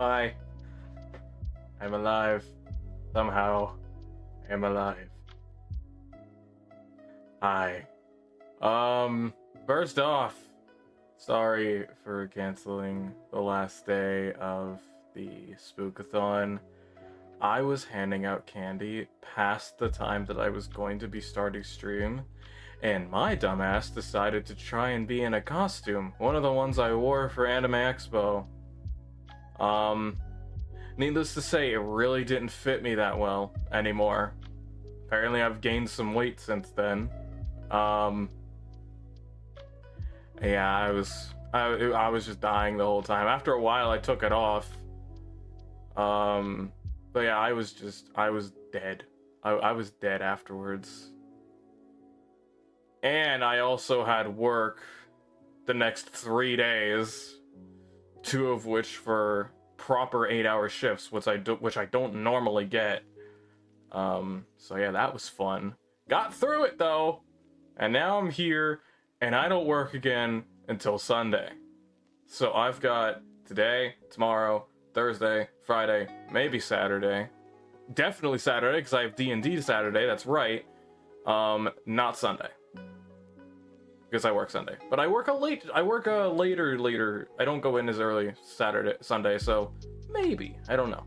Hi. I'm alive. Somehow. I'm alive. Hi. First off, sorry for canceling the last day of the Spookathon. I was handing out candy past the time that I was going to be starting stream, and my dumbass decided to try and be in a costume, one of the ones I wore for Anime Expo. Needless to say, it really didn't fit me that well anymore. Apparently I've gained some weight since then. Yeah, I was just dying the whole time. After a while I took it off. But yeah, I was dead. I was dead afterwards. And I also had work the next 3 days, 2 of which for proper 8-hour shifts, which I don't normally get. So yeah, that was fun. Got through it though, and now I'm here, and I don't work again until Sunday. So I've got today, tomorrow, Thursday, Friday, maybe Saturday. Definitely Saturday, because I have D&D Saturday, that's right. Not Sunday. Because I work Sunday. But I work later. I don't go in as early Sunday, so maybe. I don't know.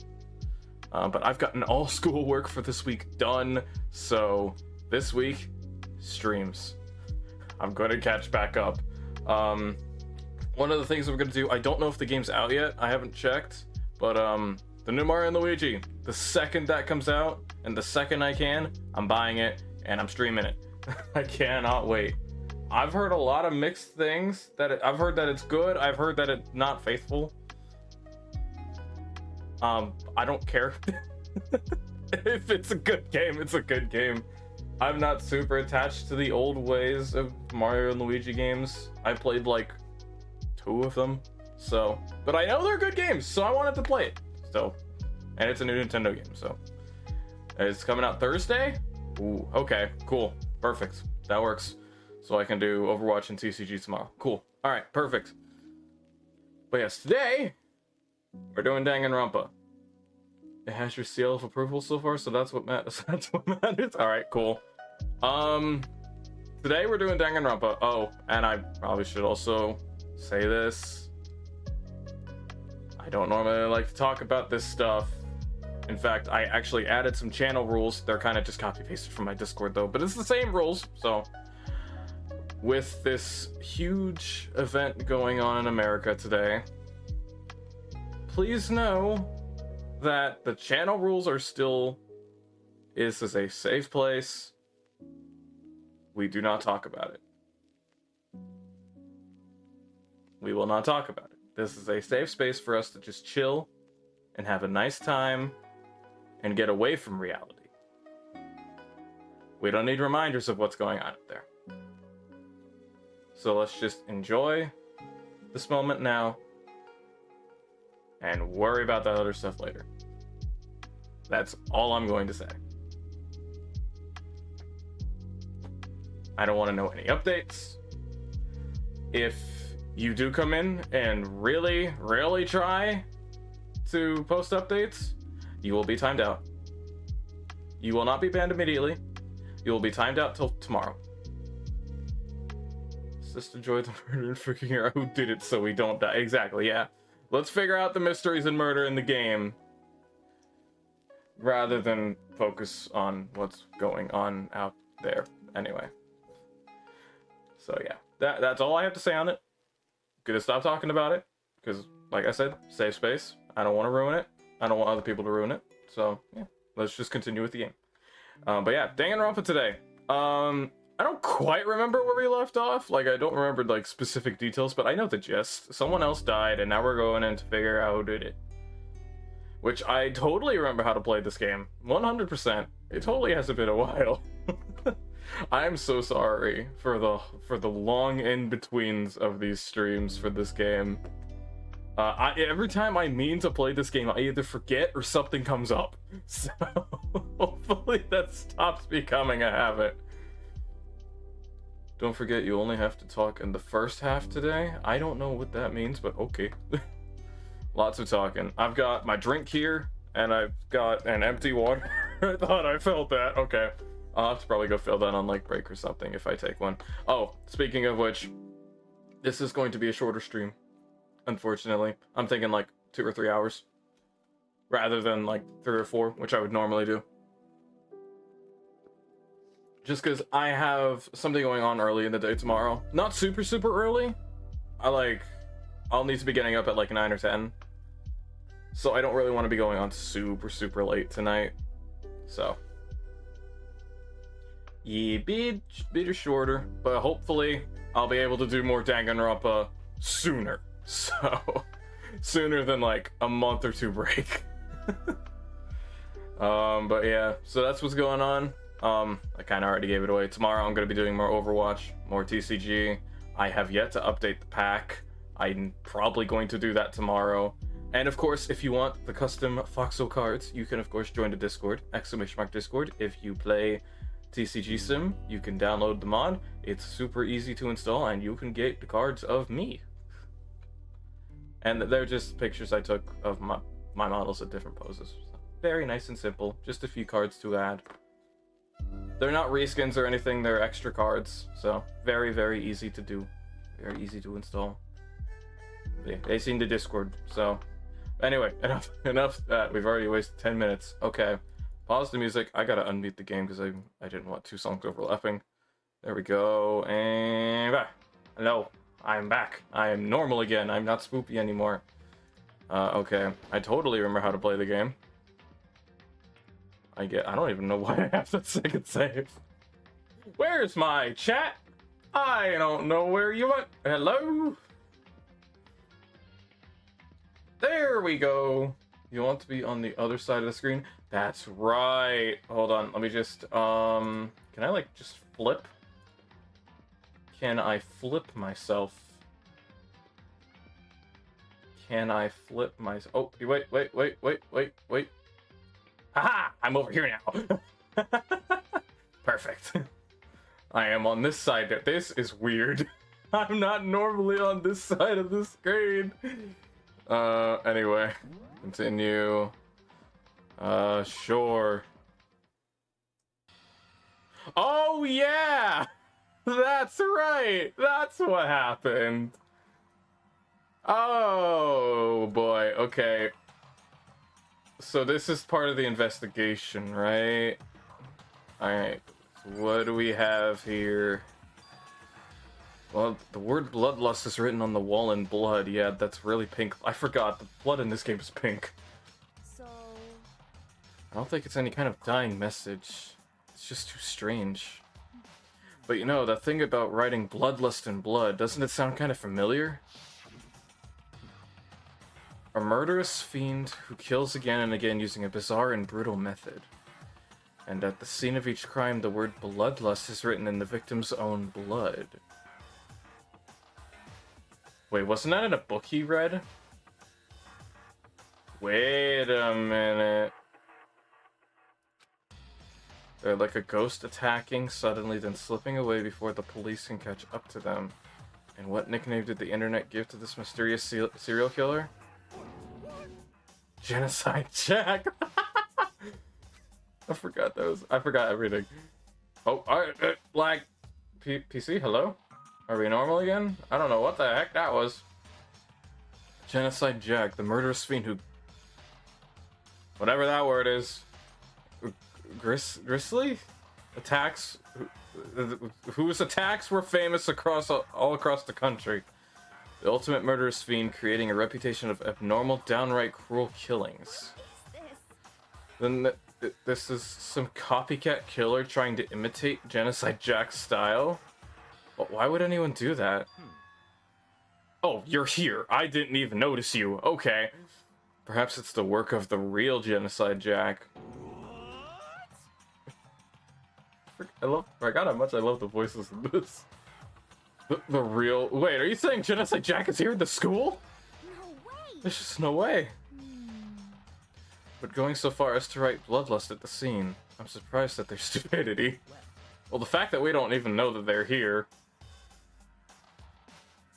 But I've gotten all schoolwork for this week done, so this week, streams. I'm going to catch back up. One of the things I'm going to do, I don't know if the game's out yet, I haven't checked, but the new Mario & Luigi, the second that comes out, and the second I can, I'm buying it, and I'm streaming it. I cannot wait. I've heard a lot of mixed things. I've heard that it's good, I've heard that it's not faithful. I don't care. If it's a good game, it's a good game. I'm not super attached to the old ways of Mario and Luigi games. I played like 2 of them, so, but I know they're good games, so I wanted to play it. So, and it's a new Nintendo game, so it's coming out Thursday. Ooh, okay, cool, perfect, that works. So I can do Overwatch and TCG tomorrow. Cool. All right, perfect. But yes, today we're doing Danganronpa. It has your seal of approval so far, so that's what matters. That's what matters. All right, cool. Today we're doing Danganronpa. Oh, and I probably should also say this. I don't normally like to talk about this stuff. In fact, I actually added some channel rules. They're kind of just copy pasted from my Discord though, but it's the same rules. So with this huge event going on in America today, please know that the channel rules are still, this is a safe place. We do not talk about it. We will not talk about it. This is a safe space for us to just chill and have a nice time and get away from reality. We don't need reminders of what's going on out there. So let's just enjoy this moment now and worry about that other stuff later. That's all I'm going to say. I don't want to know any updates. If you do come in and really try to post updates, you will be timed out. You will not be banned immediately. You will be timed out till tomorrow. Just enjoy the murder and figuring out who did it so we don't die. Exactly, yeah. Let's figure out the mysteries and murder in the game rather than focus on what's going on out there. Anyway. So yeah, that's all I have to say on it. Gonna stop talking about it because, like I said, safe space. I don't want to ruin it. I don't want other people to ruin it. So yeah, let's just continue with the game. But yeah, Danganronpa today. I don't quite remember where we left off. Like, I don't remember like specific details, but I know the gist. Someone else died, and now we're going in to figure out who did it. Which I totally remember how to play this game. 100%. It totally hasn't been a while. I'm so sorry for the long in-betweens of these streams for this game. Every time I mean to play this game, I either forget or something comes up. So hopefully that stops becoming a habit. Don't forget, you only have to talk in the first half today. I don't know what that means, but okay. Lots of talking. I've got my drink here, and I've got an empty water. I thought I filled that. Okay. I'll have to probably go fill that on like break or something if I take one. Oh, speaking of which, this is going to be a shorter stream, unfortunately. I'm thinking like 2 or 3 hours rather than like 3 or 4, which I would normally do. Just because I have something going on early in the day tomorrow. Not super, super early. I'll need to be getting up at like 9 or 10. So I don't really want to be going on super, super late tonight. So. Yeah, bit shorter. But hopefully I'll be able to do more Danganronpa sooner. So, sooner than like a month or 2 break. But yeah, so that's what's going on. I kind of already gave it away. Tomorrow I'm going to be doing more Overwatch, more TCG. I have yet to update the pack. I'm probably going to do that tomorrow. And of course, if you want the custom Foxo cards, you can of course join the Discord, !Discord. If you play TCG Sim, you can download the mod. It's super easy to install, and you can get the cards of me. And they're just pictures I took of my models at different poses. So very nice and simple. Just a few cards to add. They're not reskins or anything, they're extra cards. So very, very easy to do. Very easy to install. Yeah, they seen the Discord. So anyway, enough of that. We've already wasted 10 minutes. Okay. Pause the music. I gotta unmute the game because I didn't want 2 songs overlapping. There we go. And hello. I'm back. I am normal again. I'm not spoopy anymore. Okay. I totally remember how to play the game. I don't even know why I have that second save. Where's my chat? I don't know where you went. Hello? There we go. You want to be on the other side of the screen? That's right. Hold on. Let me just, can I like just flip? Can I flip myself? Can I flip myself? Oh, wait. Haha! I'm over here now. Perfect. I am on this side. This is weird. I'm not normally on this side of the screen. Anyway. Continue. Sure. Oh, yeah! That's right! That's what happened. Oh, boy. Okay. So this is part of the investigation, right? Alright. What do we have here? Well, the word bloodlust is written on the wall in blood. Yeah, that's really pink. I forgot. The blood in this game is pink. So... I don't think it's any kind of dying message. It's just too strange. But you know, that thing about writing bloodlust in blood, doesn't it sound kind of familiar? A murderous fiend who kills again and again using a bizarre and brutal method. And at the scene of each crime, the word bloodlust is written in the victim's own blood. Wait, wasn't that in a book he read? Wait a minute. They're like a ghost attacking suddenly, then slipping away before the police can catch up to them. And what nickname did the internet give to this mysterious serial killer? Genocide Jack. I forgot everything. Oh, lag. PC, hello? Are we normal again? I don't know what the heck that was. Genocide Jack, the murderous fiend who... whatever that word is. Grizzly? Attacks... whose attacks were famous all across the country. The ultimate murderous fiend creating a reputation of abnormal, downright cruel killings. Then this is some copycat killer trying to imitate Genocide Jack's style? But why would anyone do that? Oh, you're here. I didn't even notice you. Okay. Perhaps it's the work of the real Genocide Jack. I forgot how much I love the voices in this. The real... Wait, are you saying Genocide Jack is here in the school? No way! There's just no way. But going so far as to write bloodlust at the scene, I'm surprised at their stupidity. Well, the fact that we don't even know that they're here...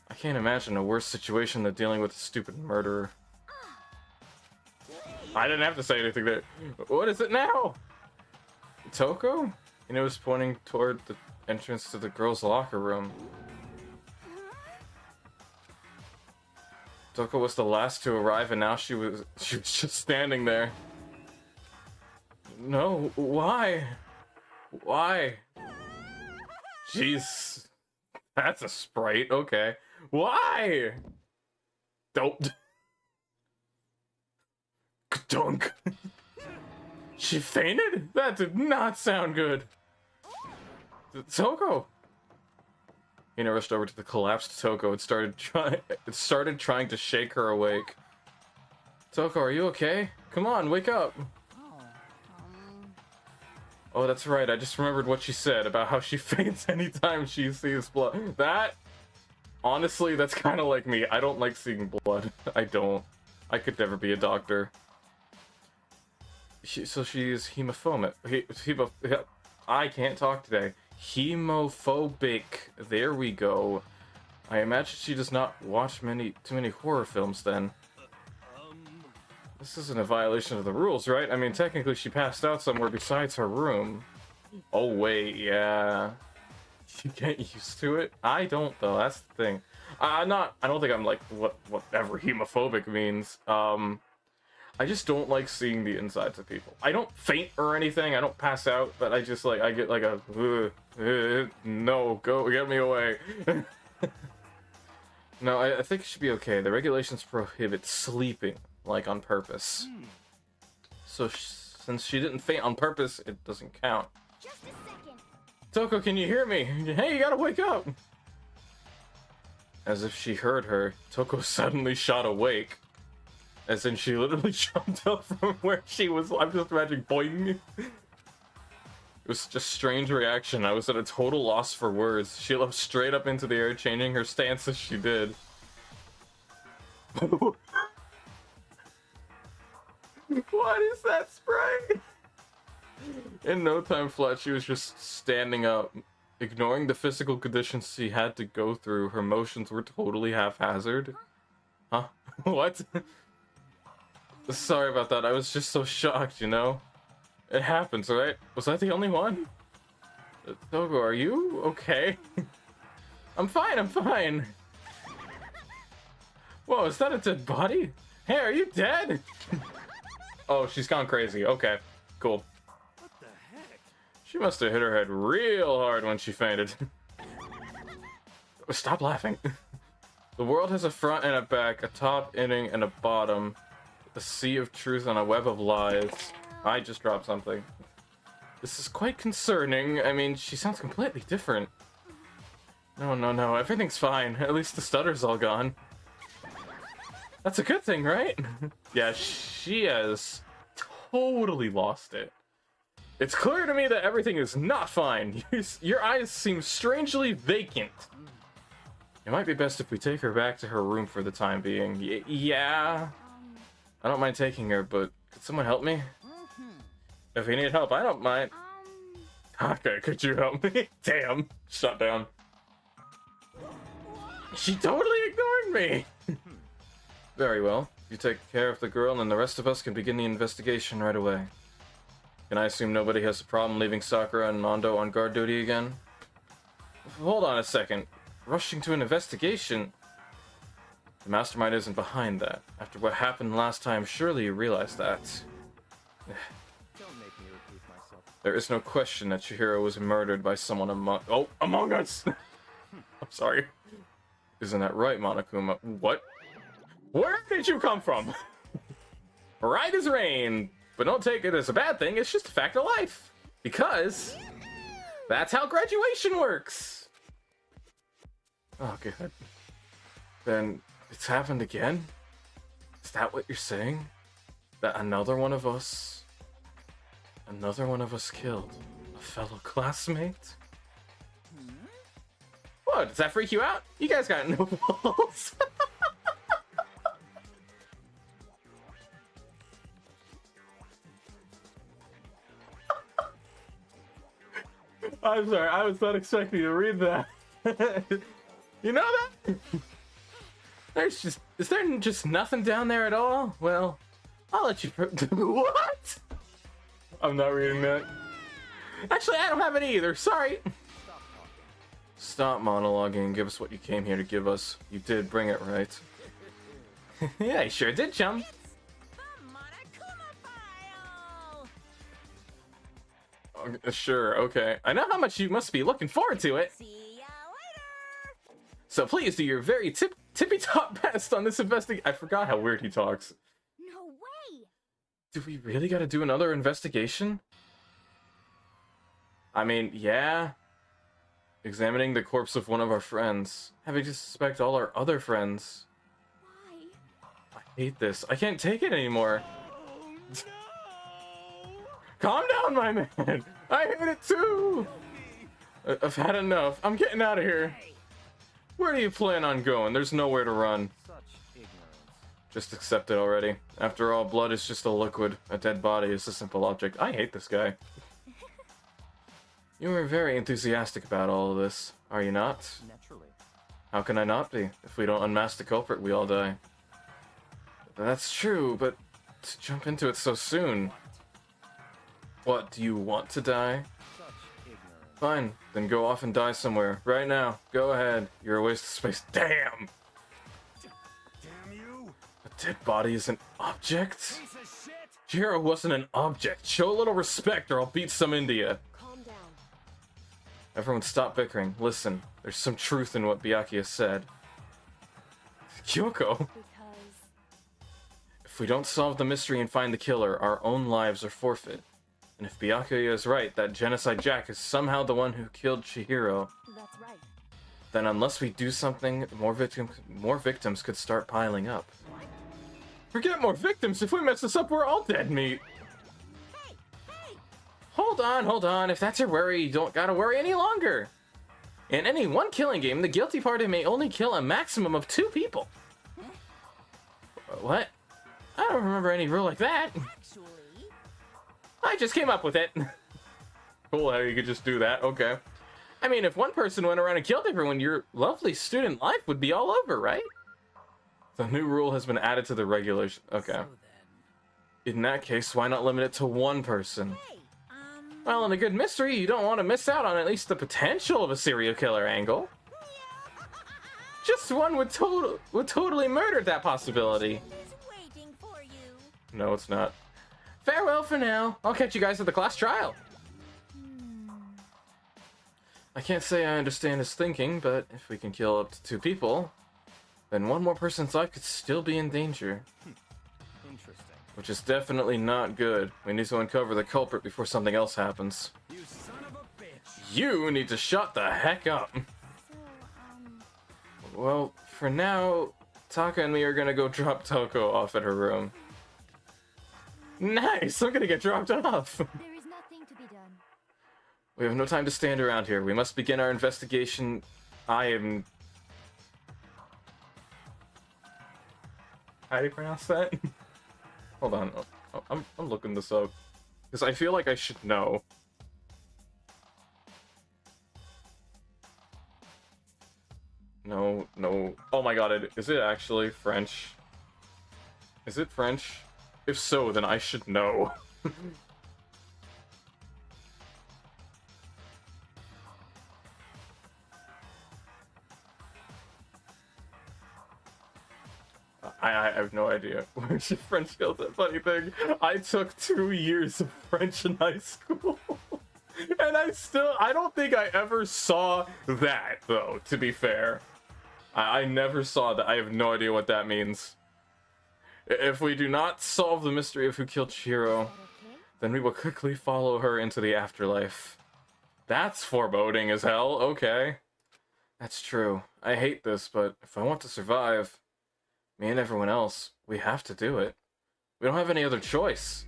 I can't imagine a worse situation than dealing with a stupid murderer. I didn't have to say anything there. What is it now? Toko? And it was pointing toward the entrance to the girls' locker room. Toko was the last to arrive, and now she was just standing there. No, why? Why? Jeez. That's a sprite, okay. Why? Don't. Dunk. She fainted? That did not sound good. Toko. Hina rushed over to the collapsed Toko and started trying to shake her awake. Toko, are you okay? Come on, wake up. Oh, that's right. I just remembered what she said about how she faints anytime she sees blood. That, honestly, that's kind of like me. I don't like seeing blood. I don't. I could never be a doctor. So she's hemophobic. I can't talk today. Hemophobic. There we go. I imagine she does not watch too many horror films then. This isn't a violation of the rules, right? I mean, technically she passed out somewhere besides her room. Oh wait, yeah. You get used to it? I don't though, that's the thing. I don't think I'm like whatever hemophobic means. I just don't like seeing the insides of people. I don't faint or anything, I don't pass out, but I just like, I get like a, no, go, get me away. No, I think it should be okay. The regulations prohibit sleeping, like on purpose. So since she didn't faint on purpose, it doesn't count. Just a second. Toko, can you hear me? Hey, you gotta wake up! As if she heard her, Toko suddenly shot awake. As in, she literally jumped up from where she was. I'm just imagining boing. It was just a strange reaction. I was at a total loss for words. She leapt straight up into the air, changing her stance as she did. What is that spray? In no time flat, she was just standing up. Ignoring the physical conditions she had to go through, her motions were totally haphazard. Huh? What? Sorry about that, I was just so shocked, you know? It happens, right? Was I the only one? Togo, are you okay? I'm fine, I'm fine. Whoa, is that a dead body? Hey, are you dead? Oh, she's gone crazy. Okay, cool. What the heck? She must have hit her head real hard when she fainted. Stop laughing. The world has a front and a back, a top, inning, and a bottom. A sea of truth and a web of lies. I just dropped something. This is quite concerning. I mean, she sounds completely different. No, everything's fine. At least the stutter's all gone. That's a good thing, right? Yeah, she has totally lost it. It's clear to me that everything is not fine. Your eyes seem strangely vacant. It might be best if we take her back to her room for the time being. Yeah. I don't mind taking her, but could someone help me? If you need help, I don't mind. Okay, could you help me? Damn, shut down. She totally ignored me! Very well. You take care of the girl and the rest of us can begin the investigation right away. Can I assume nobody has a problem leaving Sakura and Mondo on guard duty again? Hold on a second. Rushing to an investigation? The mastermind isn't behind that. After what happened last time, surely you realize that. Don't make me repeat myself. There is no question that Chihiro was murdered by someone among us! I'm sorry. Isn't that right, Monokuma? What? Where did you come from? Right as rain, but don't take it as a bad thing, it's just a fact of life. Because that's how graduation works! Oh, good. Then it's happened again? Is that what you're saying? That another one of us killed a fellow classmate? What, does that freak you out? You guys got no balls. I'm sorry, I was not expecting to read that. You know that? Is there just nothing down there at all? Well, I'll let you. What? I'm not reading that. Actually, I don't have it either. Sorry. Stop monologuing and give us what you came here to give us. You did bring it, right? Yeah, I sure did, chum. Sure, okay. I know how much you must be looking forward to it. See ya later. So please do your very tippy-top best on this investigation. I forgot how weird he talks. No way. Do we really gotta do another investigation? I mean, yeah. Examining the corpse of one of our friends. Having to suspect all our other friends. Why? I hate this. I can't take it anymore. Calm down, my man. I hate it too. I've had enough. I'm getting out of here. Where do you plan on going? There's nowhere to run. Such ignorance. Just accept it already. After all, blood is just a liquid. A dead body is a simple object. I hate this guy. You are very enthusiastic about all of this, are you not? Naturally. How can I not be? If we don't unmask the culprit, we all die. That's true, but to jump into it so soon. What, do you want to die? Such ignorance. Fine, then go off and die somewhere. Right now. Go ahead. You're a waste of space. Damn! Damn you! A dead body is an object? Piece of shit! Chihiro wasn't an object. Show a little respect or I'll beat some India. Calm down. Everyone stop bickering. Listen, there's some truth in what Byakuya said. Kyoko, Because if we don't solve the mystery and find the killer, our own lives are forfeit. And if Byakuya is right, that Genocide Jack is somehow the one who killed Chihiro, that's right. then unless we do something, more victims could start piling up. Forget more victims. If we mess this up, we're all dead meat. Hey, hey. Hold on. If that's your worry, you don't gotta worry any longer. In any one killing game, the guilty party may only kill a maximum of 2 people. What? I don't remember any rule like that. Actually, I just came up with it. Cool how you could just do that. Okay. I mean, if one person went around and killed everyone, your lovely student life would be all over, right? The new rule has been added to the regulation. Okay. so then. In that case, why not limit it to 1 person? Hey, Well, in a good mystery, you don't want to miss out on at least the potential of a serial killer angle. Just one would totally murder that possibility. is waiting for you. No, it's not. Farewell for now. I'll catch you guys at the class trial. I can't say I understand his thinking, but if we can kill up to 2 people, then one more person's life could still be in danger. Interesting. Which is definitely not good. We need to uncover the culprit before something else happens. You son of a bitch! You need to shut the heck up. So, Well, for now, Taka and me are gonna go drop Toko off at her room. Nice! I'm gonna get dropped off! there is nothing to be done. We have no time to stand around here. We must begin our investigation. I am... How do you pronounce that? Hold on. I'm looking this up. Because I feel like I should know. No. Oh my god, is it actually French? Is it French? If so, then I should know. I have no idea. Where's your French skills? That funny thing. I took 2 years of French in high school. And I don't think I ever saw that, though, to be fair. I never saw that. I have no idea what that means. If we do not solve the mystery of who killed Chihiro, Okay. then we will quickly follow her into the afterlife. That's foreboding as hell. Okay. That's true. I hate this, but if I want to survive, me and everyone else, we have to do it. We don't have any other choice.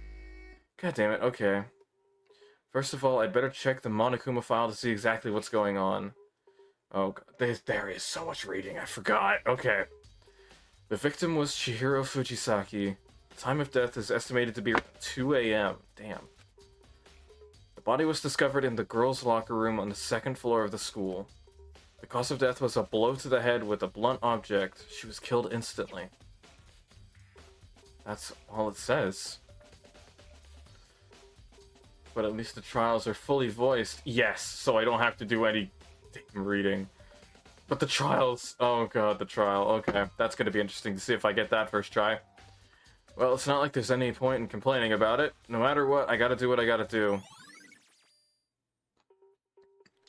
God damn it. Okay. First of all, I'd better check the Monokuma file to see exactly what's going on. Oh, God. There is so much reading. I forgot. Okay. The victim was Chihiro Fujisaki. The time of death is estimated to be around 2 a.m. Damn. The body was discovered in the girls' locker room on the 2nd floor of the school. The cause of death was a blow to the head with a blunt object. She was killed instantly. That's all it says. But at least the trials are fully voiced. Yes, so I don't have to do any damn reading. But the trials... Oh god, the trial. Okay, that's gonna be interesting to see if I get that first try. Well, it's not like there's any point in complaining about it. No matter what, I gotta do what I gotta do.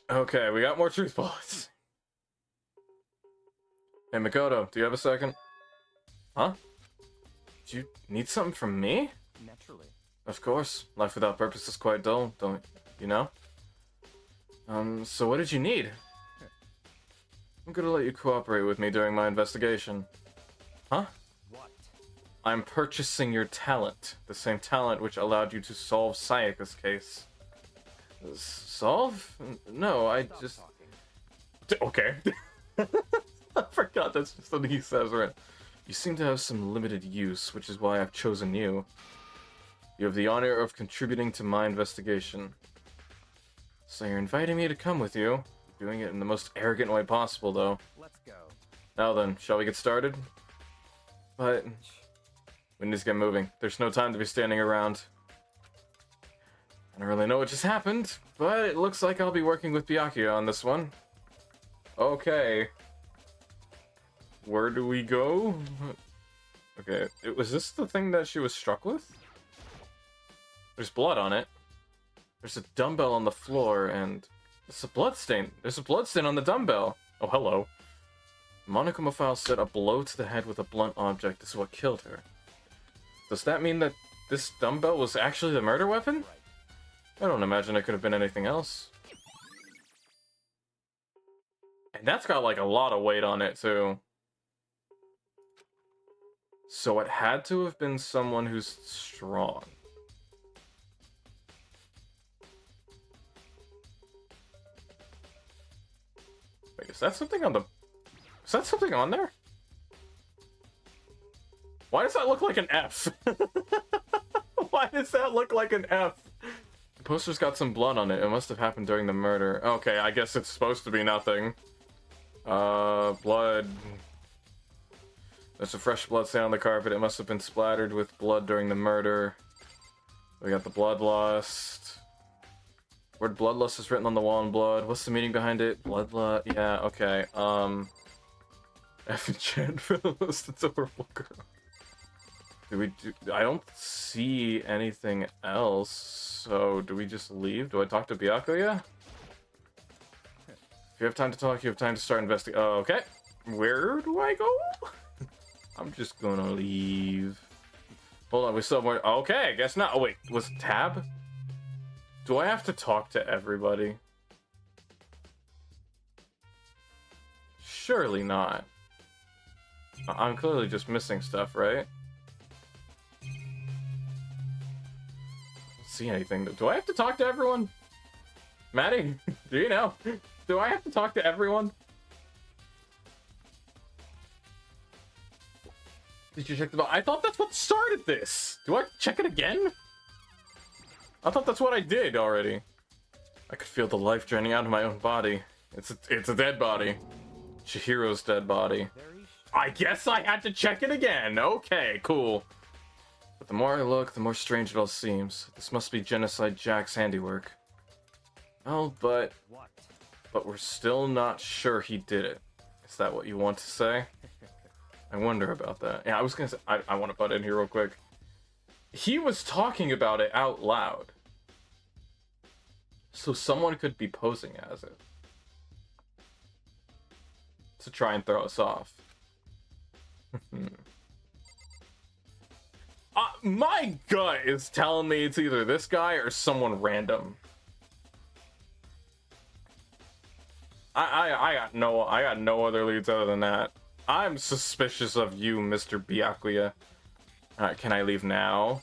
Okay, we got more truth bullets. Hey, Makoto, do you have a second? Huh? Do you need something from me? Naturally. Of course. Life without purpose is quite dull, don't you know? So what did you need? I'm gonna let you cooperate with me during my investigation. Huh? What? I'm purchasing your talent. The same talent which allowed you to solve Sayaka's case. Solve? No, I Stop just... talking. Okay. I forgot that's just something he says, right? You seem to have some limited use, which is why I've chosen you. You have the honor of contributing to my investigation. So you're inviting me to come with you. You're doing it in the most arrogant way possible, though. Let's go. Now then, shall we get started? But... we need to get moving. There's no time to be standing around. I don't really know what just happened, but it looks like I'll be working with Byakuya on this one. Okay. Where do we go? Okay, was this the thing that she was struck with? There's blood on it. There's a dumbbell on the floor, and it's a blood stain. There's a blood stain on the dumbbell. Oh, hello. Monokumophile said a blow to the head with a blunt object is what killed her. Does that mean that this dumbbell was actually the murder weapon? I don't imagine it could have been anything else. And that's got like a lot of weight on it too. So it had to have been someone who's strong. Wait, is that something on the... is that something on there? Why does that look like an F? Why does that look like an F? The poster's got some blood on it. It must have happened during the murder. Okay, I guess it's supposed to be nothing. Blood. There's a fresh blood stain on the carpet. It must have been splattered with blood during the murder. We got the bloodlust. Word bloodlust is written on the wall in blood. What's the meaning behind it? Bloodlust. Yeah, okay. F and Chad for the most adorable girl. I don't see anything else, so do we just leave? Do I talk to Byakuya? If you have time to talk, you have time to start investigating. Oh, okay. Where do I go? I'm just gonna leave. Hold on, we still have more. Okay, I guess not. Oh, wait. Was it Tab? Do I have to talk to everybody? Surely not. I'm clearly just missing stuff, right? See anything. Do I have to talk to everyone? Maddie, do you know? Do I have to talk to everyone? Did you check the bell? I thought that's what started this. Do I check it again? I thought that's what I did already. I could feel the life draining out of my own body. It's a dead body. Chihiro's dead body. I guess I had to check it again. Okay, cool. But the more I look, the more strange it all seems. This must be Genocide Jack's handiwork. Oh, but we're still not sure he did it. Is that what you want to say? I wonder about that. Yeah, I was gonna say, I want to butt in here real quick. He was talking about it out loud. So someone could be posing as it. To try and throw us off. My gut is telling me it's either this guy or someone random. I got no other leads other than that. I'm suspicious of you, Mr. Byakuya. Alright, can I leave now?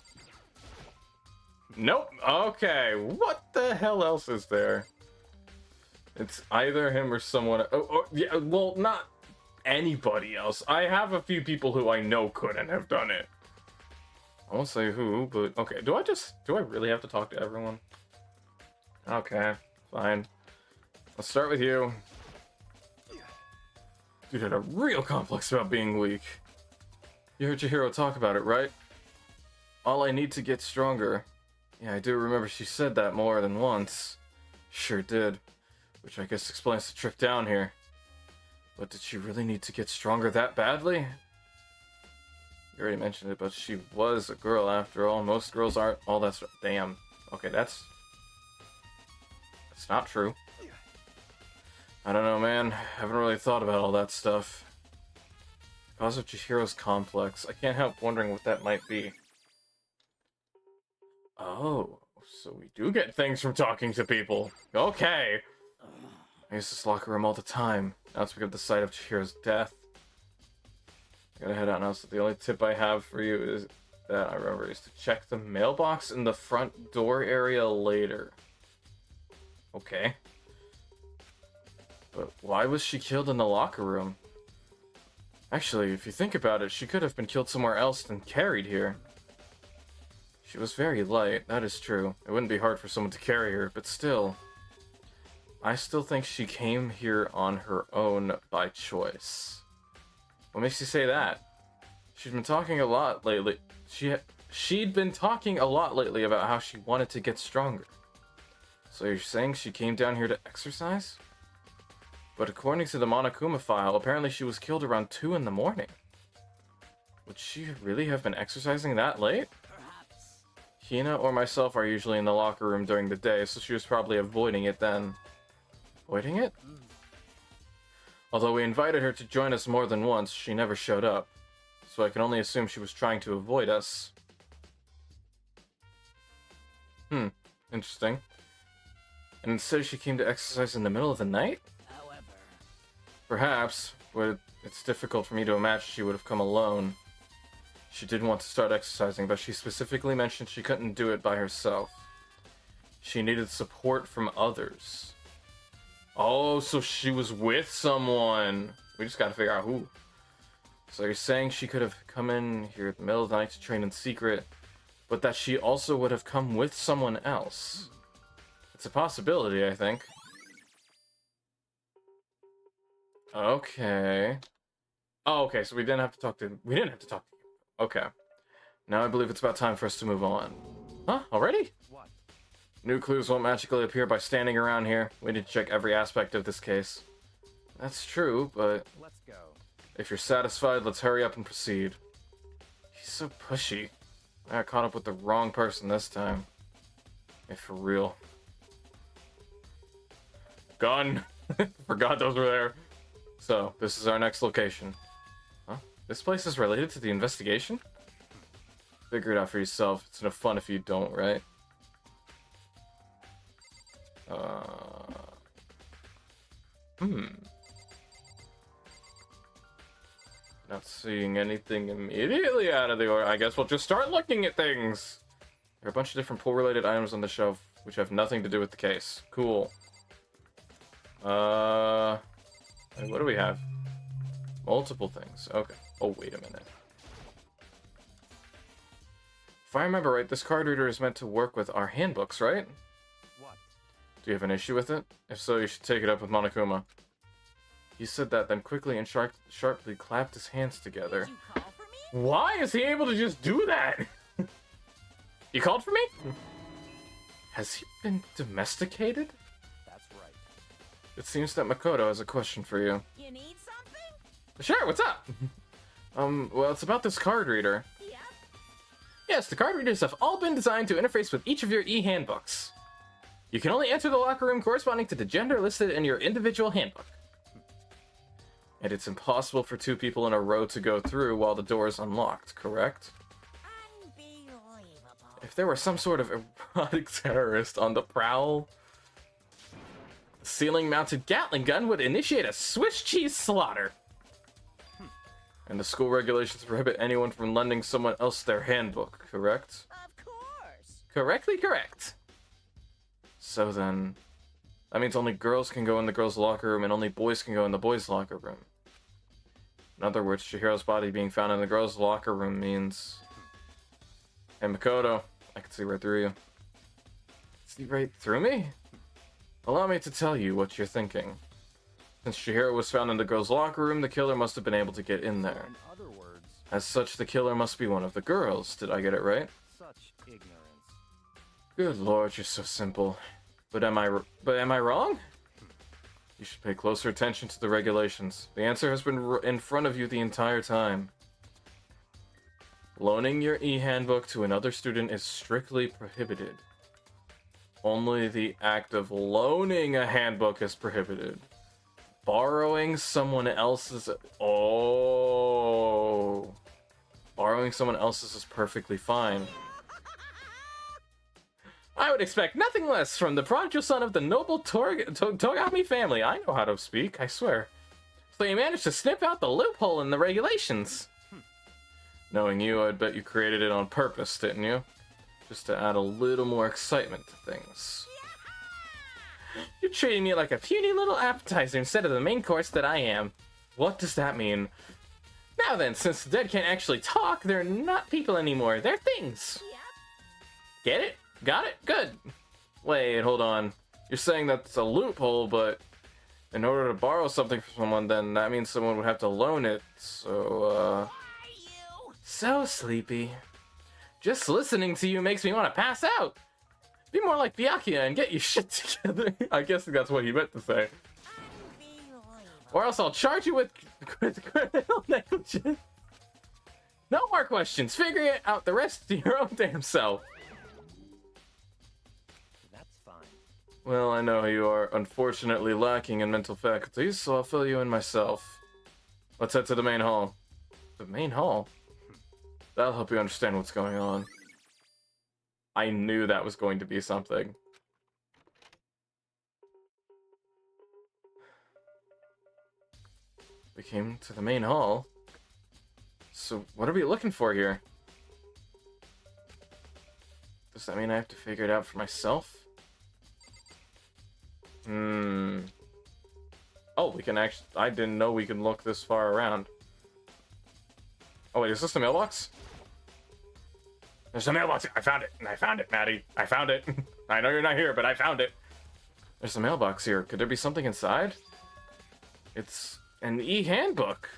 Nope. Okay, what the hell else is there? It's either him or someone. Oh, yeah, well, not anybody else. I have a few people who I know couldn't have done it. I won't say who, but okay. Do I really have to talk to everyone? Okay, fine. Let's start with you. Dude had a real complex about being weak. You heard Chihiro talk about it, right? all I need to get stronger. Yeah, I do remember she said that more than once. Sure did. Which I guess explains the trip down here. But did she really need to get stronger that badly? You already mentioned it, but she was a girl after all. Most girls aren't all that damn. Okay, that's not true. I don't know, man. Haven't really thought about all that stuff. Cause of Chihiro's complex. I can't help wondering what that might be. Oh, so we do get things from talking to people. Okay. I use this locker room all the time. Now it's because of the sight of Chihiro's death. I gotta head out now, so the only tip I have for you is that I remember is to check the mailbox in the front door area later. Okay. But why was she killed in the locker room? Actually, if you think about it, she could have been killed somewhere else than carried here. She was very light, that is true. It wouldn't be hard for someone to carry her, but still. I still think she came here on her own by choice. What makes you say that? She'd been talking a lot lately. She'd been talking a lot lately about how she wanted to get stronger. So you're saying she came down here to exercise? But according to the Monokuma file, apparently she was killed around 2 in the morning. Would she really have been exercising that late? Perhaps. Hina or myself are usually in the locker room during the day, so she was probably avoiding it then. Avoiding it? Although we invited her to join us more than once, she never showed up. So I can only assume she was trying to avoid us. Interesting. And instead she came to exercise in the middle of the night? However. Perhaps, but it's difficult for me to imagine she would have come alone. She did want to start exercising, but she specifically mentioned she couldn't do it by herself. She needed support from others. Oh, so she was with someone. We just gotta figure out who. So you're saying she could have come in here at the middle of the night to train in secret, but that she also would have come with someone else. It's a possibility, I think. Okay. Oh, okay, so we didn't have to talk to you. Okay. Now I believe it's about time for us to move on. Huh? Already? What? New clues won't magically appear by standing around here. We need to check every aspect of this case. That's true, but Let's go. if you're satisfied, let's hurry up and proceed. He's so pushy. I got caught up with the wrong person this time. Yeah, for real. Gun! Forgot those were there. So, this is our next location. Huh? This place is related to the investigation? Figure it out for yourself. It's no fun if you don't, right? Not seeing anything immediately out of the order. I guess we'll just start looking at things. There are a bunch of different pool-related items on the shelf, which have nothing to do with the case. Cool. What do we have? Multiple things. Okay. Oh, wait a minute. If I remember right, this card reader is meant to work with our handbooks, right? What? Do you have an issue with it? If so, you should take it up with Monokuma. He said that, then quickly and sharply clapped his hands together. Did you call for me? Why is he able to just do that? You called for me? Has he been domesticated? That's right. It seems that Makoto has a question for you. You need something? Sure, what's up? Well, it's about this card reader. Yep. Yes, the card readers have all been designed to interface with each of your e-handbooks. You can only enter the locker room corresponding to the gender listed in your individual handbook. And it's impossible for 2 people in a row to go through while the door is unlocked, correct? Unbelievable. If there were some sort of erotic terrorist on the prowl, the ceiling-mounted Gatling gun would initiate a Swiss cheese slaughter. And the school regulations prohibit anyone from lending someone else their handbook, correct? Of course. Correctly correct. So then, that means only girls can go in the girls' locker room and only boys can go in the boys' locker room. In other words, Chihiro's body being found in the girls' locker room means... Hey, Makoto, I can see right through you. See right through me? Allow me to tell you what you're thinking. Since Chihiro was found in the girls' locker room, the killer must have been able to get in there. In other words, As such, the killer must be one of the girls. Did I get it right? so Such ignorance. Good lord, you're so simple. But am I wrong? You should pay closer attention to the regulations. The answer has been in front of you the entire time. Loaning your e-handbook to another student is strictly prohibited. Only the act of loaning a handbook is prohibited. Borrowing someone else's... Oh. Borrowing someone else's is perfectly fine. I would expect nothing less from the prodigal son of the noble Togami family. I know how to speak, I swear. So you managed to snip out the loophole in the regulations. Knowing you, I'd bet you created it on purpose, didn't you? Just to add a little more excitement to things. You're treating me like a puny little appetizer instead of the main course that I am. What does that mean? Now then, since the dead can't actually talk, they're not people anymore. They're things. Get it? Got it? Good. Wait, hold on. You're saying that's a loophole, but in order to borrow something from someone, then that means someone would have to loan it. So, So sleepy. Just listening to you makes me want to pass out. Be more like Byakuya and get your shit together. I guess that's what he meant to say. Or else I'll charge you with criminal negligence. No more questions. Figure it out the rest to your own damn self. That's fine. Well, I know you are unfortunately lacking in mental faculties, so I'll fill you in myself. Let's head to the main hall. The main hall? That'll help you understand what's going on. I knew that was going to be something. We came to the main hall. So, what are we looking for here? Does that mean I have to figure it out for myself? Oh, we can actually... I didn't know we could look this far around. Oh, wait, is this the mailbox? There's a mailbox. I found it. I found it, Maddie. I found it. I know you're not here, but I found it. There's a mailbox here. Could there be something inside? It's an e-handbook.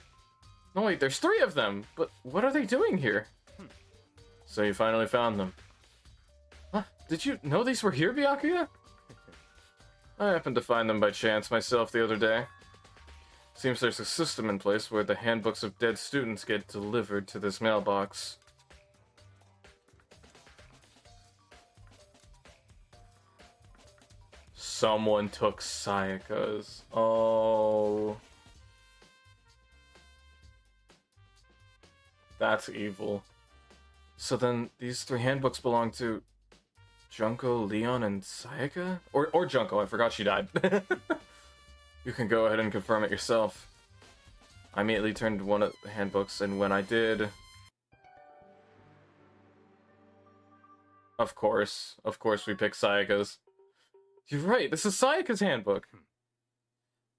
No, wait, there's 3 of them. But what are they doing here? So you finally found them. Huh? Did you know these were here, Byakuya? I happened to find them by chance myself the other day. Seems there's a system in place where the handbooks of dead students get delivered to this mailbox. Someone took Sayaka's. Oh. That's evil. So then these 3 handbooks belong to Junko, Leon, and Sayaka? Or Junko, I forgot she died. You can go ahead and confirm it yourself. I immediately turned one of the handbooks, and when I did... Of course we picked Sayaka's. You're right, this is Sayaka's handbook.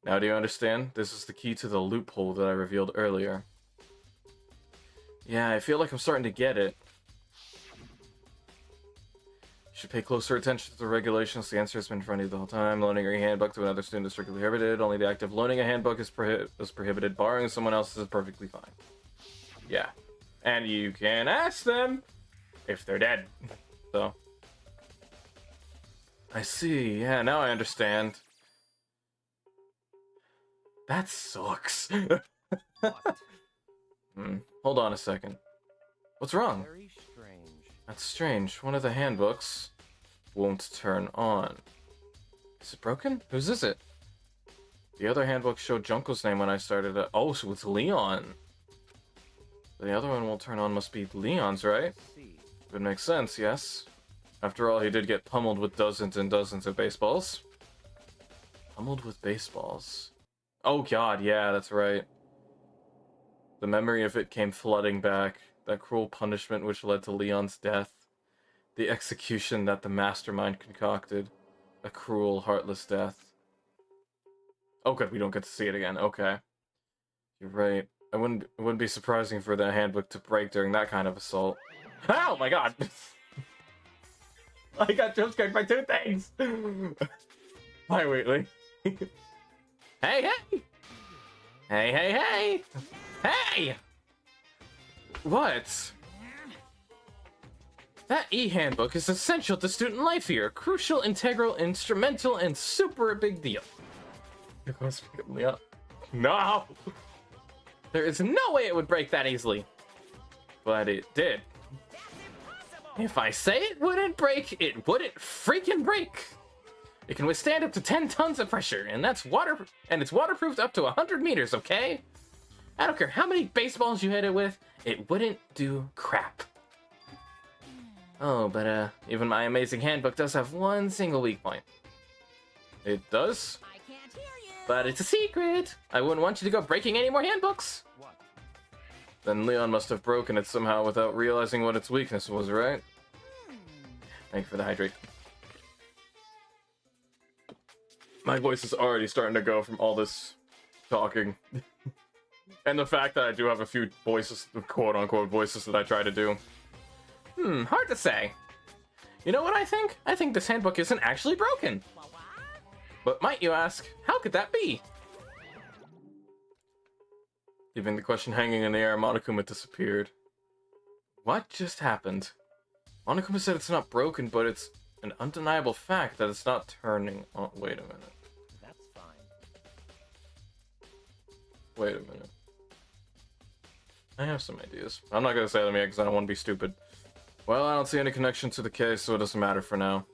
Now do you understand? This is the key to the loophole that I revealed earlier. Yeah, I feel like I'm starting to get it. You should pay closer attention to the regulations. The answer has been in front of you the whole time. Loaning your handbook to another student is strictly prohibited. Only the act of loaning a handbook is prohibited. Borrowing someone else's is perfectly fine. Yeah. And you can ask them if they're dead. So... I see. Yeah, now I understand. That sucks. What? Hold on a second. What's wrong? Very strange. That's strange. One of the handbooks won't turn on. Is it broken? Whose is it? The other handbook showed Junko's name when I started it. Oh, so it's Leon. The other one won't turn on must be Leon's, right? See. Would make sense, yes. After all, he did get pummeled with dozens and dozens of baseballs. Pummeled with baseballs. Oh god, yeah, that's right. The memory of it came flooding back. That cruel punishment which led to Leon's death. The execution that the mastermind concocted. A cruel, heartless death. Oh good, we don't get to see it again. Okay. You're right. It wouldn't be surprising for the handbook to break during that kind of assault. Oh my god! I got jump scared by 2 things! Hi, Wheatley. Hey, hey! Hey, hey, hey! Hey! What? That e-handbook is essential to student life here. Crucial, integral, instrumental, and super big deal. No! There is no way it would break that easily. But it did. That's impossible. If I say it wouldn't break, it wouldn't freaking break. It can withstand up to 10 tons of pressure, and it's waterproofed up to 100 meters, okay? I don't care how many baseballs you hit it with, it wouldn't do crap. Oh, but even my amazing handbook does have one single weak point. It does? I can't hear you. But it's a secret. I wouldn't want you to go breaking any more handbooks. What? Then Leon must have broken it somehow without realizing what its weakness was, right? Thank you for the hydrate. My voice is already starting to go from all this talking. And the fact that I do have a few voices, quote-unquote voices that I try to do. Hard to say. You know what I think? I think this handbook isn't actually broken. What? But might you ask, how could that be? Leaving the question hanging in the air, Monokuma disappeared. What just happened? Monokuma said it's not broken, but it's an undeniable fact that it's not turning on. Wait a minute. That's fine. Wait a minute. I have some ideas. I'm not gonna say them yet because I don't want to be stupid. Well, I don't see any connection to the case, so it doesn't matter for now.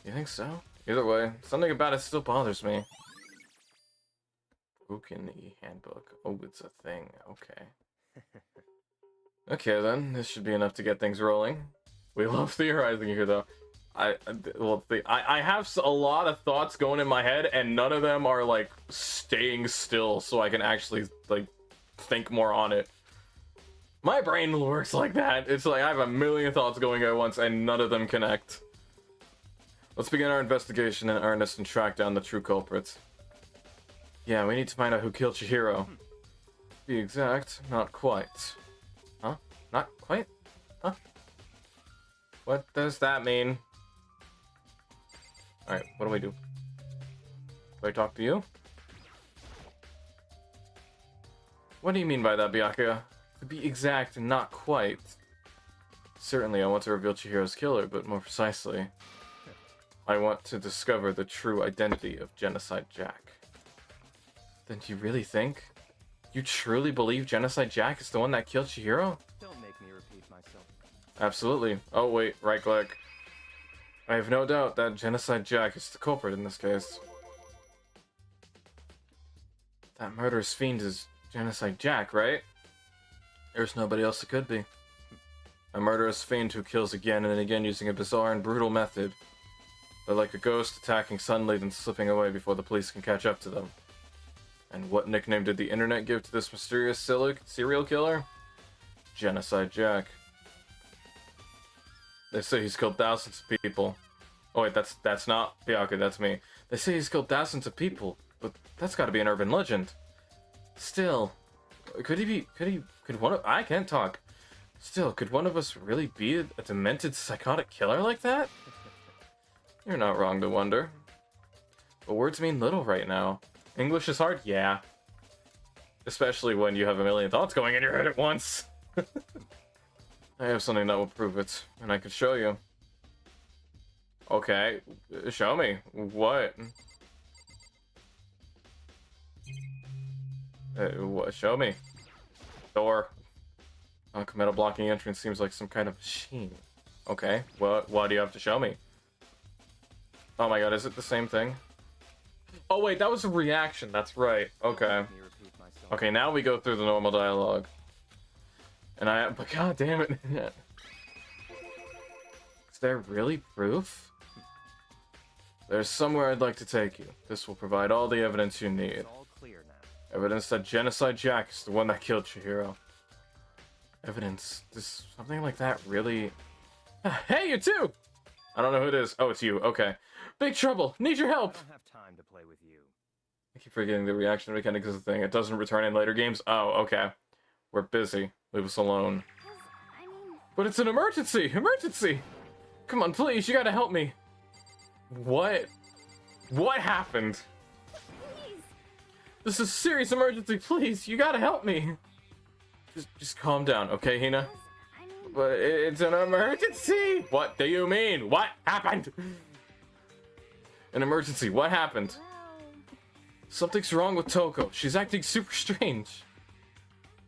You think so? Either way, something about it still bothers me. Broken e-handbook. Oh, it's a thing. Okay. Okay, then. This should be enough to get things rolling. We love theorizing here, though. I have a lot of thoughts going in my head, and none of them are, like, staying still so I can actually, like, think more on it. My brain works like that. It's like I have a million thoughts going at once, and none of them connect. Let's begin our investigation in earnest and track down the true culprits. Yeah, we need to find out who killed Chihiro. To be exact, not quite. Huh? Not quite? Huh? What does that mean? Alright, what do we do? Do I talk to you? What do you mean by that, Byakuya? To be exact, not quite. Certainly, I want to reveal Chihiro's killer, but more precisely, I want to discover the true identity of Genocide Jack. Then do you really think? You truly believe Genocide Jack is the one that killed Chihiro? Don't make me repeat myself. Absolutely. Oh wait, right click. I have no doubt that Genocide Jack is the culprit in this case. That murderous fiend is Genocide Jack, right? There's nobody else it could be. A murderous fiend who kills again and again using a bizarre and brutal method. They're like a ghost attacking suddenly then slipping away before the police can catch up to them. And what nickname did the internet give to this mysterious serial killer? Genocide Jack. They say he's killed thousands of people. Oh wait, that's not Byakuya, that's me. They say he's killed thousands of people, but that's gotta be an urban legend. Still, could one of, I can't talk. Still, could one of us really be a demented psychotic killer like that? You're not wrong to wonder. But words mean little right now. English is hard? Yeah. Especially when you have a million thoughts going in your head at once. I have something that will prove it, and I could show you. Okay, show me. What? What? Show me. Door. Metal blocking entrance seems like some kind of machine. Okay, what do you have to show me? Oh my god, is it the same thing? Oh wait, that was a reaction, that's right. Okay. Let me repeat myself. Okay, now we go through the normal dialogue. And but god damn it. Is there really proof? There's somewhere I'd like to take you. This will provide all the evidence you need. It's all clear now. Evidence that Genocide Jack is the one that killed Chihiro. Evidence? Does something like that really... Hey, you too! I don't know who it is. Oh, it's you. Okay. Big trouble. Need your I help. don't have time to play with you. I keep forgetting the reaction mechanics is a thing. It doesn't return in later games. Oh, okay. We're busy. Leave us alone. But it's an emergency! Emergency! Come on, please. You gotta help me. What? What happened? Please. This is a serious emergency. Please, you gotta help me. Just calm down, okay, Hina? But it's an emergency! What do you mean? What happened? An emergency, what happened? Well, Something's wrong with Toko. She's acting super strange.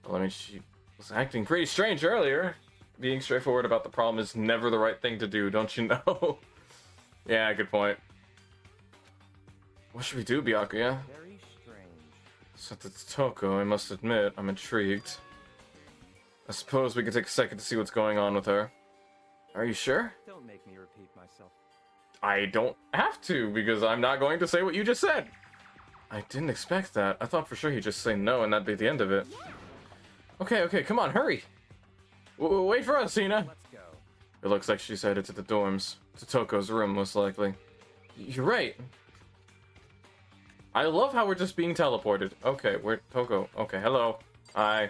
Well, I mean, she was acting pretty strange earlier. Being straightforward about the problem is never the right thing to do, don't you know? Yeah, good point. What should we do, Byakuya? Very strange. Since it's Toko, I must admit, I'm intrigued. I suppose we could take a second to see what's going on with her. Are you sure? Don't make me repeat myself. I don't have to, because I'm not going to say what you just said. I didn't expect that. I thought for sure he'd just say no and that'd be the end of it. Okay, come on, hurry. Wait for us, Hina. Let's go. It looks like she's headed to the dorms. To Toko's room, most likely. You're right. I love how we're just being teleported. Okay, where Toko? Okay, hello. Hi.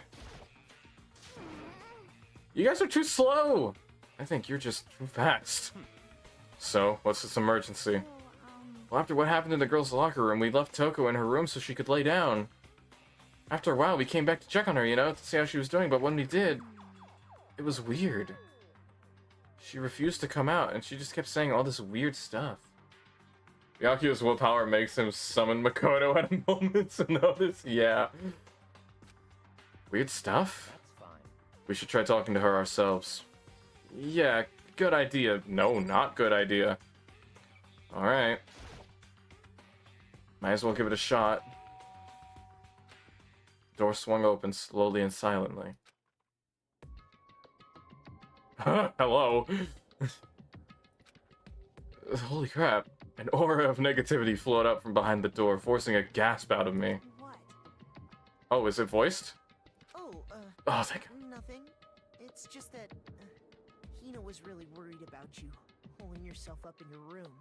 You guys are too slow. I think you're just too fast. So, what's this emergency? Well, after what happened in the girls' locker room, we left Toko in her room so she could lay down. After a while, we came back to check on her, you know, to see how she was doing, but when we did, it was weird. She refused to come out, and she just kept saying all this weird stuff. Byakuya's willpower makes him summon Makoto at a moment's notice. Yeah. Weird stuff? That's fine. We should try talking to her ourselves. Yeah, good idea. No, not good idea. Alright. Might as well give it a shot. Door swung open slowly and silently. Hello. Holy crap. An aura of negativity flowed up from behind the door, forcing a gasp out of me. What? Oh, is it voiced? Oh, Oh, thank you. nothing. It's just that Hina was really worried about you, holding yourself up in your room.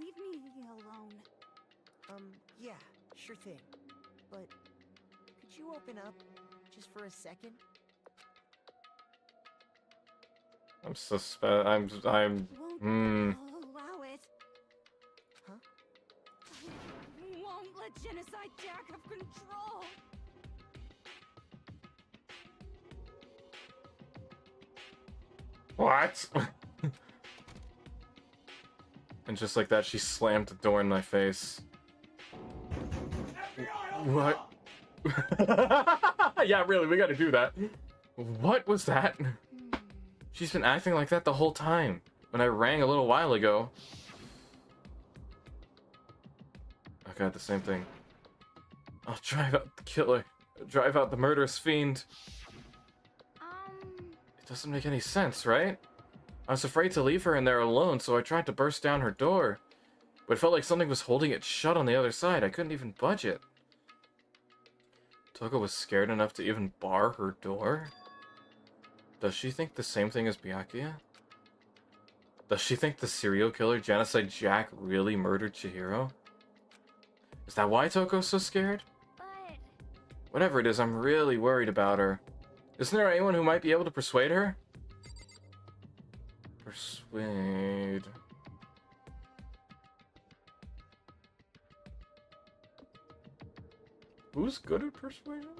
leave me alone. Yeah, sure thing. But could you open up just for a second? I'm I'm Won't allow it. Huh? Won't let Genocide Jack have control. What? And just like that, she slammed the door in my face. What? Yeah, really, we gotta do that. What was that? She's been acting like that the whole time. When I rang a little while ago. I got the same thing. I'll drive out the killer. Drive out the murderous fiend. It doesn't make any sense, right? I was afraid to leave her in there alone, so I tried to burst down her door. But it felt like something was holding it shut on the other side. I couldn't even budge it. Toko was scared enough to even bar her door? Does she think the same thing as Byakuya? Does she think the serial killer Genocide Jack really murdered Chihiro? Is that why Toko's so scared? But Whatever it is, I'm really worried about her. Isn't there anyone who might be able to persuade her? Persuade... Who's good at persuasion?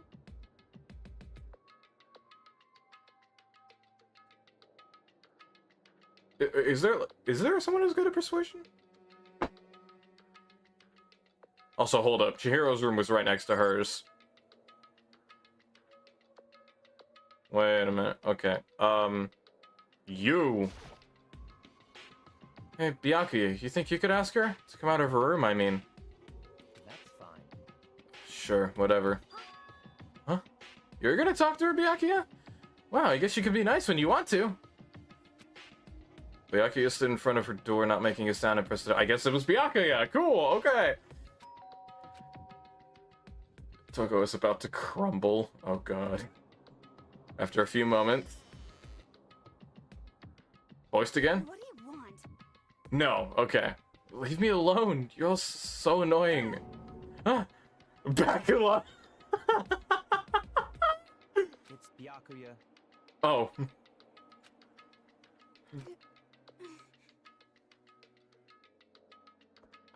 Is there someone who's good at persuasion? Also, hold up. Chihiro's room was right next to hers. Wait a minute. Okay. You. Hey, Byakuya, you think you could ask her to come out of her room, I mean? That's fine. Sure, whatever. Huh? You're gonna talk to her, Byakuya? Wow, I guess you can be nice when you want to. Byakuya stood in front of her door, not making a sound, and pressed it. I guess it was Byakuya. Cool, okay. Toko is about to crumble. Oh god. After a few moments. Voiced again? what do you want? No, okay. Leave me alone. You're all so annoying. Huh? Byakuya. It's Byakuya. Oh.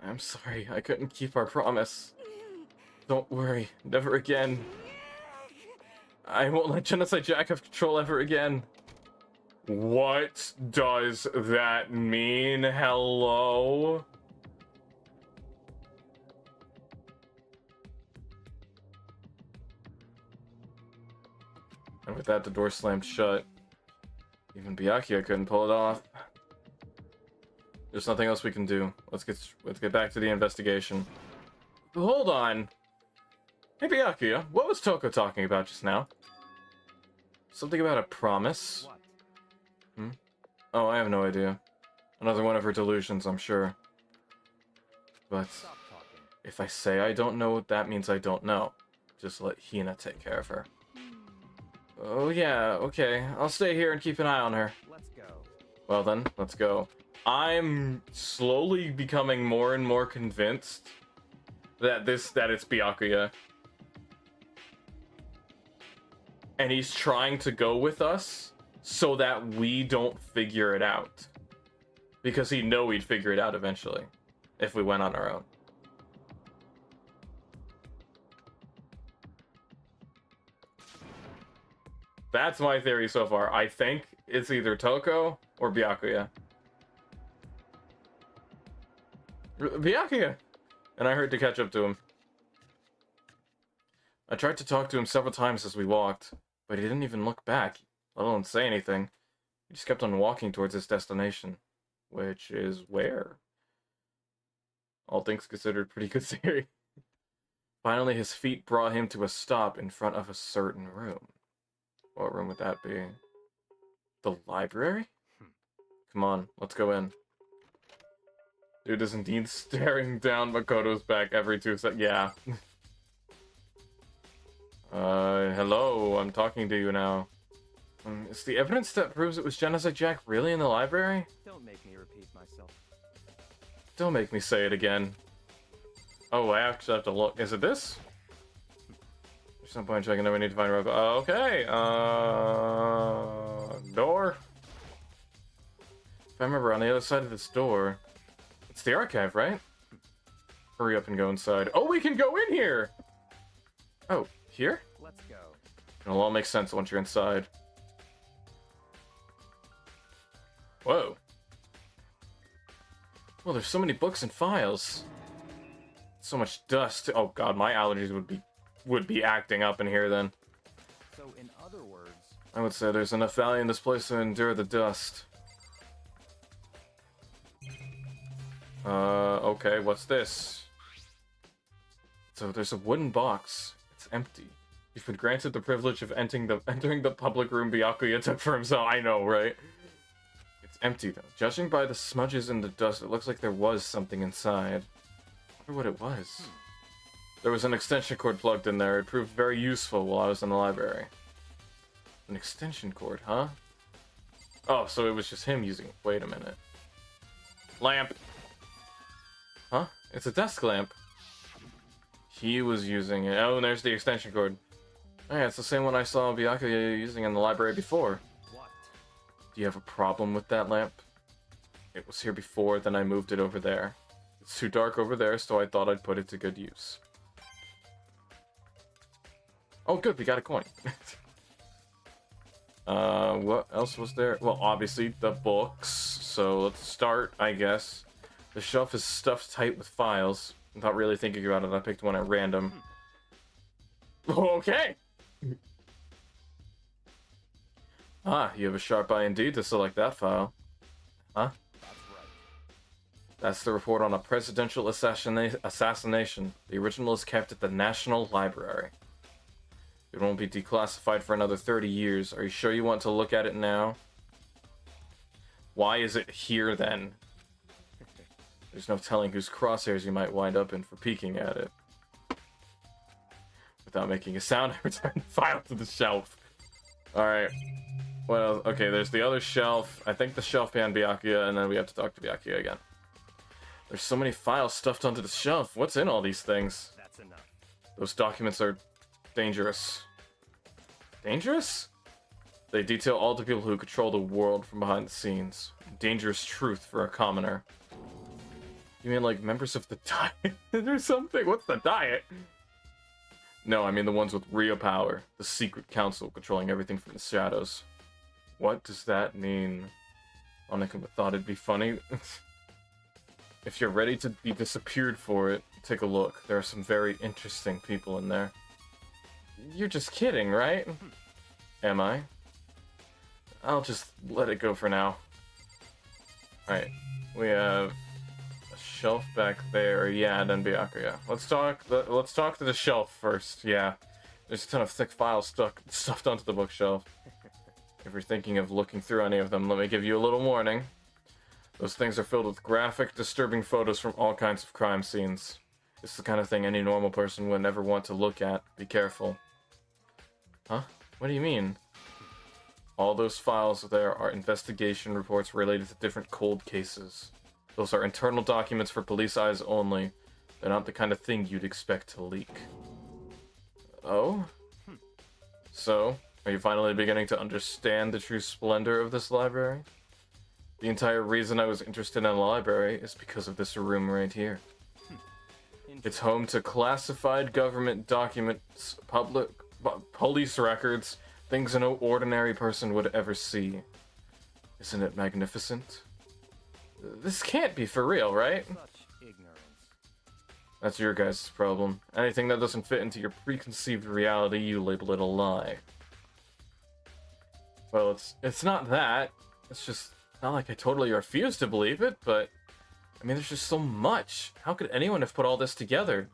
I'm sorry, I couldn't keep our promise. Don't worry, never again. I won't let Genocide Jack have control ever again. What does that mean? Hello? And with that, the door slammed shut. Even Byakuya couldn't pull it off. There's nothing else we can do. Let's get back to the investigation. Hold on. Hey Byakuya, what was Toko talking about just now? Something about a promise? What? Oh, I have no idea. Another one of her delusions, I'm sure. But Stop talking. if I say I don't know, that means I don't know. Just let Hina take care of her. Oh yeah, okay. I'll stay here and keep an eye on her. Let's go. Well then, let's go. I'm slowly becoming more and more convinced that it's Byakuya. And he's trying to go with us so that we don't figure it out. Because he'd know we'd figure it out eventually if we went on our own. That's my theory so far. I think it's either Toko or Byakuya. Byakuya! And I heard to catch up to him. I tried to talk to him several times as we walked, but he didn't even look back, let alone say anything. He just kept on walking towards his destination. Which is where? All things considered, pretty good theory. Finally, his feet brought him to a stop in front of a certain room. What room would that be? The library? Come on, let's go in. Dude is indeed staring down Makoto's back every 2 seconds. Yeah. Hello, I'm talking to you now. Is the evidence that proves it was Genocide Jack really in the library? Don't make me repeat myself. Don't make me say it again. Oh, I actually have to look. Is it this? There's no point in checking. We need to find a okay. Door. If I remember, on the other side of this door, it's the archive, right? Hurry up and go inside. Oh, we can go in here. Oh, here? Let's go. It'll all make sense once you're inside. Whoa. Well, there's so many books and files. So much dust. Oh god, my allergies would be acting up in here then. So in other words, I would say there's enough value in this place to endure the dust. Okay, what's this? So there's a wooden box. It's empty. You've been granted the privilege of entering the public room Byakuya took for himself. I know, right? It's empty though. Judging by the smudges in the dust, it looks like there was something inside. I wonder what it was. There was an extension cord plugged in there. It proved very useful while I was in the library. An extension cord, huh? Oh, so it was just him using it. Wait a minute. Lamp. Huh? It's a desk lamp. He was using it. Oh, and there's the extension cord. Oh, yeah, it's the same one I saw Byakuya using in the library before. what? Do you have a problem with that lamp? It was here before, then I moved it over there. It's too dark over there, so I thought I'd put it to good use. Oh, good, we got a coin. What else was there? Well, obviously, the books. So let's start, I guess. The shelf is stuffed tight with files. Without really thinking about it, I picked one at random. Okay! Ah, you have a sharp eye indeed to select that file. Huh? That's right. That's the report on a presidential assassination. The original is kept at the National Library. It won't be declassified for another 30 years. Are you sure you want to look at it now? Why is it here then? There's no telling whose crosshairs you might wind up in for peeking at it. Without making a sound, I return the file to the shelf. Alright. Well, okay, there's the other shelf. I think the shelf behind Byakuya, and then we have to talk to Byakuya again. There's so many files stuffed onto the shelf. What's in all these things? That's enough. Those documents are dangerous. Dangerous? They detail all the people who control the world from behind the scenes. Dangerous truth for a commoner. You mean like members of the Diet or something? What's the Diet? No, I mean the ones with real power. The secret council controlling everything from the shadows. What does that mean? Monica thought it'd be funny. If you're ready to be disappeared for it, take a look. There are some very interesting people in there. You're just kidding, right? Am I? I'll just let it go for now. Alright, we have a shelf back there. Yeah, then Byakuya. Yeah. Let's talk to the shelf first. Yeah, there's a ton of thick files stuffed onto the bookshelf. If you're thinking of looking through any of them, let me give you a little warning. Those things are filled with graphic, disturbing photos from all kinds of crime scenes. It's the kind of thing any normal person would never want to look at. Be careful. Huh? What do you mean? All those files there are investigation reports related to different cold cases. Those are internal documents for police eyes only. They're not the kind of thing you'd expect to leak. Oh? So, are you finally beginning to understand the true splendor of this library? The entire reason I was interested in a library is because of this room right here. It's home to classified government documents, police records, things no ordinary person would ever see. Isn't it magnificent? This can't be for real, right? Such ignorance. That's your guys' problem. Anything that doesn't fit into your preconceived reality, you label it a lie. Well, it's not that. It's just not like I totally refuse to believe it, but I mean, there's just so much. How could anyone have put all this together?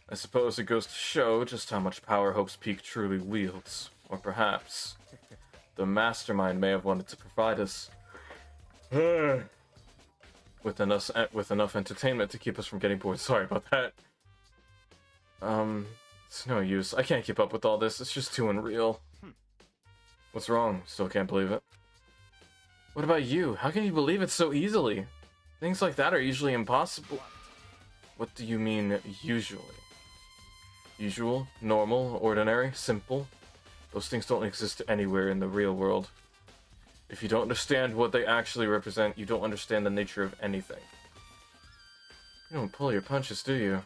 I suppose it goes to show just how much power Hope's Peak truly wields. Or perhaps the mastermind may have wanted to provide us with enough entertainment to keep us from getting bored. Sorry about that. It's no use. I can't keep up with all this. It's just too unreal. What's wrong? Still can't believe it. What about you? How can you believe it so easily? Things like that are usually impossible. What do you mean, usually? Usual, normal, ordinary, simple? Those things don't exist anywhere in the real world. If you don't understand what they actually represent, you don't understand the nature of anything. You don't pull your punches, do you?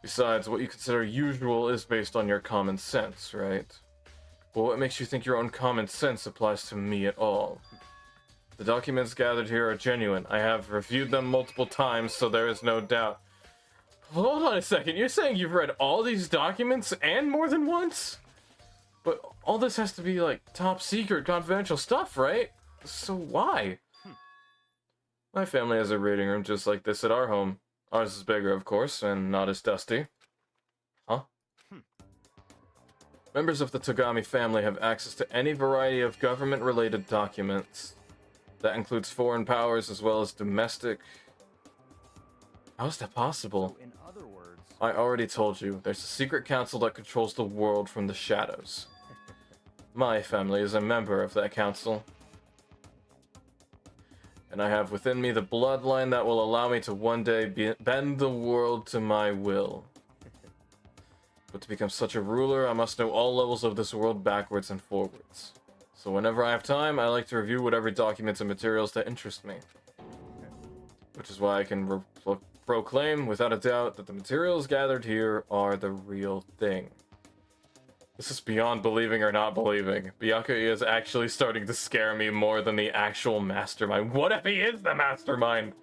Besides, what you consider usual is based on your common sense, right? Well, what makes you think your own common sense applies to me at all? The documents gathered here are genuine. I have reviewed them multiple times, so there is no doubt. Hold on a second, you're saying you've read all these documents and more than once? But all this has to be, like, top secret, confidential stuff, right? So why? My family has a reading room just like this at our home. Ours is bigger, of course, and not as dusty. Huh? Members of the Togami family have access to any variety of government-related documents. That includes foreign powers as well as domestic. How is that possible? So in other words, I already told you, there's a secret council that controls the world from the shadows. My family is a member of that council. And I have within me the bloodline that will allow me to one day bend the world to my will. But to become such a ruler, I must know all levels of this world backwards and forwards. So whenever I have time, I like to review whatever documents and materials that interest me. Which is why I can proclaim without a doubt that the materials gathered here are the real thing. This is beyond believing or not believing. Byakuya is actually starting to scare me more than the actual mastermind. What if he is the mastermind?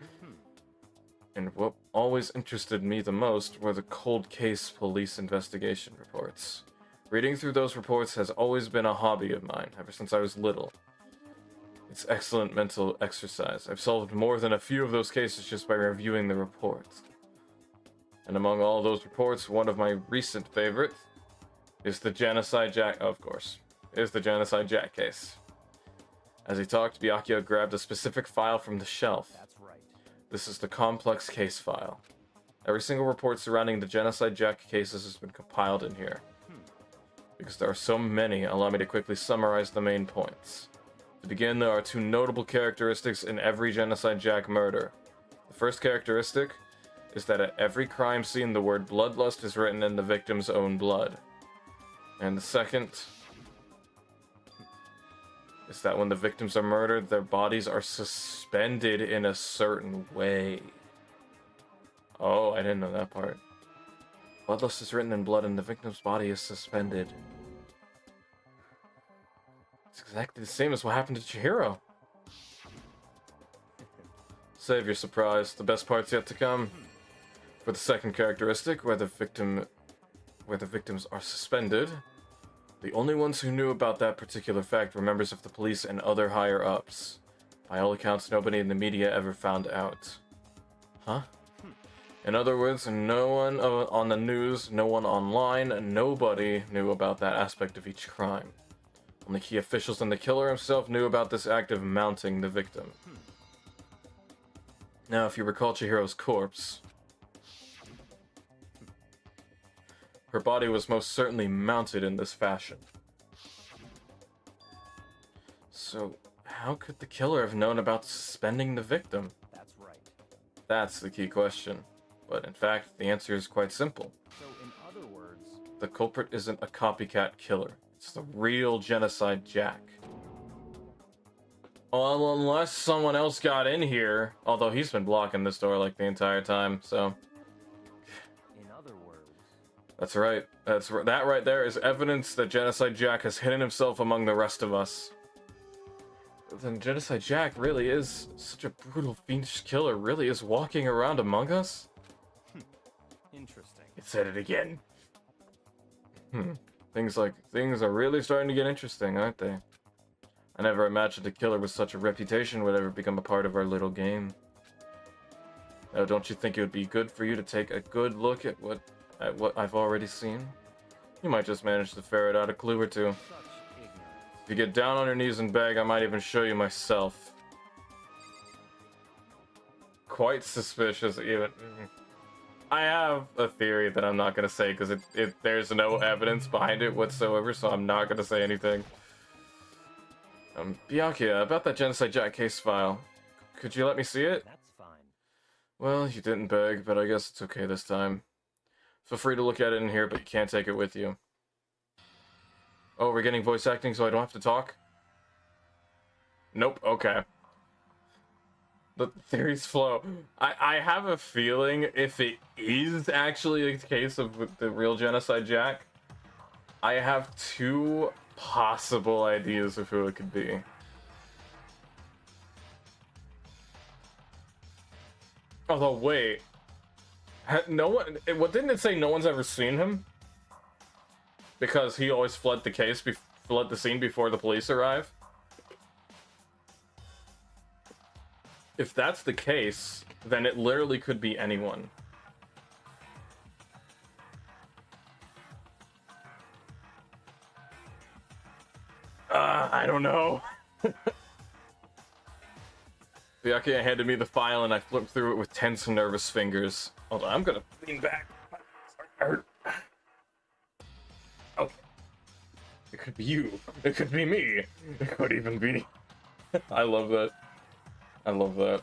And what always interested me the most were the cold case police investigation reports. Reading through those reports has always been a hobby of mine, ever since I was little. It's excellent mental exercise. I've solved more than a few of those cases just by reviewing the reports. And among all those reports, one of my recent favorites is the Genocide Jack, of course, is the Genocide Jack case. As he talked, Byakuya grabbed a specific file from the shelf. that's right. This is the complex case file. Every single report surrounding the Genocide Jack cases has been compiled in here. Because there are so many, allow me to quickly summarize the main points. To begin, there are two notable characteristics in every Genocide Jack murder. The first characteristic is that at every crime scene the word bloodlust is written in the victim's own blood. And the second is that when the victims are murdered, their bodies are suspended in a certain way. Oh, I didn't know that part. Bloodlust is written in blood and the victim's body is suspended. exactly the same as what happened to Chihiro. Save your surprise. The best part's yet to come. For the second characteristic, where the victims are suspended, the only ones who knew about that particular fact were members of the police and other higher-ups. By all accounts, nobody in the media ever found out. Huh? In other words, no one on the news, no one online, nobody knew about that aspect of each crime. Only key officials and the killer himself knew about this act of mounting the victim. Now, if you recall Chihiro's corpse, her body was most certainly mounted in this fashion. So, how could the killer have known about suspending the victim? That's right. That's the key question. But in fact, the answer is quite simple. So, in other words, The culprit isn't a copycat killer. It's the real Genocide Jack. Well, unless someone else got in here, although he's been blocking this door like the entire time, so... in other words, That's right. That right there is evidence that Genocide Jack has hidden himself among the rest of us. Then Genocide Jack really is such a brutal, fiendish killer, really is walking around among us? interesting. It said it again. Things are really starting to get interesting, aren't they? I never imagined a killer with such a reputation would ever become a part of our little game. Now, don't you think it would be good for you to take a good look at what I've already seen? You might just manage to ferret out a clue or two. Such ignorance. If you get down on your knees and beg, I might even show you myself. Quite suspicious, even. I have a theory that I'm not gonna say because there's no evidence behind it whatsoever, so I'm not gonna say anything. Byakuya, about that Genocide Jack case file. Could you let me see it? That's fine. Well, you didn't beg, but I guess it's okay this time. Feel free to look at it in here, but you can't take it with you. Oh, we're getting voice acting so I don't have to talk? Nope, okay. The theories flow. I have a feeling if it is actually a case of the real Genocide Jack, I have two possible ideas of who it could be. Although, wait. No one... What didn't it say no one's ever seen him? Because he always fled the scene before the police arrive? If that's the case, then it literally could be anyone. I don't know. Byakuya handed me the file and I flipped through it with tense and nervous fingers. Hold on, I'm gonna lean back. Hurt. Oh. It could be you. It could be me. It could even be... I love that. I love that.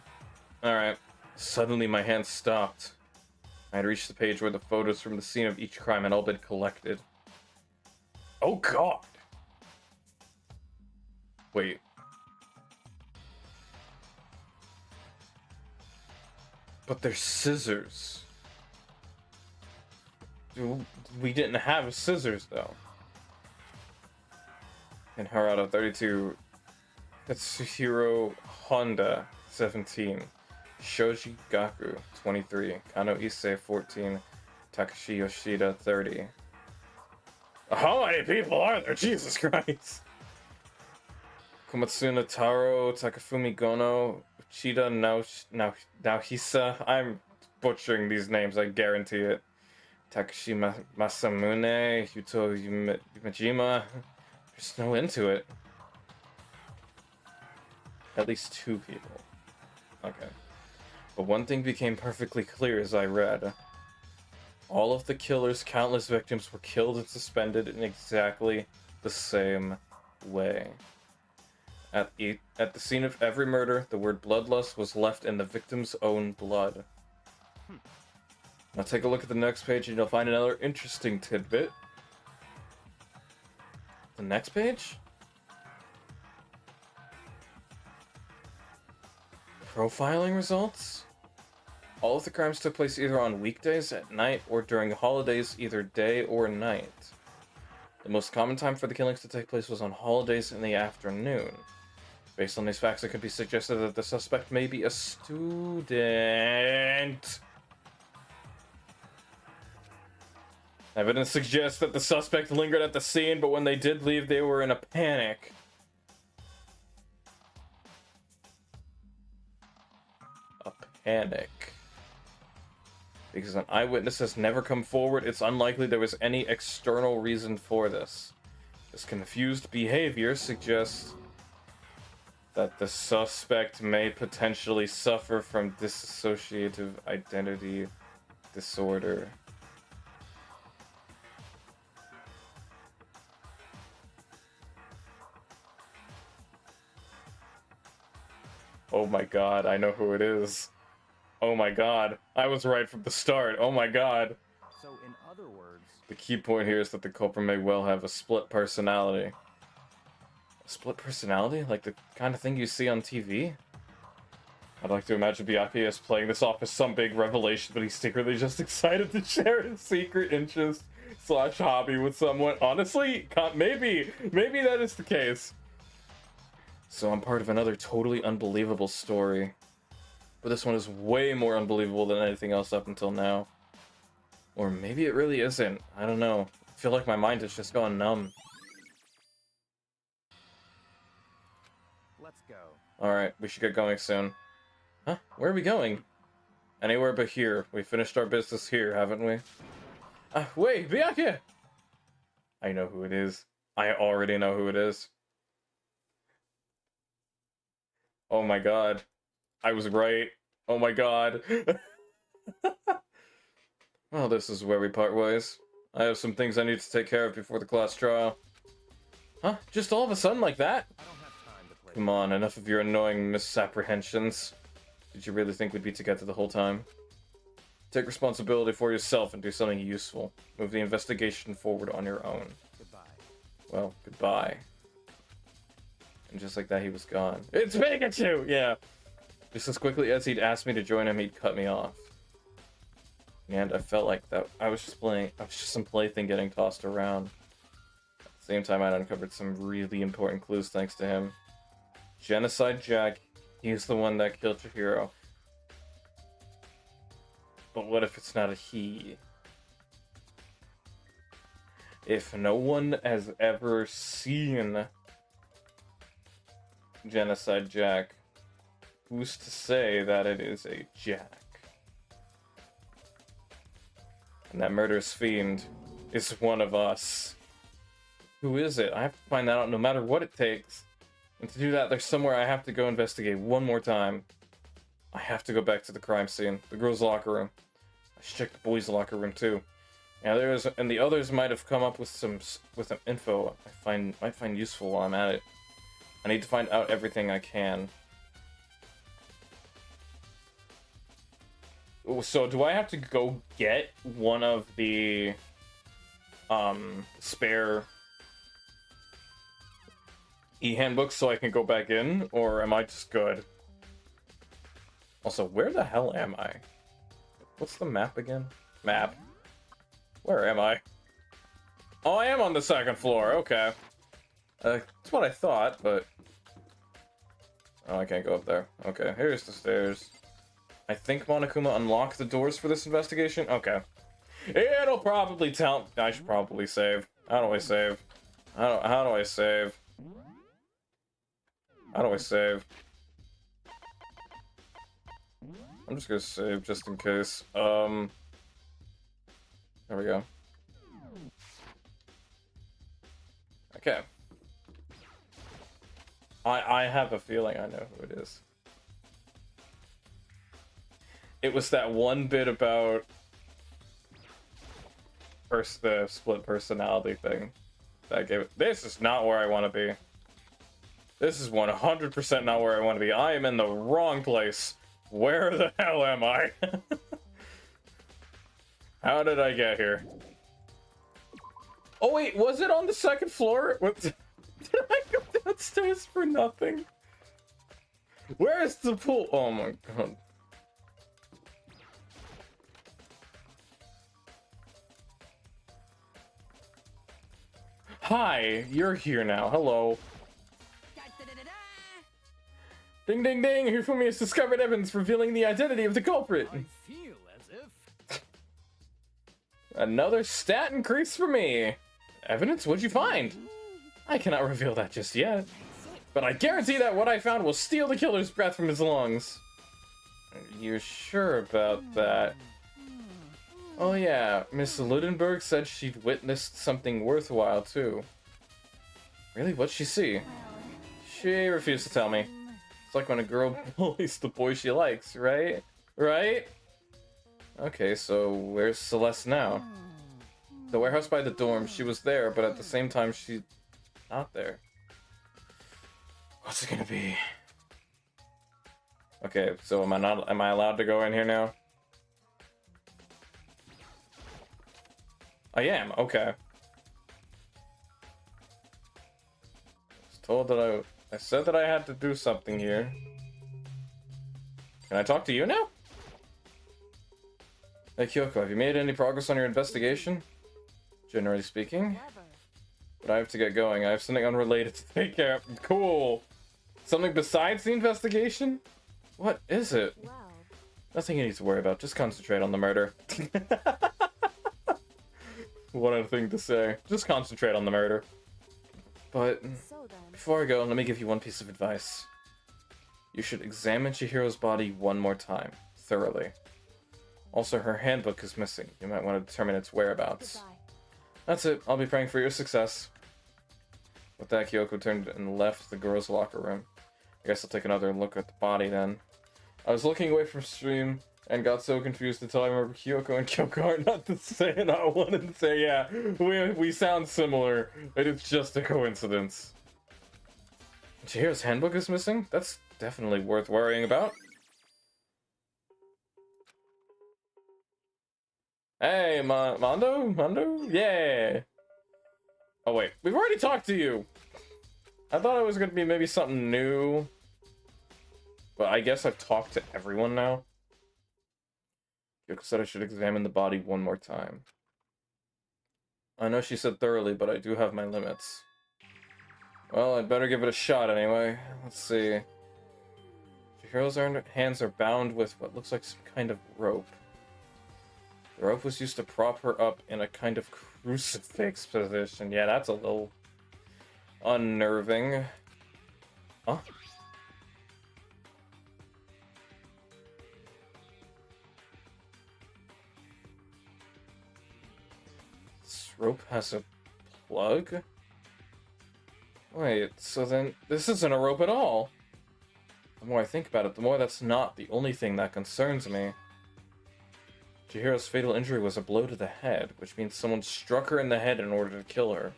Alright. Suddenly my hand stopped. I had reached the page where the photos from the scene of each crime had all been collected. Oh god! Wait. But they're scissors. We didn't have scissors though. In Harada 32, Katsuhiro Honda 17, Shoji Gaku 23, Kano Issei 14, Takashi Yoshida 30. How many people are there? Jesus Christ! Komatsuna Taro, Takafumi Gono, Uchida Naohisa. I'm butchering these names, I guarantee it. Takashi Masamune, Yuto Yumejima. There's no end to it. At least 2 people. Okay. But one thing became perfectly clear as I read. All of the killer's countless victims were killed and suspended in exactly the same way. At the scene of every murder, the word bloodlust was left in the victim's own blood. Now take a look at the next page and you'll find another interesting tidbit. The next page? Profiling results? All of the crimes took place either on weekdays, at night, or during holidays, either day or night. The The most common time for the killings to take place was on holidays in the afternoon. Based on these facts, it could be suggested that the suspect may be a student. Evidence suggests that the suspect lingered at the scene, but when they did leave, they were in a panic. A panic. Because an eyewitness has never come forward, it's unlikely there was any external reason for this. This confused behavior suggests that the suspect may potentially suffer from dissociative identity disorder. Oh my god, I know who it is. Oh my god, I was right from the start. Oh my god. So, in other words, The key point here is that the culprit may well have a split personality. A split personality? Like the kind of thing you see on TV? I'd like to imagine Byakuya is playing this off as some big revelation, but he's secretly just excited to share his secret interest / hobby with someone. Honestly, maybe that is the case. So I'm part of another totally unbelievable story. But this one is way more unbelievable than anything else up until now. Or maybe it really isn't. I don't know. I feel like my mind has just gone numb. let's go. Alright, we should get going soon. Huh? Where are we going? Anywhere but here. We finished our business here, haven't we? Wait, Byakuya! I know who it is. I already know who it is. Oh my god. I was right. Oh my god. Well, this is where we part ways. I have some things I need to take care of before the class trial. Huh? Just all of a sudden like that? I don't have time to play. Come on, enough of your annoying misapprehensions. Did you really think we'd be together the whole time? Take responsibility for yourself and do something useful. Move the investigation forward on your own. Goodbye. Well, goodbye. And just like that, he was gone. It's Pikachu! Yeah. Just as quickly as he'd asked me to join him, he'd cut me off. And I felt like that I was just some plaything getting tossed around. At the same time, I'd uncovered some really important clues thanks to him. Genocide Jack, he's the one that killed Chihiro. But what if it's not a he? If no one has ever seen Genocide Jack, who's to say that it is a Jack? And that murderous fiend is one of us. Who is it? I have to find that out no matter what it takes. And to do that, there's somewhere I have to go investigate one more time. I have to go back to the crime scene, the girls' locker room. I should check the boys' locker room too. Yeah, and the others might have come up with some info I might find useful while I'm at it. I need to find out everything I can. So do I have to go get one of the spare e-handbooks so I can go back in, or am I just good? Also, where the hell am I? What's the map again? Map. Where am I? Oh, I am on the second floor. Okay. That's what I thought, but... Oh, I can't go up there. Okay, here's the stairs. I think Monokuma unlocked the doors for this investigation? Okay. It'll probably tell... I should probably save. How do I save? How do I save? How do I save? I'm just gonna save just in case. There we go. Okay. I have a feeling I know who it is. It was that one bit about the split personality thing that gave it. This is not where I want to be. This is 100% not where I want to be. I am in the wrong place. Where the hell am I? How did I get here? Oh wait, was it on the second floor? What? Did I go downstairs for nothing? Where is the pool? Oh my god. Hi, you're here now. Hello. Da-da-da-da-da. Ding ding ding! Hifumi has discovered evidence revealing the identity of the culprit. I feel as if... Another stat increase for me. Evidence? What'd you find? I cannot reveal that just yet. But I guarantee that what I found will steal the killer's breath from his lungs. You're sure about that? Oh yeah, Miss Ludenberg said she'd witnessed something worthwhile too. Really? What'd she see? She refused to tell me. It's like when a girl bullies the boy she likes, right? Right? Okay, so where's Celeste now? The warehouse by the dorm. She was there, but at the same time, she's not there. What's it gonna be? Okay, so am I allowed to go in here now? I am, okay. I was told that I said that I had to do something here. Can I talk to you now? Hey Kyoko, have you made any progress on your investigation? Generally speaking. But I have to get going. I have something unrelated to take care of. Cool. Something besides the investigation? What is it? Well, Nothing you need to worry about. Just concentrate on the murder. What a thing to say. Just concentrate on the murder. But so then. before I go, let me give you one piece of advice. You should examine Chihiro's body one more time, thoroughly. Also, her handbook is missing. You might want to determine its whereabouts. Goodbye. That's it. I'll be praying for your success. With that, Kyoko turned and left the girls' locker room. I guess I'll take another look at the body then. I was looking away from stream and got so confused until I remember Kyoko and Kyoko are not the same, and I wanted to say, yeah, we sound similar. It's just a coincidence. Chihiro's handbook is missing? That's definitely worth worrying about. Hey, Mondo? Mondo? Yeah. Oh, wait. We've already talked to you. I thought it was going to be maybe something new. But I guess I've talked to everyone now. Kyoko said I should examine the body one more time. I know she said thoroughly, but I do have my limits. Well, I'd better give it a shot anyway. Let's see. Chihiro's hands are bound with what looks like some kind of rope. The rope was used to prop her up in a kind of crucifix position. Yeah, that's a little unnerving. Huh? This rope has a plug? Wait, so then this isn't a rope at all. The more I think about it, the more that's not the only thing that concerns me. Chihiro's fatal injury was a blow to the head, which means someone struck her in the head in order to kill her.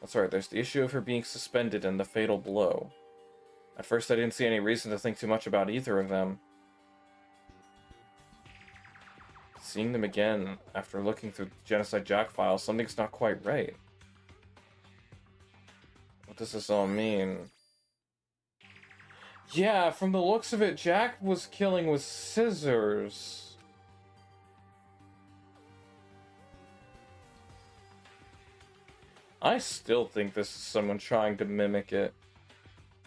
That's right, there's the issue of her being suspended and the fatal blow. At first I didn't see any reason to think too much about either of them. Seeing them again, after looking through the Genocide Jack file, something's not quite right. What does this all mean? Yeah, from the looks of it, Jack was killing with scissors. I still think this is someone trying to mimic it.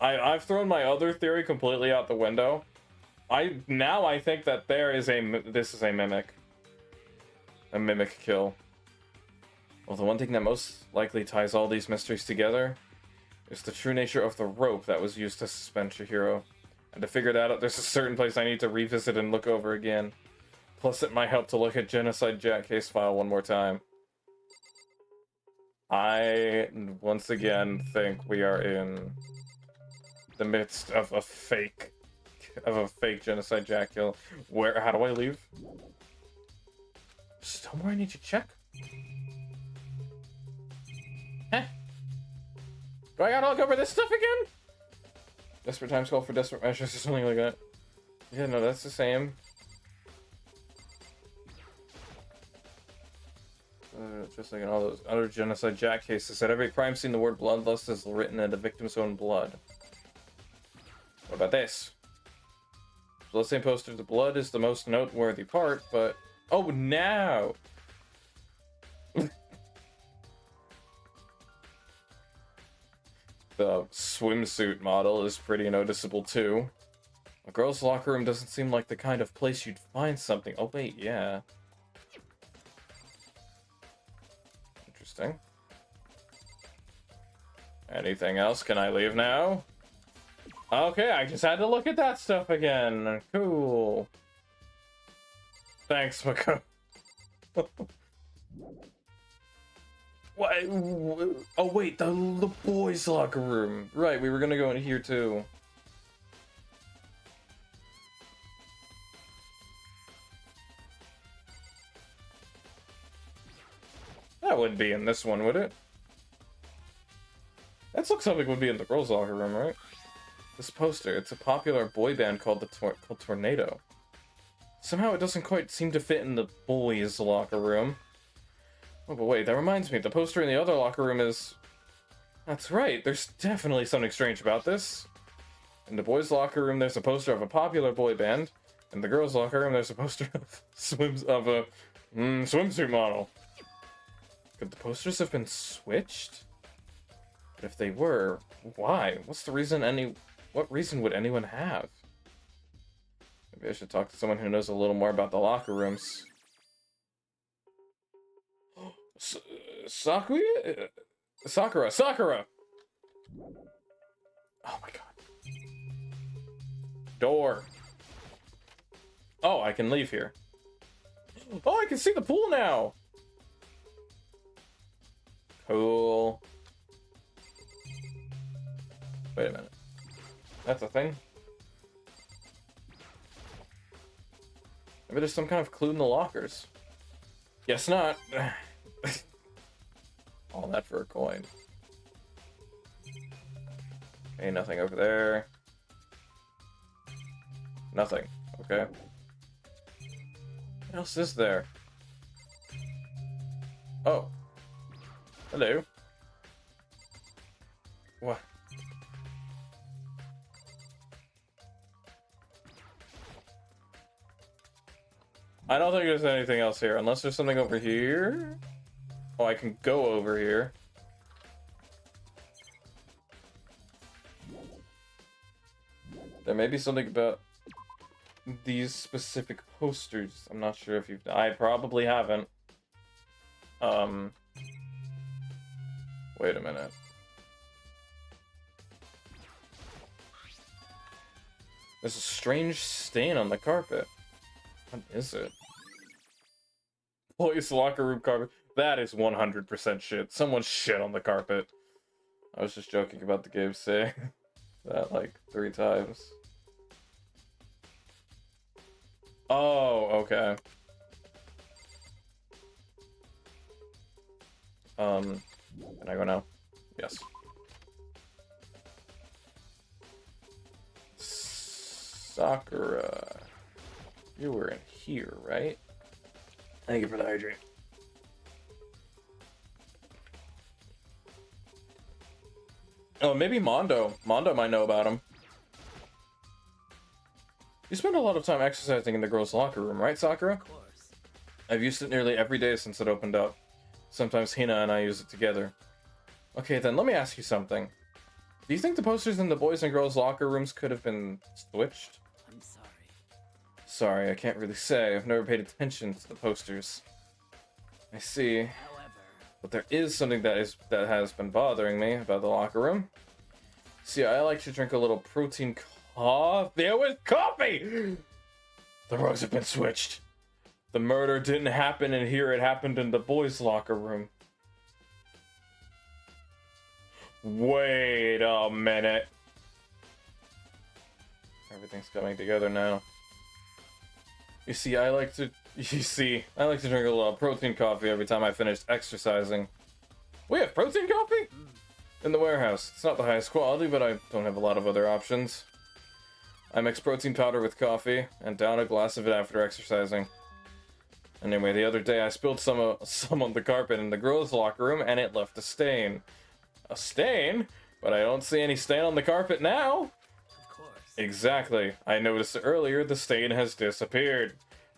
I've thrown my other theory completely out the window. I think that this is a mimic. A mimic kill. Well, the one thing that most likely ties all these mysteries together is the true nature of the rope that was used to suspend Chihiro. And to figure that out, there's a certain place I need to revisit and look over again. Plus, it might help to look at Genocide Jack case file one more time. I, once again, think we are in the midst of a fake Genocide Jack kill. How do I leave? Still more I need to check? Huh? Do I gotta look over this stuff again? Desperate times call for desperate measures or something like that. Yeah, no, that's the same. Just like in all those other Genocide Jack cases, at every crime scene the word bloodlust is written in the victim's own blood. What about this? Bloodstained poster, the blood is the most noteworthy part, but... Oh, now! The swimsuit model is pretty noticeable too. A girl's locker room doesn't seem like the kind of place you'd find something. Oh wait, yeah. Interesting. Anything else? Can I leave now? Okay, I just had to look at that stuff again. Cool. Thanks, Mako. What? Oh wait, the boys' locker room. Right, we were gonna go in here too. That wouldn't be in this one, would it? That looks like it would be in the girls' locker room, right? This poster, it's a popular boy band called called Tornado. Somehow it doesn't quite seem to fit in the boys' locker room. Oh, but wait, that reminds me, the poster in the other locker room is... That's right, there's definitely something strange about this. In the boys' locker room, there's a poster of a popular boy band. In the girls' locker room, there's a poster of a swimsuit model. Could the posters have been switched? But if they were, why? What's the reason what reason would anyone have? Maybe I should talk to someone who knows a little more about the locker rooms. Sakura? Sakura! Oh my god. Door. Oh, I can leave here. Oh, I can see the pool now! Cool. Wait a minute. That's a thing? Maybe there's some kind of clue in the lockers. Guess not. All that for a coin. Okay, nothing over there. Nothing. Okay. What else is there? Oh. Hello. What? I don't think there's anything else here, unless there's something over here. Oh, I can go over here. There may be something about these specific posters. I'm not sure if you've... I probably haven't. Wait a minute. There's a strange stain on the carpet. What is it? Boys' locker room carpet. That is 100% shit. Someone shit on the carpet. I was just joking about the game saying that like 3 times. Oh, okay. Can I go now? Yes. Sakura. You were in here, right? Thank you for the hydrate. Oh, maybe Mondo. Mondo might know about him. You spend a lot of time exercising in the girls' locker room, right, Sakura? Of course. I've used it nearly every day since it opened up. Sometimes Hina and I use it together. Okay, then let me ask you something. Do you think the posters in the boys' and girls' locker rooms could have been switched? I'm sorry. Sorry, I can't really say. I've never paid attention to the posters. I see. However, But there is something that has been bothering me about the locker room. See, I like to drink a little protein coffee with coffee! The roles have been switched. The murder didn't happen in here, it happened in the boys' locker room. Wait a minute. Everything's coming together now. You see, I like to drink a little protein coffee every time I finish exercising. We have protein coffee? In the warehouse. It's not the highest quality, but I don't have a lot of other options. I mix protein powder with coffee and down a glass of it after exercising. Anyway, the other day I spilled some on the carpet in the girls' locker room and it left a stain. A stain? But I don't see any stain on the carpet now. of course. Exactly. I noticed earlier the stain has disappeared.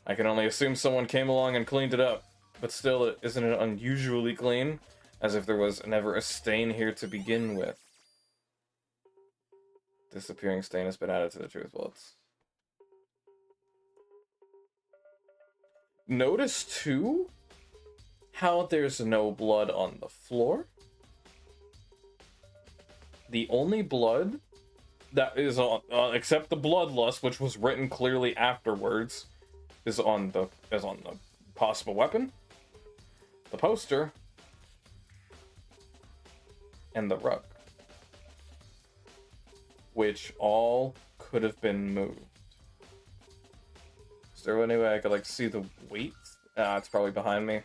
I can only assume someone came along and cleaned it up. But still, isn't it unusually clean? As if there was never a stain here to begin with. Disappearing stain has been added to the truth bullets. Notice, too, how there's no blood on the floor. The only blood that is on, except the bloodlust, which was written clearly afterwards, is on the possible weapon, the poster, and the rug, which all could have been moved. Is there any way I could like see the weight? It's probably behind me.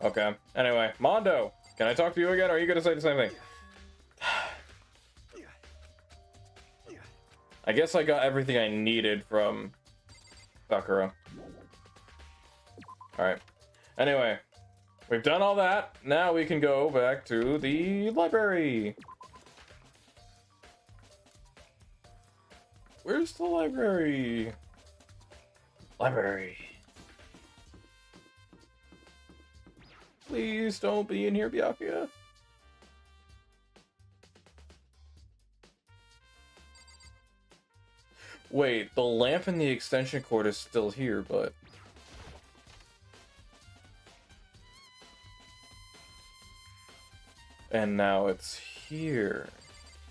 Okay. Anyway, Mondo, can I talk to you again, or are you gonna say the same thing? I guess I got everything I needed from Sakura. Alright. Anyway, we've done all that. Now we can go back to the library. Where's the library? Library. Please don't be in here, Byakuya. Wait, the lamp and the extension cord is still here, but... And now it's here.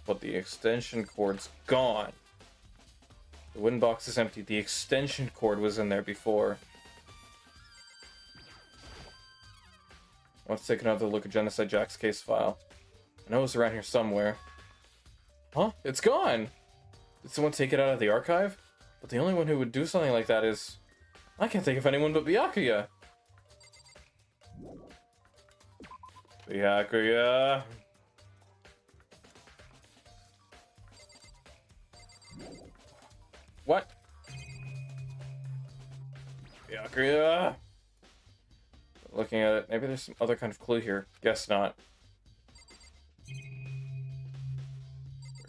But the extension cord's gone. The wooden box is empty. The extension cord was in there before. Let's take another look at Genocide Jack's case file. I know it was around here somewhere. Huh? It's gone! Did someone take it out of the archive? But the only one who would do something like that is... I can't think of anyone but Byakuya. Byakuya. What? Byakuya. Looking at it, maybe there's some other kind of clue here. Guess not. Where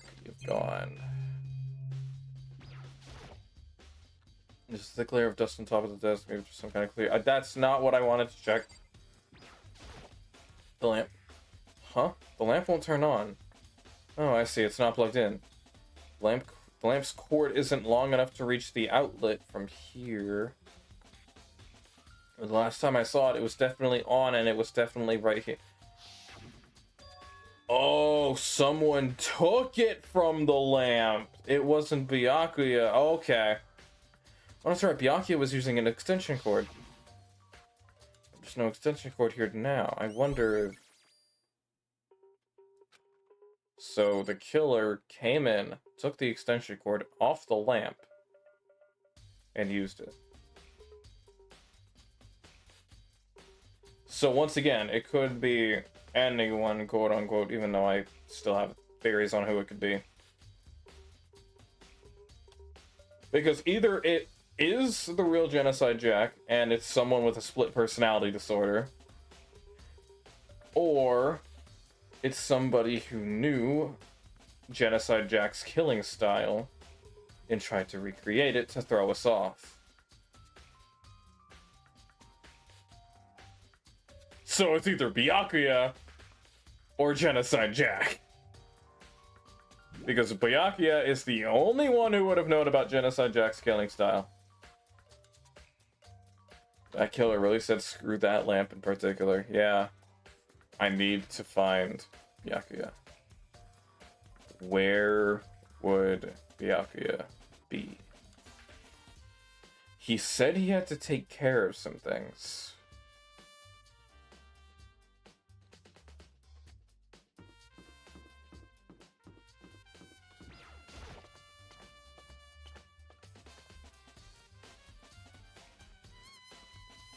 could you have gone? There's a thick layer of dust on top of the desk. Maybe just some kind of clear. That's not what I wanted to check. The lamp. Huh? The lamp won't turn on. Oh, I see. It's not plugged in. The lamp's cord isn't long enough to reach the outlet from here. The last time I saw it, it was definitely on, and it was definitely right here. Oh, someone took it from the lamp. It wasn't Byakuya. Okay. Oh, that's right. Byakuya was using an extension cord. There's no extension cord here now. I wonder if... So the killer came in, took the extension cord off the lamp, and used it. So once again, it could be anyone, quote unquote, even though I still have theories on who it could be. Because either it is the real Genocide Jack, and it's someone with a split personality disorder, or it's somebody who knew Genocide Jack's killing style and tried to recreate it to throw us off. So it's either Byakuya or Genocide Jack. Because Byakuya is the only one who would have known about Genocide Jack's killing style. That killer really said screw that lamp in particular. Yeah. I need to find Byakuya. Where would Byakuya be? He said he had to take care of some things.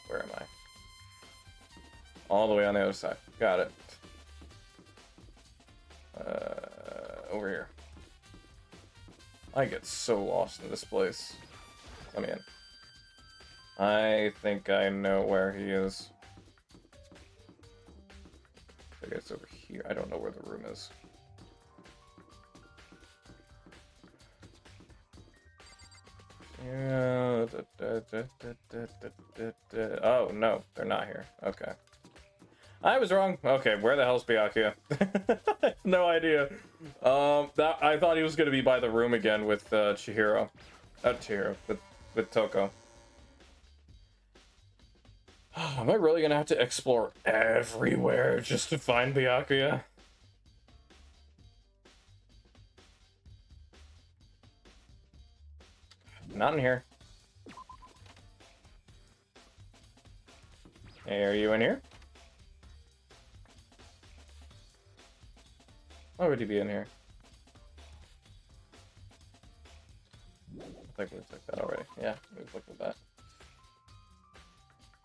Where am I? All the way on the other side. Got it. Over here. I get so lost in this place. Let me in. I think I know where he is. I think it's over here. I don't know where the room is. Yeah. Oh, no. They're not here. Okay. I was wrong. Okay, where the hell's Byakuya? I have no idea. That I thought he was gonna be by the room again with Chihiro. Chihiro, with Toko. Am I really gonna have to explore everywhere just to find Byakuya? Not in here. Hey, are you in here? Why would he be in here? I think we took that already. Yeah, we've looked at that.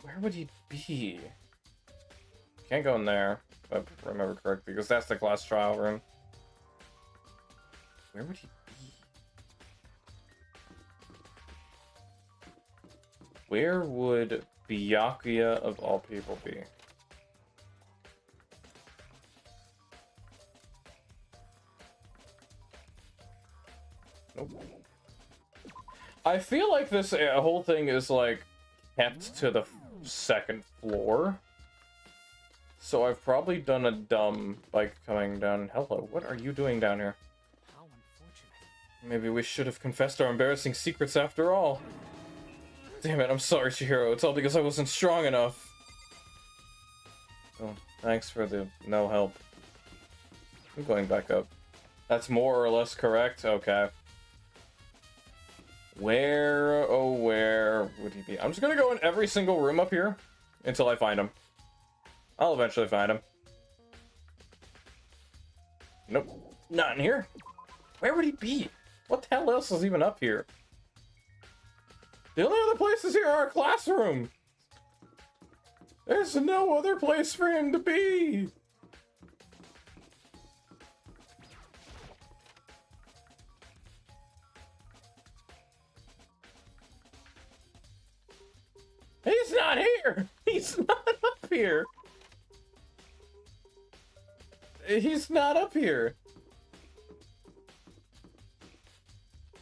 Where would he be? Can't go in there, if I remember correctly, because that's the class trial room. Where would he be? Where would Byakuya of all people be? Nope. I feel like this whole thing is like kept to the second floor. So I've probably done a dumb by coming down. Hello, what are you doing down here? How unfortunate. Maybe we should have confessed our embarrassing secrets after all. Damn it, I'm sorry, Chihiro. It's all because I wasn't strong enough. Oh, thanks for the no help. I'm going back up. That's more or less correct? Okay. Where, oh, where would he be? I'm just gonna go in every single room up here until I find him. I'll eventually find him. Nope. Not in here. Where would he be? What the hell else is even up here? The only other places here are a classroom. There's no other place for him to be. He's not here. He's not up here. He's not up here.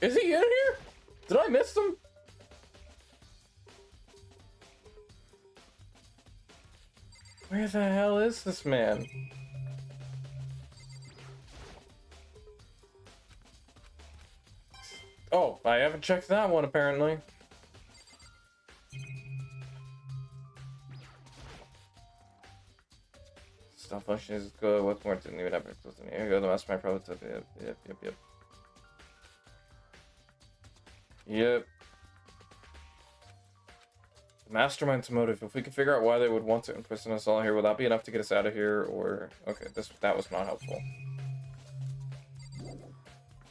Is he in here? Did I miss him? Where the hell is this man? Oh, I haven't checked that one apparently. Stop function is good. What more didn't even happen? Here you go. The mastermind probably took it. Yep. Yep. Mastermind's motive. If we could figure out why they would want to imprison us all here, will that be enough to get us out of here? Or okay, that was not helpful.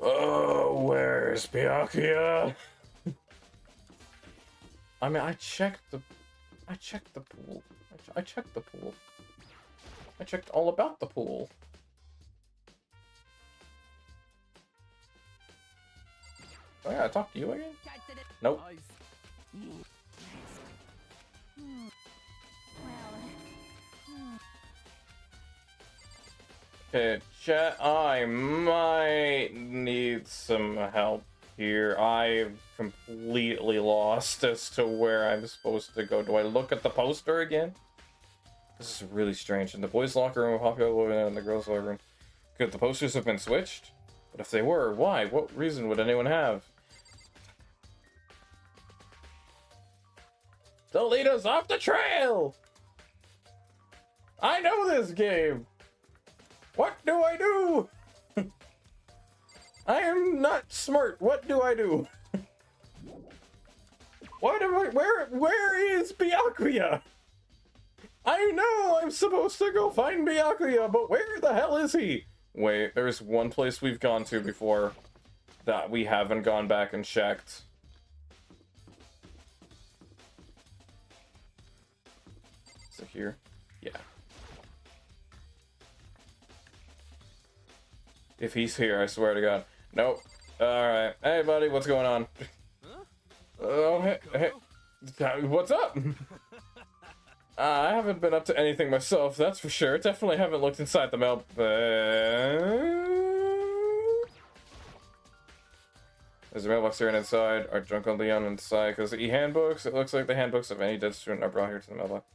Oh, where's Byakuya? I mean, I checked the pool. I checked the pool. I checked all about the pool. Oh yeah, I talked to you again? Nope. Okay, chat, I might need some help here. I'm completely lost as to where I'm supposed to go. Do I look at the poster again? This is really strange. In the boys' locker room, popular and in the girls' locker room. Could the posters have been switched? But if they were, why? What reason would anyone have? To lead us off the trail! I know this game! What do I do? I am not smart. What do I do? What am I? Where is Byakuya? I know I'm supposed to go find Byakuya, but where the hell is he? Wait, there's one place we've gone to before that we haven't gone back and checked. Is it here? Yeah. If he's here, I swear to God. Nope. Alright. Hey, buddy, what's going on? Huh? Oh, hey. What's up? I haven't been up to anything myself, that's for sure. Definitely haven't looked inside the mail. There's a mailbox here and inside. Our drunk on Leon inside. Because the e-handbooks, it looks like the handbooks of any dead student are brought here to the mailbox.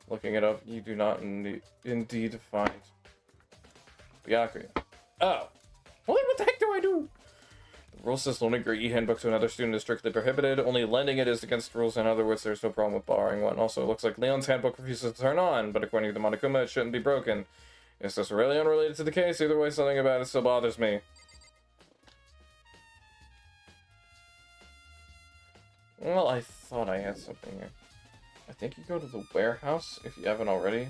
Looking it up, you do not indeed find Byakuya. Oh. Well, what the heck do I do? The rule says loaning your e-handbook to another student is strictly prohibited. Only lending it is against rules. In other words, there's no problem with borrowing one. Also, it looks like Leon's handbook refuses to turn on, but according to the Monokuma, it shouldn't be broken. Is this really unrelated to the case? Either way, something about it still bothers me. Well, I thought I had something here. I think you go to the warehouse if you haven't already.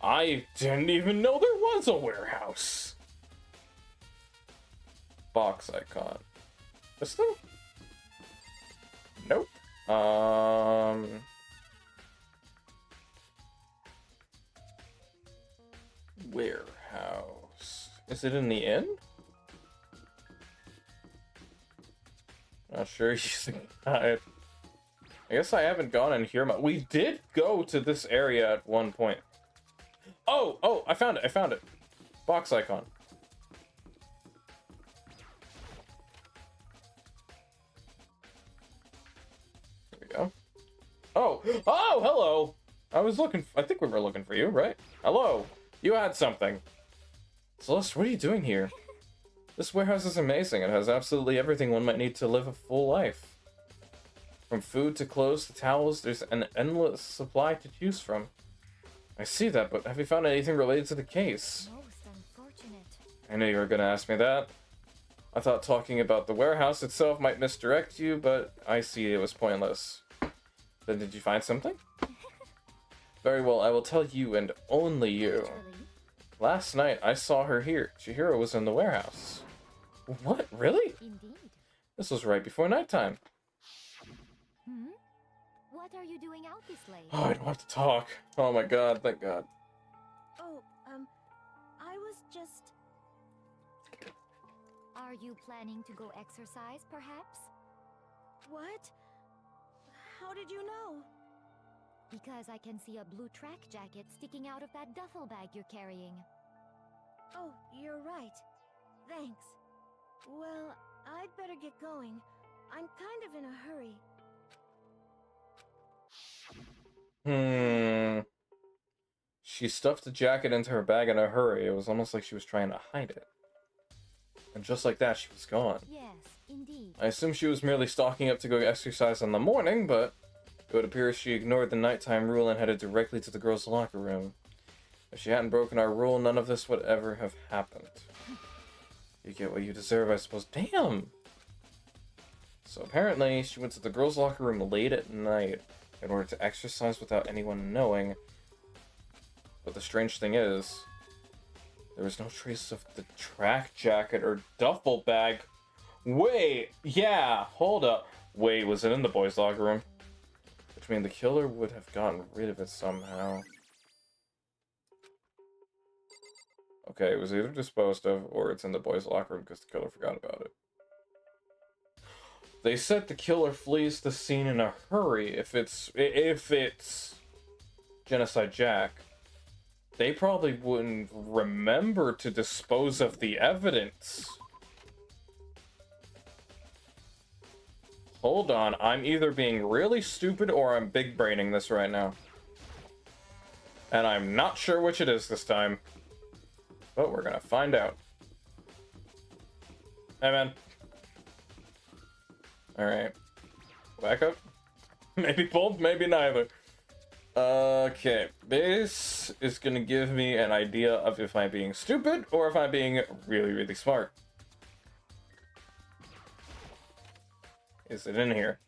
I didn't even know there was a warehouse. Box icon. This thing? Nope. Warehouse. Is it in the inn? Not sure. I guess I haven't gone in here. We did go to this area at one point. Oh, I found it. Box icon. There we go. Oh, hello. I think we were looking for you, right? Hello. You had something. Celeste, what are you doing here? This warehouse is amazing. It has absolutely everything one might need to live a full life. From food to clothes to towels, there's an endless supply to choose from. I see that, but have you found anything related to the case? Most unfortunate. I knew you were gonna ask me that. I thought talking about the warehouse itself might misdirect you, but I see it was pointless. Then did you find something? Very well, I will tell you and only you. Literally. Last night, I saw her here. Chihiro was in the warehouse. What? Really? Indeed. This was right before nighttime. Hmm? What are you doing out this late? Oh, I don't have to talk. Oh my god, thank god. Oh, I was just... Are you planning to go exercise, perhaps? What? How did you know? Because I can see a blue track jacket sticking out of that duffel bag you're carrying. Oh, you're right. Thanks. Well, I'd better get going. I'm kind of in a hurry. She stuffed the jacket into her bag in a hurry. It was almost like she was trying to hide it. And just like that, she was gone. Yes, indeed. I assume she was merely stalking up to go exercise in the morning, but it would appear she ignored the nighttime rule and headed directly to the girls' locker room. If she hadn't broken our rule, none of this would ever have happened. You get what you deserve, I suppose. Damn! So apparently, she went to the girls' locker room late at night in order to exercise without anyone knowing. But the strange thing is, there was no trace of the track jacket or duffel bag. Wait, yeah, hold up. Wait, was it in the boys' locker room? Which means the killer would have gotten rid of it somehow. Okay, it was either disposed of or it's in the boys' locker room because the killer forgot about it. They said the killer flees the scene in a hurry. If it's Genocide Jack, they probably wouldn't remember to dispose of the evidence. Hold on, I'm either being really stupid or I'm big braining this right now. And I'm not sure which it is this time. But we're gonna find out. Hey, man. Alright. Back up. Maybe both, maybe neither. Okay. This is gonna give me an idea of if I'm being stupid or if I'm being really, really smart. Is it in here?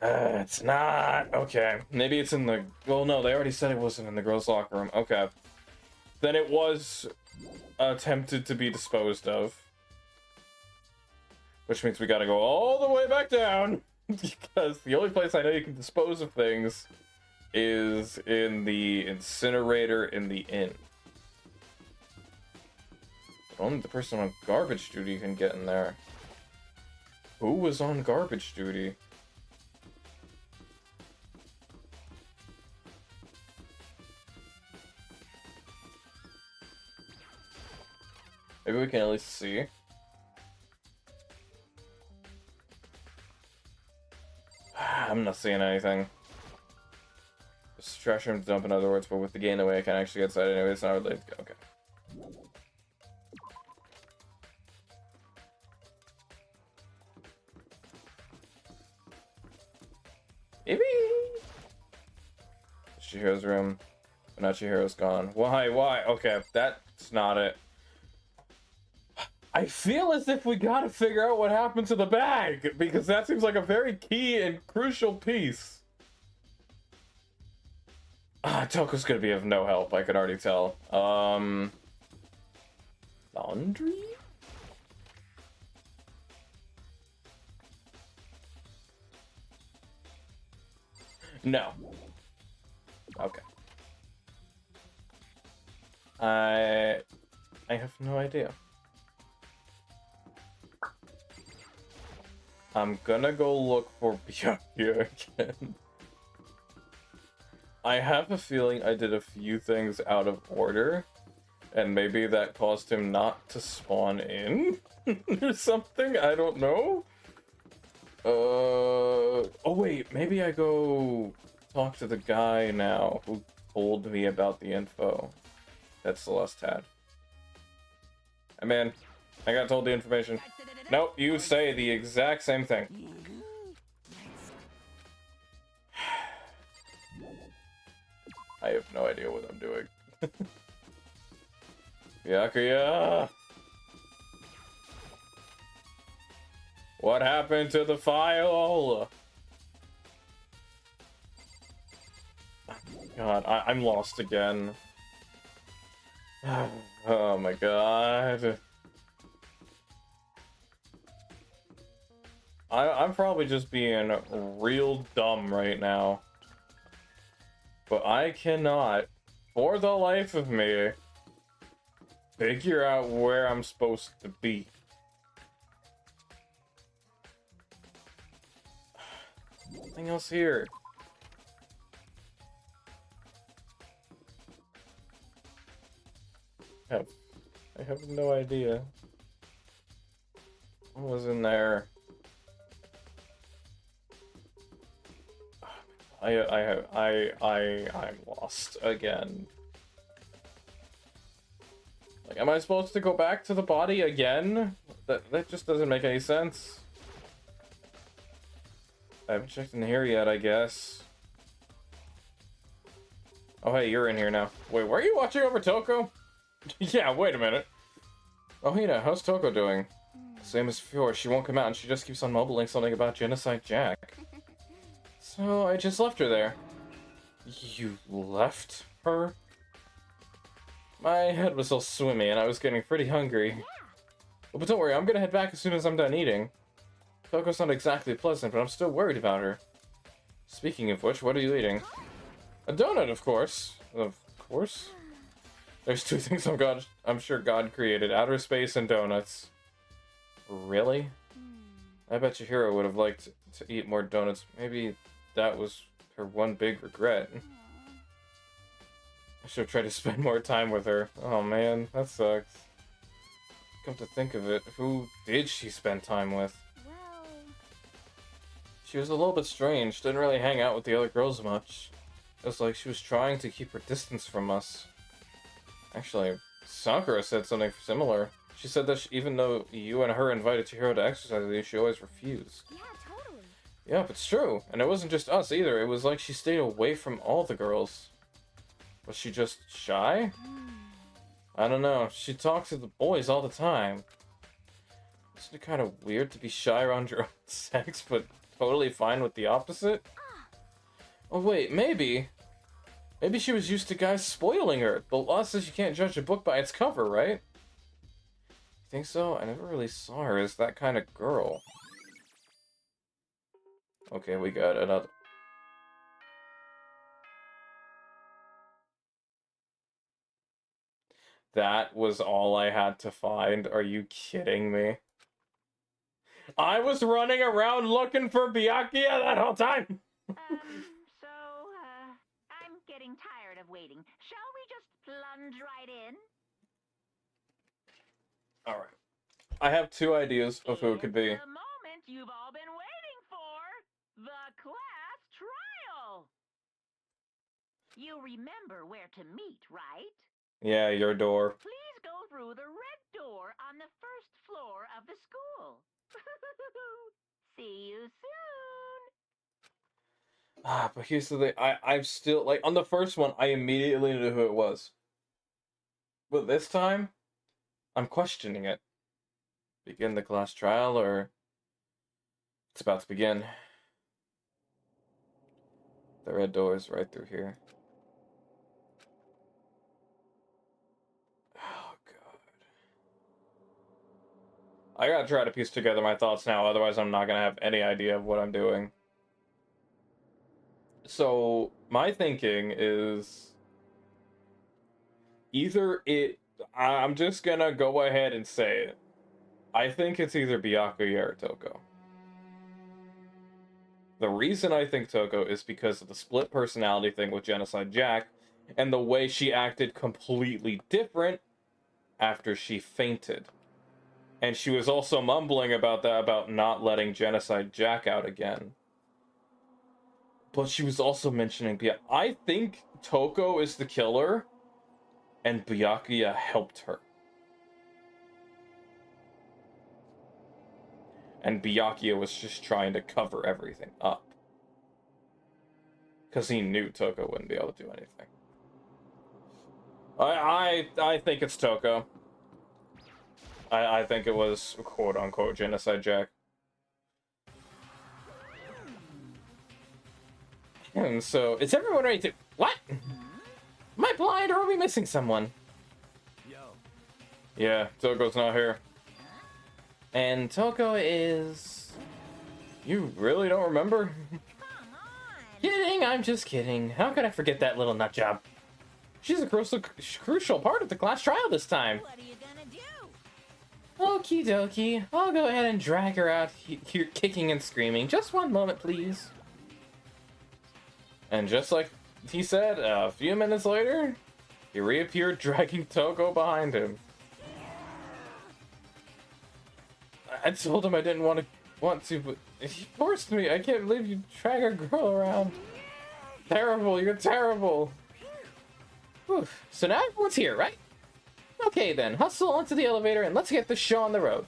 It's not. Okay. Maybe it's in the... Well, no, they already said it wasn't in the girls' locker room. Okay. Then it was attempted to be disposed of. Which means we gotta go all the way back down. Because the only place I know you can dispose of things is in the incinerator in the inn. But only the person on garbage duty can get in there. Who was on garbage duty? Maybe we can at least see. I'm not seeing anything. Just trash room to dump, in other words, but with the gain away, I can actually get inside anyway. It's not related. Okay. Maybe. Chihiro's room. But not Chihiro's gone. Why? Why? Okay, that's not it. I feel as if we gotta figure out what happened to the bag, because that seems like a very key and crucial piece. Toko's gonna be of no help, I can already tell. Laundry? No. Okay. I have no idea. I'm gonna go look for Byakuya again. I have a feeling I did a few things out of order, and maybe that caused him not to spawn in or something. I don't know. Oh wait, maybe I go talk to the guy now who told me about the info that Celeste had. Hey man, I got told the information. Nope, you say the exact same thing. I have no idea what I'm doing. Byakuya! What happened to the file? God, I'm lost again. Oh my god. I'm probably just being real dumb right now. But I cannot, for the life of me, figure out where I'm supposed to be. Nothing else here. I have no idea. What was in there? I'm lost again. Like, am I supposed to go back to the body again? That just doesn't make any sense. I haven't checked in here yet, I guess. Oh, hey, you're in here now. Wait, were you watching over Toko? Yeah, wait a minute. Oh, Hina, how's Toko doing? Same as before, she won't come out and she just keeps on mumbling something about Genocide Jack. So I just left her there. You left her? My head was all swimmy and I was getting pretty hungry. But don't worry, I'm gonna head back as soon as I'm done eating. Toko's not exactly pleasant, but I'm still worried about her. Speaking of which, what are you eating? A donut, of course. Of course? There's two things I'm sure God created. Outer space and donuts. Really? I bet Chihiro would have liked to eat more donuts. Maybe that was her one big regret. I should have tried to spend more time with her. Oh man, that sucks. Come to think of it, who did she spend time with? Well, She was a little bit strange, didn't really hang out with the other girls much. It was like she was trying to keep her distance from us. Actually, Sakura said something similar. She said that even though you and her invited Chihiro to exercise with you, she always refused. yeah, totally. Yep, it's true. And it wasn't just us either. It was like she stayed away from all the girls. Was she just shy? I don't know. She talked to the boys all the time. Isn't it kind of weird to be shy around your own sex, but totally fine with the opposite? Oh wait, maybe. Maybe she was used to guys spoiling her. The law says you can't judge a book by its cover, right? Think so? I never really saw her as that kind of girl. Okay, we got another. That was all I had to find. Are you kidding me? I was running around looking for Byakuya that whole time! I'm getting tired of waiting. Shall we just plunge right in? Alright. I have two ideas of who it could be. The moment you've all been waiting for. The class You remember where to meet, right? Yeah, your door. Please go through the red door on the first floor of the school. See you soon. Ah, but here's the thing. I'm still, like, on the first one, I immediately knew who it was. But this time, I'm questioning it. Begin the class trial, or it's about to begin. The red door is right through here. Oh, God. I gotta try to piece together my thoughts now, otherwise I'm not gonna have any idea of what I'm doing. So, my thinking is I'm just gonna go ahead and say it. I think it's either Byakuya or Toko. The reason I think Toko is because of the split personality thing with Genocide Jack, and the way she acted completely different after she fainted. And she was also mumbling about that, about not letting Genocide Jack out again. But she was also mentioning, I think Toko is the killer, and Byakuya helped her. And Byakuya was just trying to cover everything up. Because he knew Toko wouldn't be able to do anything. I think it's Toko. I think it was quote-unquote Genocide Jack. And so, is everyone ready to... What? Am I blind, or are we missing someone? Yo. Yeah, Toko's not here. And Toko is... You really don't remember? Kidding, I'm just kidding. How could I forget that little nut job? She's a crucial part of the class trial this time. What are you gonna do? Okie dokie. I'll go ahead and drag her out here kicking and screaming. Just one moment, please. And just like he said, a few minutes later, he reappeared dragging Toko behind him. I told him I didn't want to, but he forced me. I can't believe you drag a girl around. Terrible, you're terrible. Whew. So now everyone's here, right? Okay then, hustle onto the elevator and let's get this show on the road.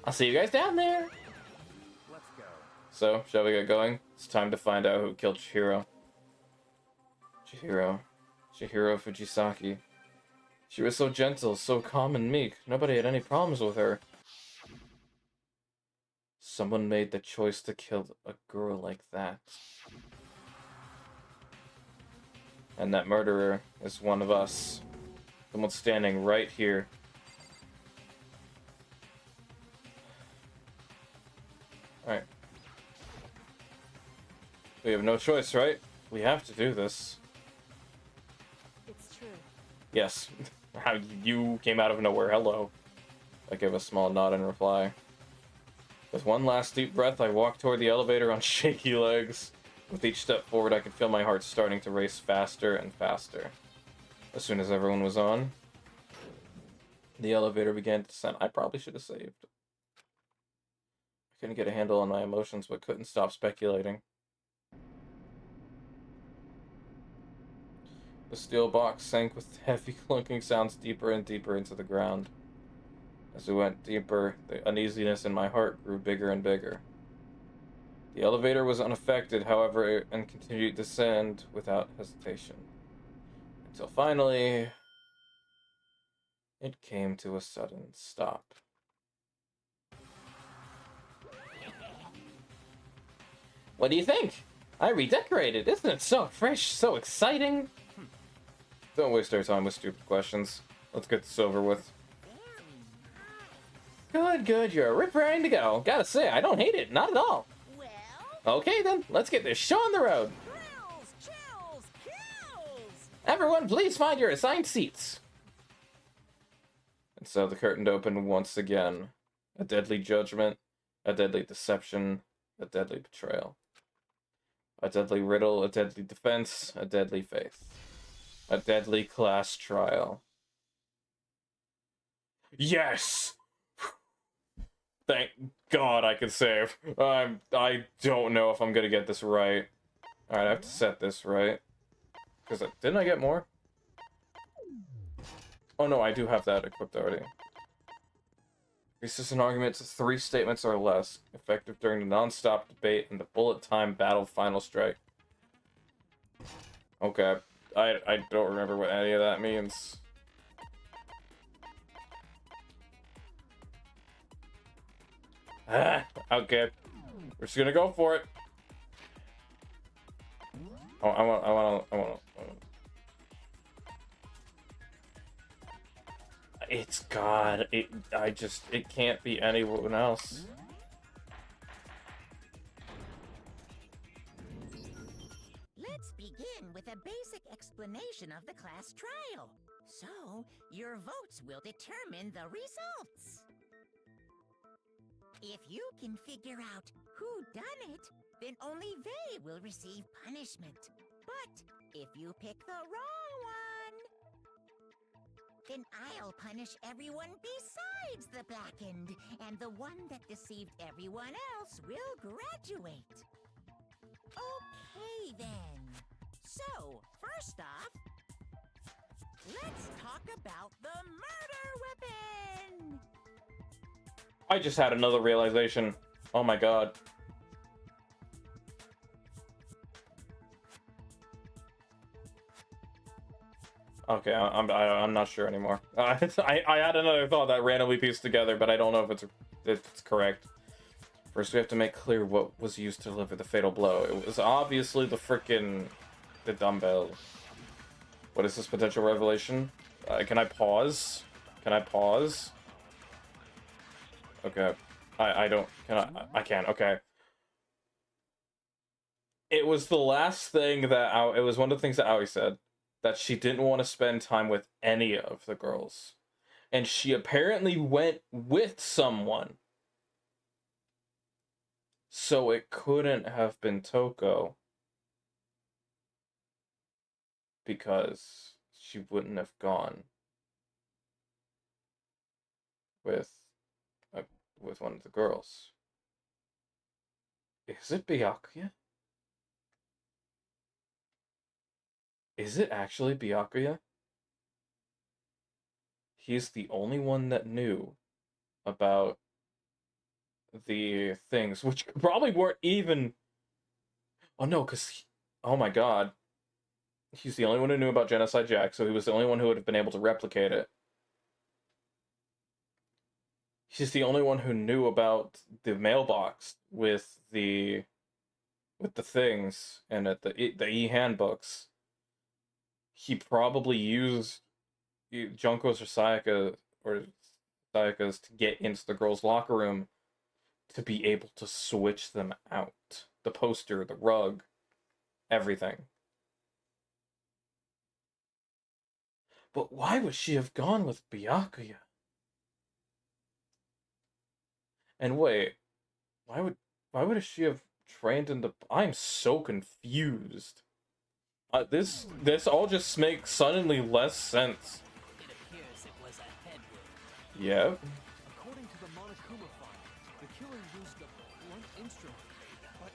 I'll see you guys down there. Let's go. So, shall we get going? It's time to find out who killed Chihiro. Chihiro Fujisaki. She was so gentle, so calm and meek. Nobody had any problems with her. Someone made the choice to kill a girl like that. And that murderer is one of us. Someone standing right here. Alright. We have no choice, right? We have to do this. It's true. Yes. How you came out of nowhere. Hello. I give a small nod in reply. With one last deep breath, I walked toward the elevator on shaky legs. With each step forward, I could feel my heart starting to race faster and faster. As soon as everyone was on, the elevator began to descend. I probably should have saved. I couldn't get a handle on my emotions, but couldn't stop speculating. The steel box sank with heavy clunking sounds deeper and deeper into the ground. As we went deeper, the uneasiness in my heart grew bigger and bigger. The elevator was unaffected, however, and continued to descend without hesitation. Until finally, it came to a sudden stop. What do you think? I redecorated. Isn't it so fresh, so exciting? Don't waste our time with stupid questions. Let's get this over with. Good, you're rip raring to go. Gotta say, I don't hate it, not at all. Well, Okay then, let's get this show on the road. thrills, chills, kills! Everyone, please find your assigned seats. And so the curtain opened once again. A deadly judgment, a deadly deception, a deadly betrayal. A deadly riddle, a deadly defense, a deadly faith. A deadly class trial. Yes! Thank God I can save. I don't know if I'm gonna get this right. Alright, I have to set this right. Because didn't I get more? Oh no, I do have that equipped already. Resist an argument to 3 statements or less, effective during the non-stop debate and the bullet time battle final strike. Okay, I don't remember what any of that means. Okay, we're just gonna go for it. Oh, I want. It's God. It can't be anyone else. Let's begin with a basic explanation of the class trial. So, your votes will determine the results. If you can figure out who done it, then only they will receive punishment. But if you pick the wrong one, then I'll punish everyone besides the blackened, and the one that deceived everyone else will graduate. Okay, then. So, first off, let's talk about the murder weapon! I just had another realization. Oh my God. Okay, I'm not sure anymore. I had another thought that randomly pieced together, but I don't know if it's correct. First, we have to make clear what was used to deliver the fatal blow. It was obviously the dumbbell. What is this potential revelation? Can I pause? Can I pause? Okay. I don't. I can. Okay. It was the last thing that it was one of the things that Aoi said, that she didn't want to spend time with any of the girls. And she apparently went with someone. So it couldn't have been Toko. Because she wouldn't have gone with one of the girls. Is it Byakuya? Is it actually Byakuya? He's the only one that knew about the things, which probably weren't even... Oh no, because... Oh my God. He's the only one who knew about Genocide Jack, so he was the only one who would have been able to replicate it. He's the only one who knew about the mailbox with the things and at the e-handbooks. He probably used Junko's or Sayaka's to get into the girls' locker room to be able to switch them out. The poster, the rug, everything. But why would she have gone with Byakuya? And wait, why would she have trained in the... I'm so confused. This all just makes suddenly less sense. It appears it was a head wound. Yeah. According to the Monokuma file, the killer used a blunt instrument. But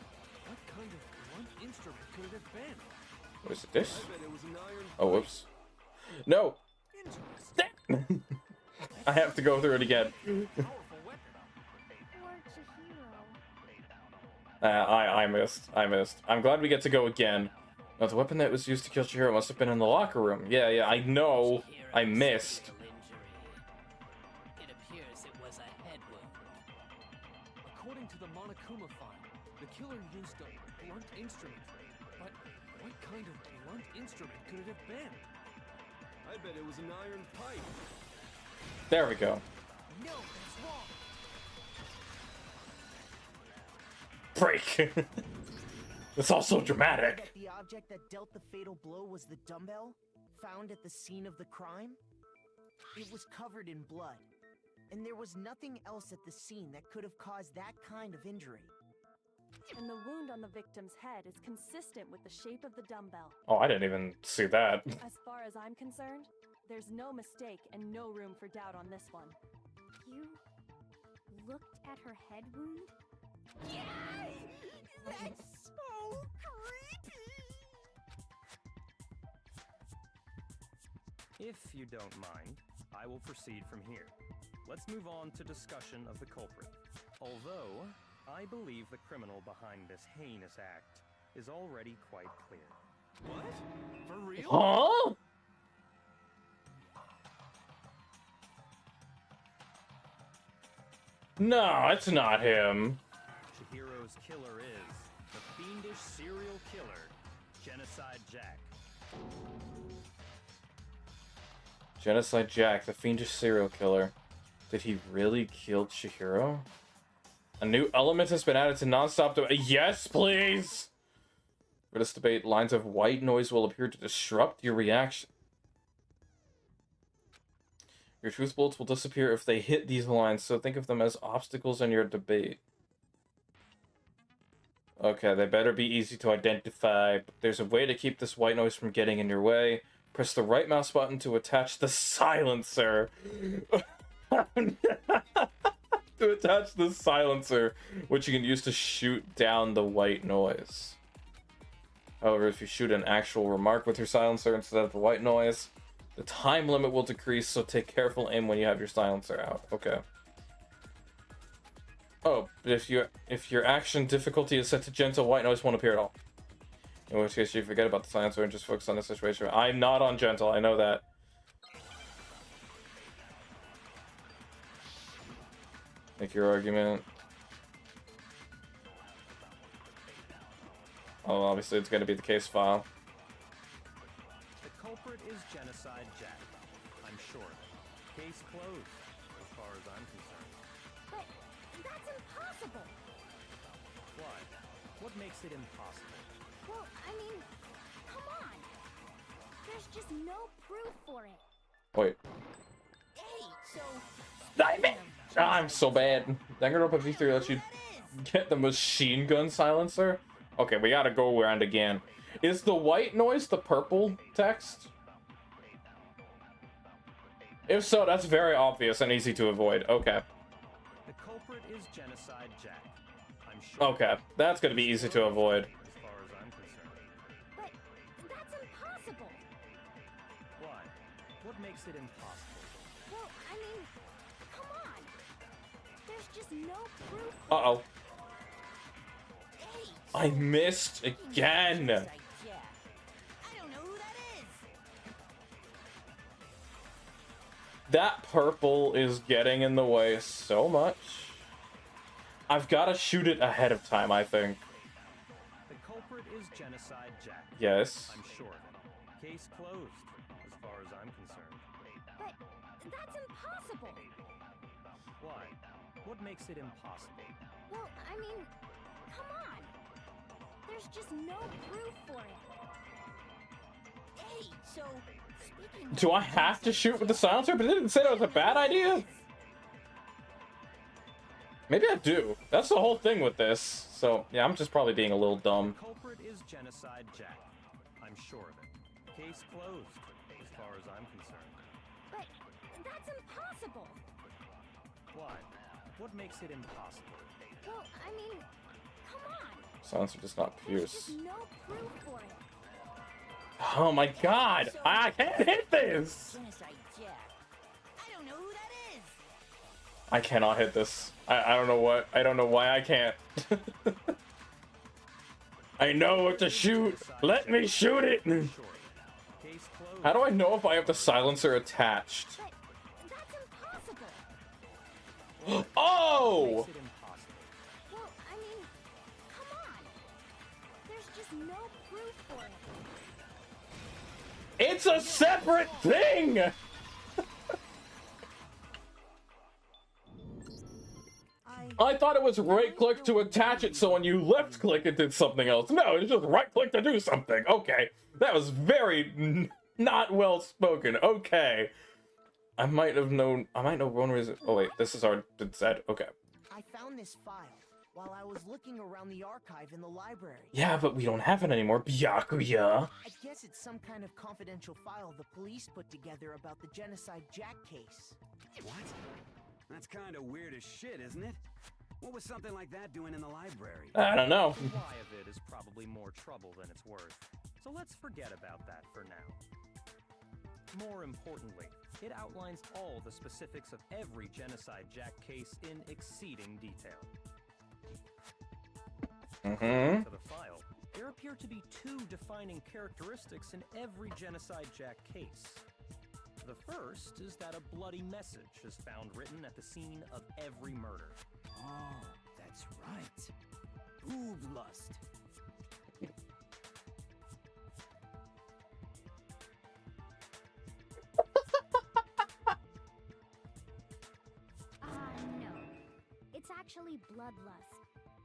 what kind of blunt instrument could it have been? What is it, this? I bet it was an iron Oh, whoops. No! Interesting. I have to go through it again. Powerful weapon. Poor Chihiro. I missed. I'm glad we get to go again. No, the weapon that was used to kill Chihiro must have been in the locker room. Yeah, I know. I missed. It appears it was a head wound. According to the Monokuma file, the killer used a blunt instrument. But what kind of blunt instrument could it have been? I bet it was an iron pipe. There we go. No, that's wrong. Break. It's all so dramatic. That the object that dealt the fatal blow was the dumbbell found at the scene of the crime? It was covered in blood, and there was nothing else at the scene that could have caused that kind of injury. And the wound on the victim's head is consistent with the shape of the dumbbell. Oh, I didn't even see that. As far as I'm concerned, there's no mistake and no room for doubt on this one. You looked at her head wound? Yay! That's so creepy! If you don't mind, I will proceed from here. Let's move on to discussion of the culprit. Although, I believe the criminal behind this heinous act is already quite clear. What? For real? Huh? No, it's not him. Chihiro's killer is the fiendish serial killer, Genocide Jack. Genocide Jack, the fiendish serial killer. Did he really kill Chihiro? A new element has been added to non-stop yes, please! For this debate, lines of white noise will appear to disrupt your reaction. Your truth bullets will disappear if they hit these lines, so think of them as obstacles in your debate. Okay, they better be easy to identify, but there's a way to keep this white noise from getting in your way. Press the right mouse button to attach the silencer. To attach the silencer, which you can use to shoot down the white noise. However, if you shoot an actual remark with your silencer instead of the white noise, the time limit will decrease, so take careful aim when you have your silencer out. Okay. Oh, but if your action difficulty is set to gentle, white noise won't appear at all. In which case you forget about the silencer and just focus on the situation. I'm not on gentle, I know that. Make your argument. Oh, obviously it's going to be the case file. The culprit is Genocide Jack. I'm sure. Case closed, as far as I'm concerned. But that's impossible. Why? What makes it impossible? Well, I mean, come on. There's just no proof for it. Wait. Hey, so... I'm so bad. Danganronpa V3 lets you get the machine gun silencer. Okay, we gotta go around again. Is the white noise the purple text? If so, that's very obvious and easy to avoid. Okay. The culprit is Genocide Jack. I'm sure. Okay, that's gonna be easy to avoid. As far as I'm concerned. But that's impossible. Why? What makes it impossible? Well, I mean, come on. There's just no proof. Uh-oh. I missed again. I don't know who that is. That purple is getting in the way so much. I've got to shoot it ahead of time, I think. The culprit is Genocide Jack. Yes. I'm sure. Case closed, as far as I'm concerned. But that's impossible. Why? What makes it impossible? Well, I mean, come on. There's just no proof for it. Hey, so speaking Do I have to shoot with the silencer? But it didn't say that was a bad idea. Maybe I do. That's the whole thing with this. So, yeah, I'm just probably being a little dumb. The culprit is Genocide Jack. I'm sure of it. Case closed, as far as I'm concerned. But that's impossible. Why? What makes it impossible? Well, I mean, come on. Silencer does not There's pierce. just no proof for it. Oh my god! I can't hit this! Genocide Jack. I don't know who that is. I cannot hit this. I don't know what. I don't know why I can't. I know what to shoot. Let me shoot it. Case closed. How do I know if I have the silencer attached? But that's impossible. Oh! Makes it impossible. Well, I mean, come on. There's just no proof for it. It's a separate thing! I thought it was right click to attach it, so when you left click it did something else. No, it's just right click to do something. Okay. That was very not well spoken. Okay. I might know one reason. Oh wait, this is our set. Okay. I found this file while I was looking around the archive in the library. Yeah, but we don't have it anymore. Byakuya. I guess it's some kind of confidential file the police put together about the Genocide Jack case. What? That's kind of weird as shit, isn't it? What was something like that doing in the library? I don't know. The why of it is probably more trouble than it's worth. So let's forget about that for now. More importantly, it outlines all the specifics of every Genocide Jack case in exceeding detail. Mm-hmm. To the file, there appear to be two defining characteristics in every Genocide Jack case. The first is that a bloody message is found written at the scene of every murder. Oh, that's right. Boob lust. No. It's actually bloodlust.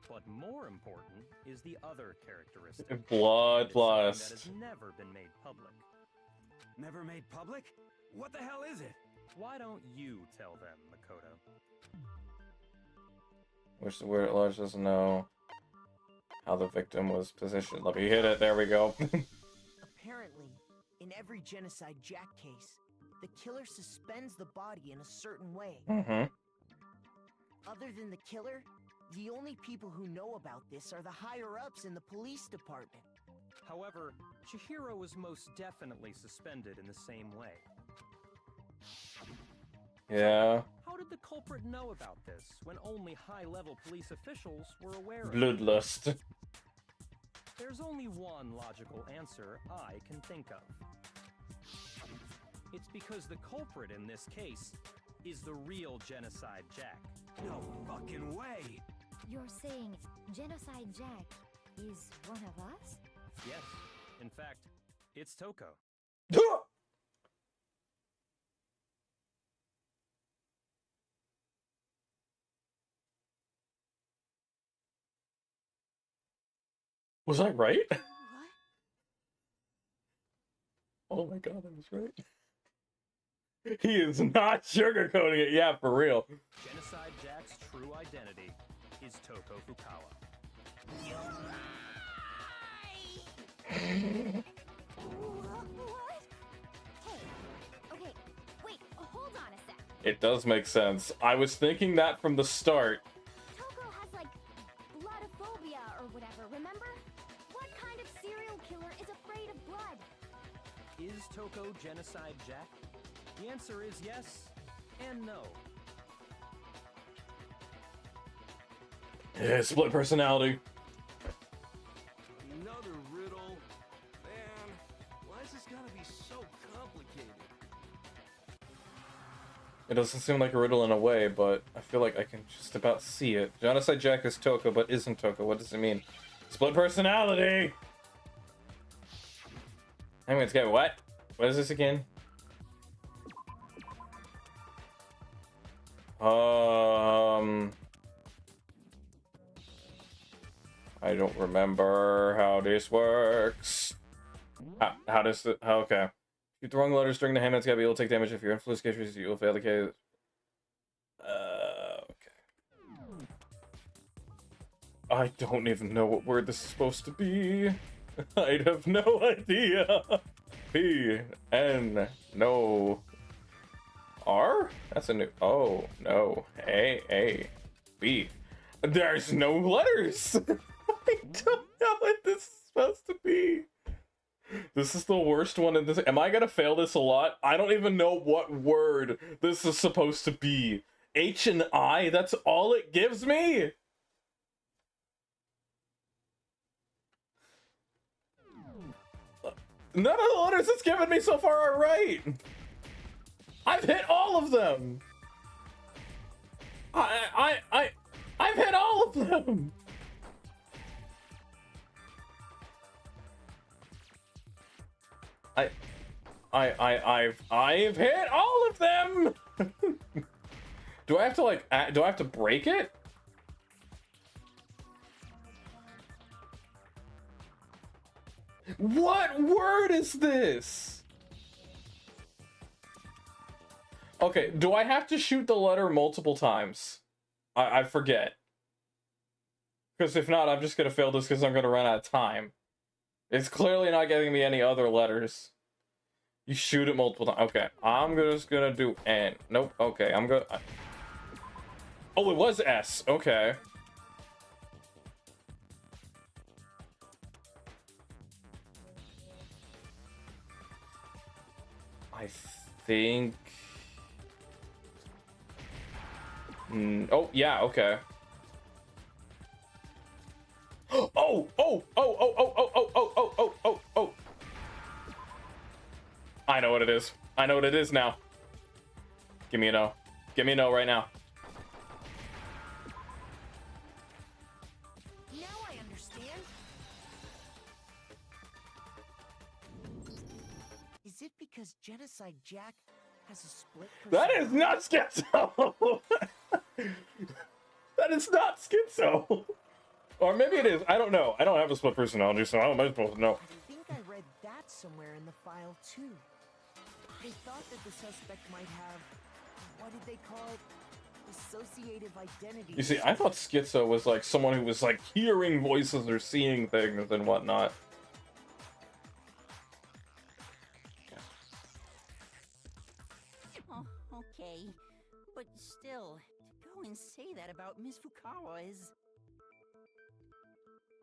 But more important is the other characteristic. Bloodlust. That has never been made public. Never made public? What the hell is it? Why don't you tell them, Makoto? Wish the weird large doesn't know how the victim was positioned. Let me hit it. There we go. Apparently, in every Genocide Jack case, the killer suspends the body in a certain way. Mm-hmm. Other than the killer, the only people who know about this are the higher-ups in the police department. However, Chihiro was most definitely suspended in the same way. Yeah. How did the culprit know about this when only high-level police officials were aware of it? Bloodlust. There's only one logical answer I can think of. It's because the culprit in this case is the real Genocide Jack. No fucking way! You're saying Genocide Jack is one of us? Yes, in fact, it's Toko. Was I right? What? Oh my god, I was right. He is not sugarcoating it. Yeah, for real. Genocide Jack's true identity is Toko Fukawa. You What? Hey, okay, wait, hold on a sec. It does make sense. I was thinking that from the start. Toko has, like, bloodophobia or whatever, remember? What kind of serial killer is afraid of blood? Is Toko Genocide Jack? The answer is yes and no. Yeah, split personality. Another riddle. Man, why is this gotta be so complicated? It doesn't seem like a riddle in a way, but I feel like I can just about see it. Genocide Jack is Toko, but isn't Toko. What does it mean? Split personality! I'm gonna get what? What is this again? I don't remember how this works. How does it? Okay. Shoot the wrong letters during the hand, it's gotta be able to take damage. If your influence cases, you will fail the case. Okay. I don't even know what word this is supposed to be. I have no idea. P N no R? That's a new. Oh no. A B. There's no letters. I don't know what this is supposed to be. This is the worst one in this. Am I gonna fail this a lot? I don't even know what word this is supposed to be. H and I? That's all it gives me? None of the letters it's given me so far are right. I've hit all of them. I've hit all of them. I've hit all of them. Do I have to like? Do I have to break it? What word is this? Okay, do I have to shoot the letter multiple times? I forget. Because if not, I'm just gonna fail this because I'm gonna run out of time. It's clearly not getting me any other letters. You shoot it multiple times. Okay, I'm just gonna do N. Nope, okay, I'm gonna... Oh, it was S. Okay. I I think... oh, yeah, okay. Oh, oh, oh, oh, oh, oh, oh, oh, oh, oh, oh, oh. I know what it is. I know what it is now. Give me a no. Give me a no right now. Now I understand. Is it because Genocide Jack has a split That is not schizo! That is not schizo! Or maybe it is. I don't know. I don't have a split personality, so how am I supposed to know? I think I read that somewhere in the file, too. They thought that the suspect might have, what did they call it? Associative identity. You see, I thought schizo was like someone who was like hearing voices or seeing things and whatnot. Oh, okay. But still, to go and say that about Miss Fukawa is...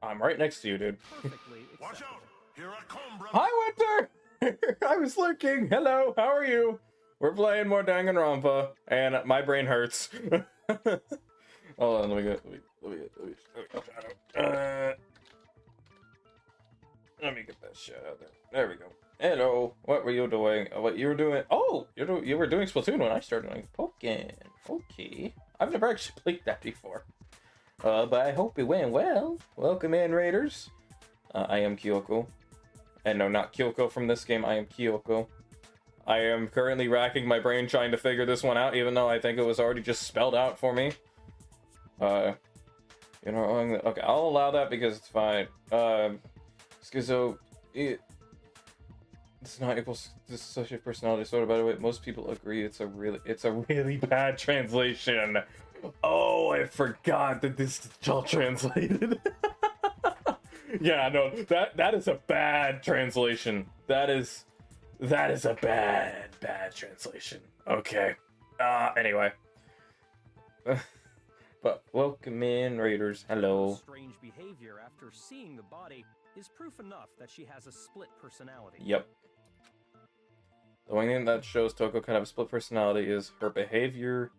I'm right next to you, dude. Perfectly Watch acceptable. out! Here I come, brother! Hi, Winter! I was looking. Hello, how are you? We're playing more Danganronpa, and my brain hurts. Hold on, let me get that shit out there. There we go. Hello, what were you doing? What you were doing? Oh, you were doing Splatoon when I started doing Pokken. Okay, I've never actually played that before. But I hope it went well. Welcome in, Raiders. I am Kyoko. And no, not Kyoko from this game. I am Kyoko. I am currently racking my brain trying to figure this one out, even though I think it was already just spelled out for me. You know, okay, I'll allow that because it's fine. Schizo, it's not equal to dissociative personality disorder. By the way, most people agree it's a really bad translation. Oh, I forgot that this is all translated. Yeah, no, that is a bad translation. That is a bad translation. Okay. Anyway. But welcome in, Raiders. Hello. Strange behavior after seeing the body is proof enough that she has a split personality. Yep. The only thing that shows Toko kind of a split personality is her behavior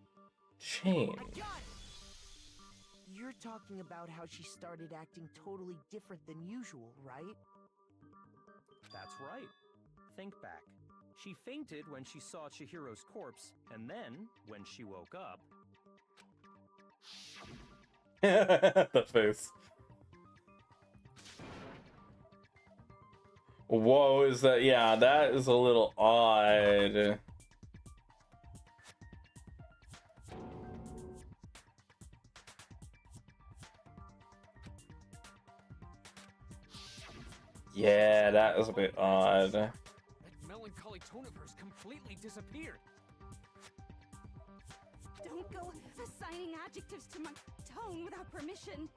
changed. I got it! You're talking about how she started acting totally different than usual, right? That's right. Think back. She fainted when she saw Chihiro's corpse, and then, when she woke up... That face. Whoa, is that... Yeah, that is a little odd. Yeah, that was a bit odd. That melancholy tone of hers completely disappeared. Don't go assigning adjectives to my tone without permission.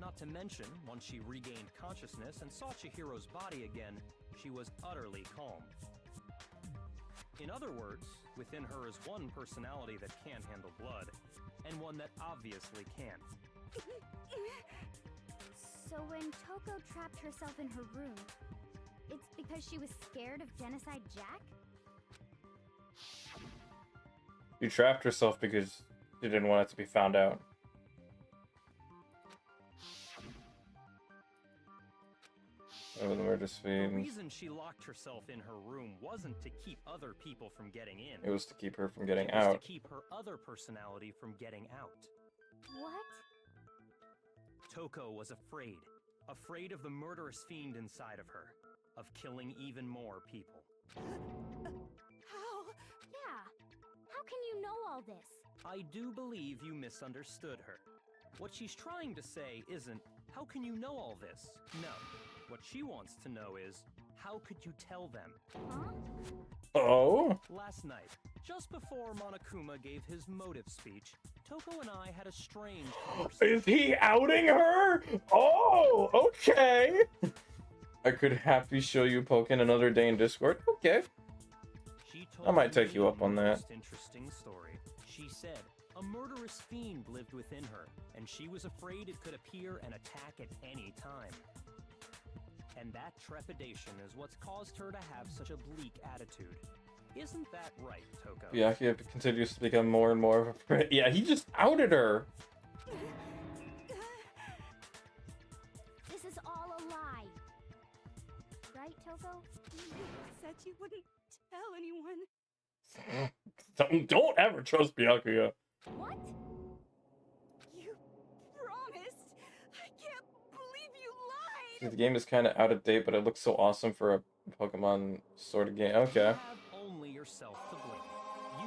Not to mention, once she regained consciousness and saw Chihiro's body again, she was utterly calm. In other words, within her is one personality that can't handle blood, and one that obviously can. So when Toko trapped herself in her room, it's because she was scared of Genocide Jack? She trapped herself because she didn't want it to be found out. Over the murder The fiends. reason she locked herself in her room wasn't to keep other people from getting in. It was to keep her from getting It was out. to keep her other personality from getting out. What? Toko was afraid. Afraid of the murderous fiend inside of her. Of killing even more people. How? Yeah. How can you know all this? I do believe you misunderstood her. What she's trying to say isn't, how can you know all this? No. What she wants to know is, how could you tell them? Huh? Oh? Last night, just before Monokuma gave his motive speech, Toko and I had a strange conversation. Is he outing her? Oh, okay. I could happily show you Pokken another day in Discord. Okay. She I might told take you me up on the that. most interesting story. She said a murderous fiend lived within her, and she was afraid it could appear and attack at any time. And that trepidation is what's caused her to have such a bleak attitude. Isn't that right, Toko? Byakuya continues to become more and more of a prey. Yeah, he just outed her. This is all a lie. Right, Toko? You said you wouldn't tell anyone. Don't ever trust Byakuya. What? You promised. I can't believe you lied. The game is kind of out of date, but it looks so awesome for a Pokemon sort of game. You Okay. have only yourself to blame.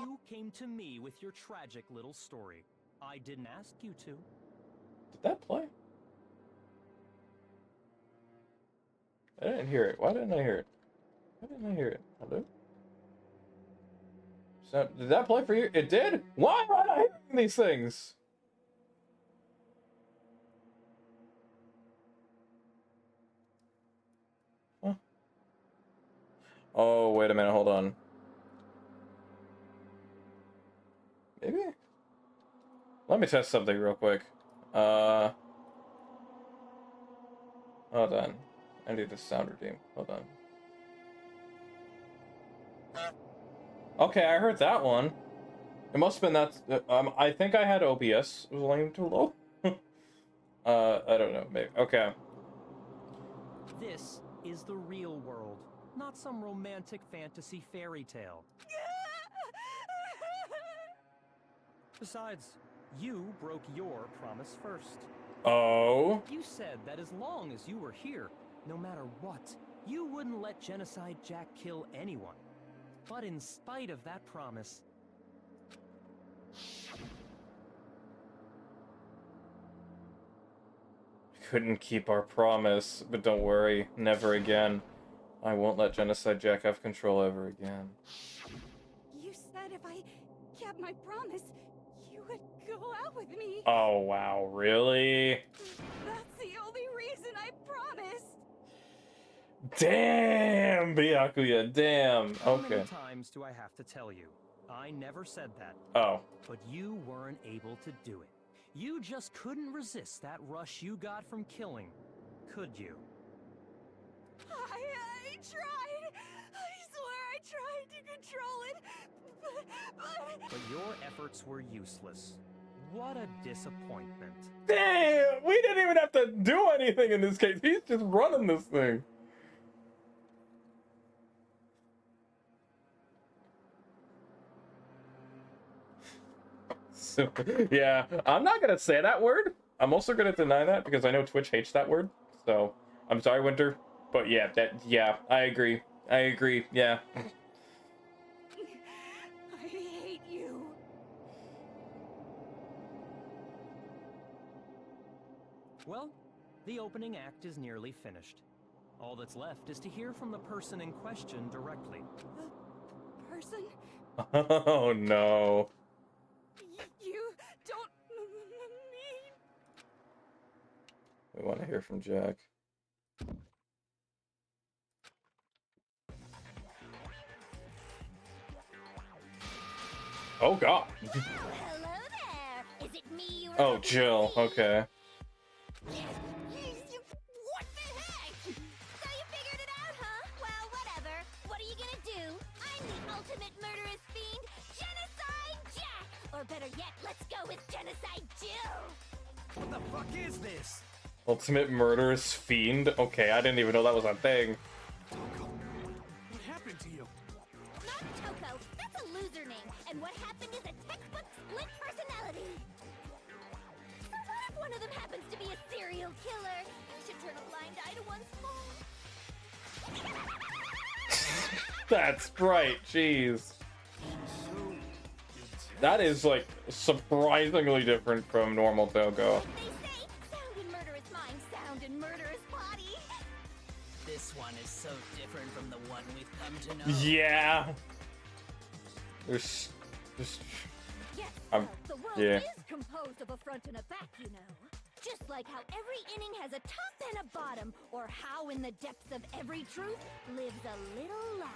You came to me with your tragic little story. I didn't ask you to. Did that play? I didn't hear it. Why didn't I hear it? Why didn't I hear it? Hello? So, did that play for you? It did? Why am I not hearing these things? Huh? Oh, wait a minute. Hold on. Maybe? Let me test something real quick. Hold on. I need the sound redeem. Hold on. Okay, I heard that one. It must have been that. I think I had OBS volume too low. I don't know. Maybe. Okay. This is the real world, not some romantic fantasy fairy tale. Besides, you broke your promise first. Oh. You said that as long as you were here, no matter what, you wouldn't let Genocide Jack kill anyone. But in spite of that promise, Couldn't keep our promise, but don't worry, never again. I won't let Genocide Jack have control ever again. You said if I kept my promise, you would go out with me. Oh wow, really? That's the only reason I promised. Damn, Byakuya, damn. how Okay. many times do I have to tell you? I never said that. Oh. But you weren't able to do it. You just couldn't resist that rush you got from killing, could you? I tried. I swear I tried to control it. But your efforts were useless. What a disappointment. Damn, we didn't even have to do anything in this case. He's just running this thing. So, yeah, I'm not gonna say that word. I'm also gonna deny that because I know Twitch hates that word. So, I'm sorry, Winter. But yeah, I agree. Yeah. I hate you. Well, the opening act is nearly finished. All that's left is to hear from the person in question directly. The person? Oh no. You don't mean... We want to hear from Jack. Oh god. Hello there. Is it me you were Oh, hoping to Jill. see? Okay. What the heck? So you figured it out, huh? Well, whatever. What are you gonna do? I'm the ultimate murderous fiend, Genocide Jack! Or better yet, let's go with Genocide Jill! What the fuck is this? Ultimate murderous fiend? Okay, I didn't even know that was a thing. What happened to you? Not Toko. That's a loser name. And what happened is a textbook split personality. So what if one of them happens to be a serial killer? I should turn a blind eye to one's fault. That's right, jeez. That is, like, surprisingly different from normal Togo. They say, sound in murderous mind, sound in murderous body. This one is so different from the one we've come to know. Yeah. There's Yes, I'm- the world yeah. is composed of a front and a back, you know. Just like how every inning has a top and a bottom, or how in the depths of every truth lives a little lie.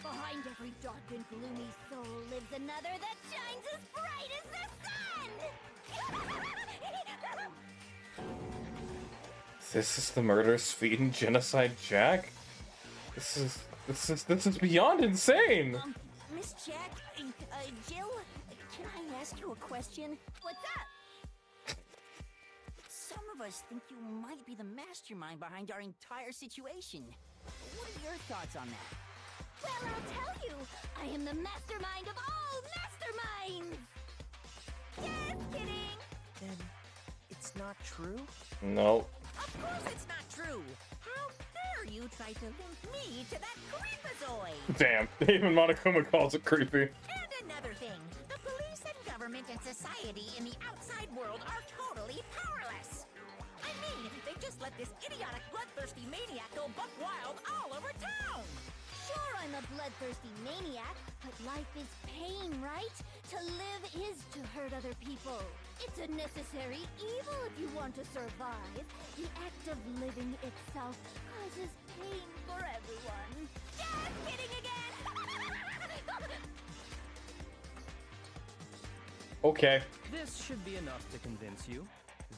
Behind every dark and gloomy soul lives another that shines as bright as the sun! This is the murderous fiend Genocide Jack? This is beyond insane! Miss Jack, Jill, can I ask you a question? What's up? Some of us think you might be the mastermind behind our entire situation. What are your thoughts on that? Well, I'll tell you. I am the mastermind of all masterminds! Just kidding! Then it's not true? No. Of course it's not true! How dare you try to link me to that creepazoid? Damn. Even Monokuma calls it creepy. And another thing, the police and government and society in the outside world are totally powerless. I mean, they just let this idiotic, bloodthirsty maniac go buck wild all over town. Sure, I'm a bloodthirsty maniac, but life is pain, right? To live is to hurt other people. It's a necessary evil if you want to survive. The act of living itself causes pain for everyone. Just kidding again! Okay. This should be enough to convince you.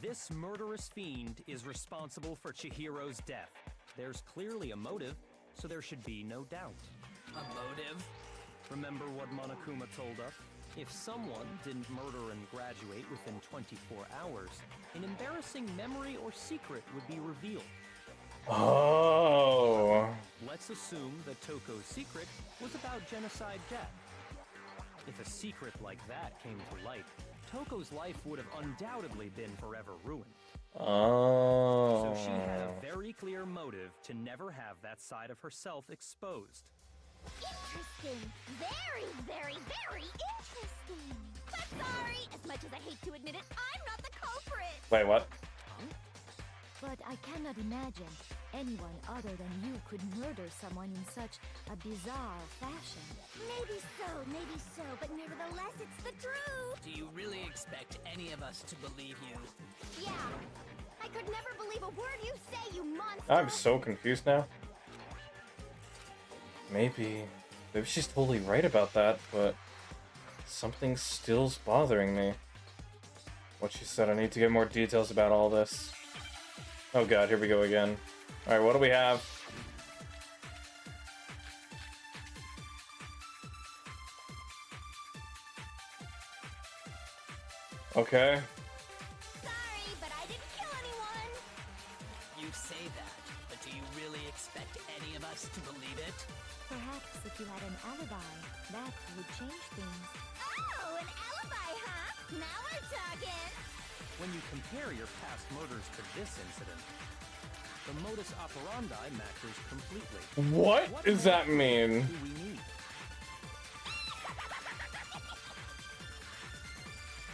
This murderous fiend is responsible for Chihiro's death. There's clearly a motive, so there should be no doubt. A motive? Remember what Monokuma told us? If someone didn't murder and graduate within 24 hours, an embarrassing memory or secret would be revealed. Oh. Let's assume that Toko's secret was about Genocide Jack. If a secret like that came to light, Toko's life would have undoubtedly been forever ruined. Oh. So she had a very clear motive to never have that side of herself exposed. Interesting. Very, very, very interesting. But sorry, as much as I hate to admit it, I'm not the culprit. Wait, what? But I cannot imagine anyone other than you could murder someone in such a bizarre fashion. Maybe so, but nevertheless, it's the truth. Do you really expect any of us to believe you? Yeah. I could never believe a word you say, you monster. I'm so confused now. Maybe she's totally right about that, but something still's bothering me. What she said, I need to get more details about all this. Oh god, here we go again. Alright, what do we have? Okay. Sorry, but I didn't kill anyone. You say that, but do you really expect any of us to believe it? Perhaps if you had an alibi, that would change things. Oh, an alibi, huh? Now we're talking. When you compare your past murders to this incident, the modus operandi matches completely. What does that mean? Do we need?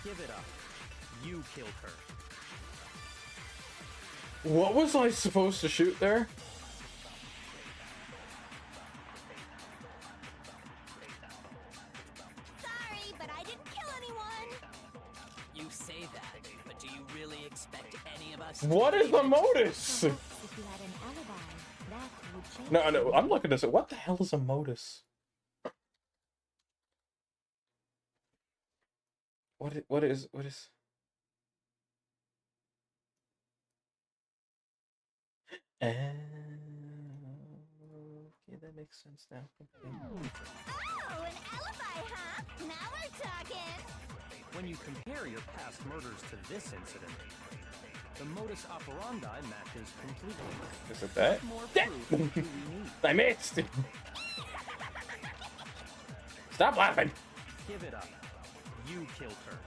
Give it up. You killed her. What was I supposed to shoot there? Sorry, but I didn't kill anyone. You say that, but do you really expect any of us What is the modus? Perhaps if you had an alibi, that would change No, things. I'm looking at this. What the hell is a modus? What is? Okay, that makes sense now. Okay. Oh, an alibi, huh? Now we're talking. When you compare your past murders to this incident, the modus operandi matches completely. Is it that? What more proof do we need? I missed. Stop laughing. Give it up. You killed her.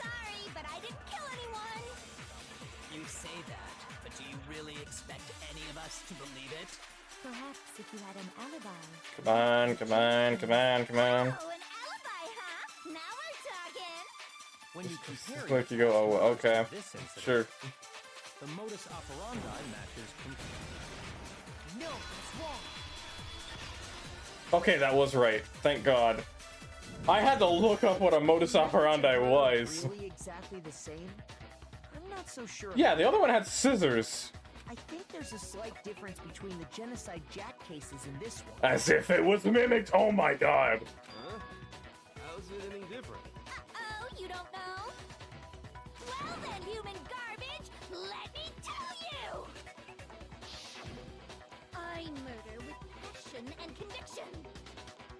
Sorry, but I didn't kill anyone. You say that, but do you really expect any of us to believe it? Perhaps if you had an alibi. Come on, come on, come on, come on. Oh, an alibi, huh? Now we're talking. When you compare Like you your go, past oh, murders okay, to this incident, sure. the modus operandi matches completely. No, it's wrong. Okay, that was right. Thank God. I had to look up what a modus operandi was. Really exactly the same? I'm not so sure. Yeah, the other one had scissors. I think there's a slight difference between the Genocide Jack cases and this one. As if it was mimicked. Oh my God. Huh? How's it any different? Uh-oh, you don't know? Well then, human garbage, let me tell you! and conviction.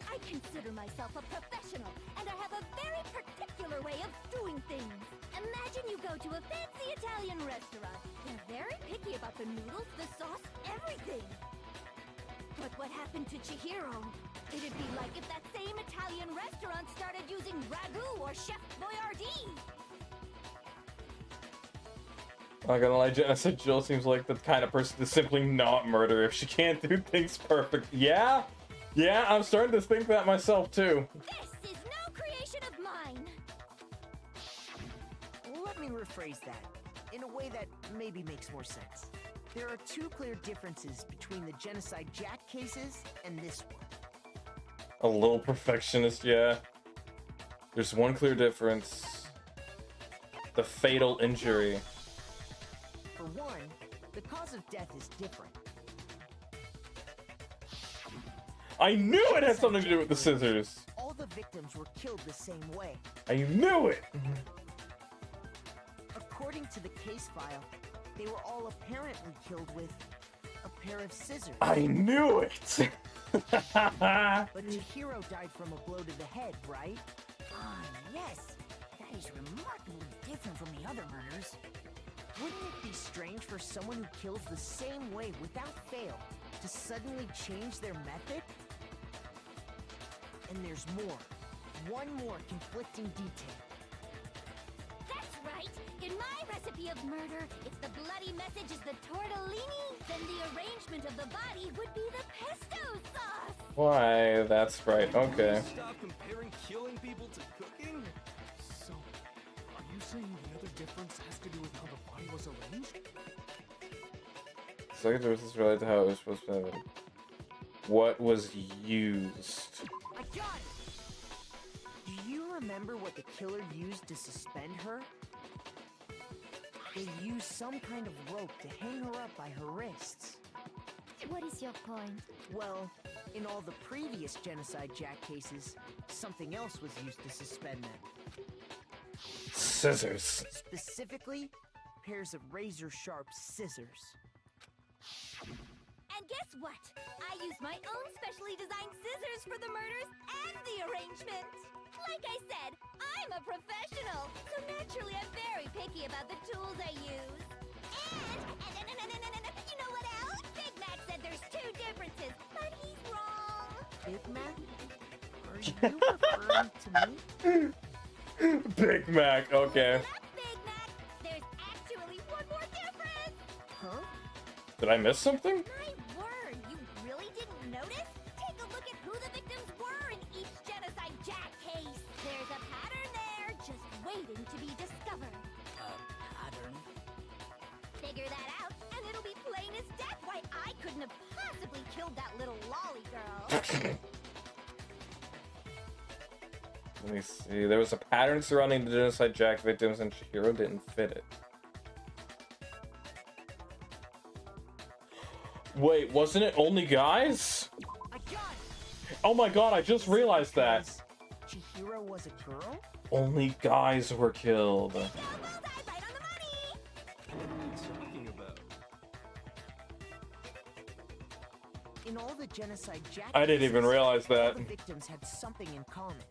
I consider myself a professional, and I have a very particular way of doing things. Imagine you go to a fancy Italian restaurant. They're very picky about the noodles, the sauce, everything. But what happened to Chihiro? It'd be like if that same Italian restaurant started using ragu or Chef Boyardee. Not gonna lie, Genocide Jill seems like the kind of person to simply not murder if she can't do things perfect. Yeah, I'm starting to think that myself too. This is no creation of mine. Let me rephrase that in a way that maybe makes more sense. There are two clear differences between the Genocide Jack cases and this one. A little perfectionist, yeah. There's one clear difference. The fatal injury. For one, the cause of death is different. I knew it had something to do with the scissors. All the victims were killed the same way. I knew it. According to the case file, they were all apparently killed with a pair of scissors. I knew it. But Chihiro died from a blow to the head, right? Ah, yes. That is remarkably different from the other murders. Wouldn't it be strange for someone who kills the same way without fail to suddenly change their method? And there's more. One more conflicting detail. That's right. In my recipe of murder, if the bloody message is the tortellini, then the arrangement of the body would be the pesto sauce. Why? That's right. Okay. Stop comparing killing people to cooking? So, are you saying the other difference has to do with how the body was arranged? Second difference is related to how it was supposed to happen. What was used? I got it! Do you remember what the killer used to suspend her? They used some kind of rope to hang her up by her wrists. What is your point? Well, in all the previous Genocide Jack cases, something else was used to suspend them. Scissors. Specifically, pairs of razor-sharp scissors. And guess what? I used my own specially designed scissors for the murders and the arrangement. Like I said, I'm a professional, so naturally I'm very picky about the tools I use. And you know what else? Big Mac said there's two differences, but he's wrong. Big Mac? Are you referring to me? Big Mac, okay. Listen up, Big Mac. There's actually one more difference. Huh? Did I miss something? My word, you really didn't notice? Take a look at who the victims were in each Genocide Jack case. There's a pattern there, just waiting to be discovered. Pattern? Figure that out, and it'll be plain as death why I couldn't have possibly killed that little lolly girl. Let me see. There was a pattern surrounding the Genocide Jack victims, and Chihiro didn't fit it. Wait, wasn't it only guys? I got it! Oh my god, I just realized that. Chihiro was a girl? Only guys were killed. Bingo, bullseye, right on the money! What are you talking about? In all the Genocide Jack I didn't even cases, realize all that. the victims had something in common.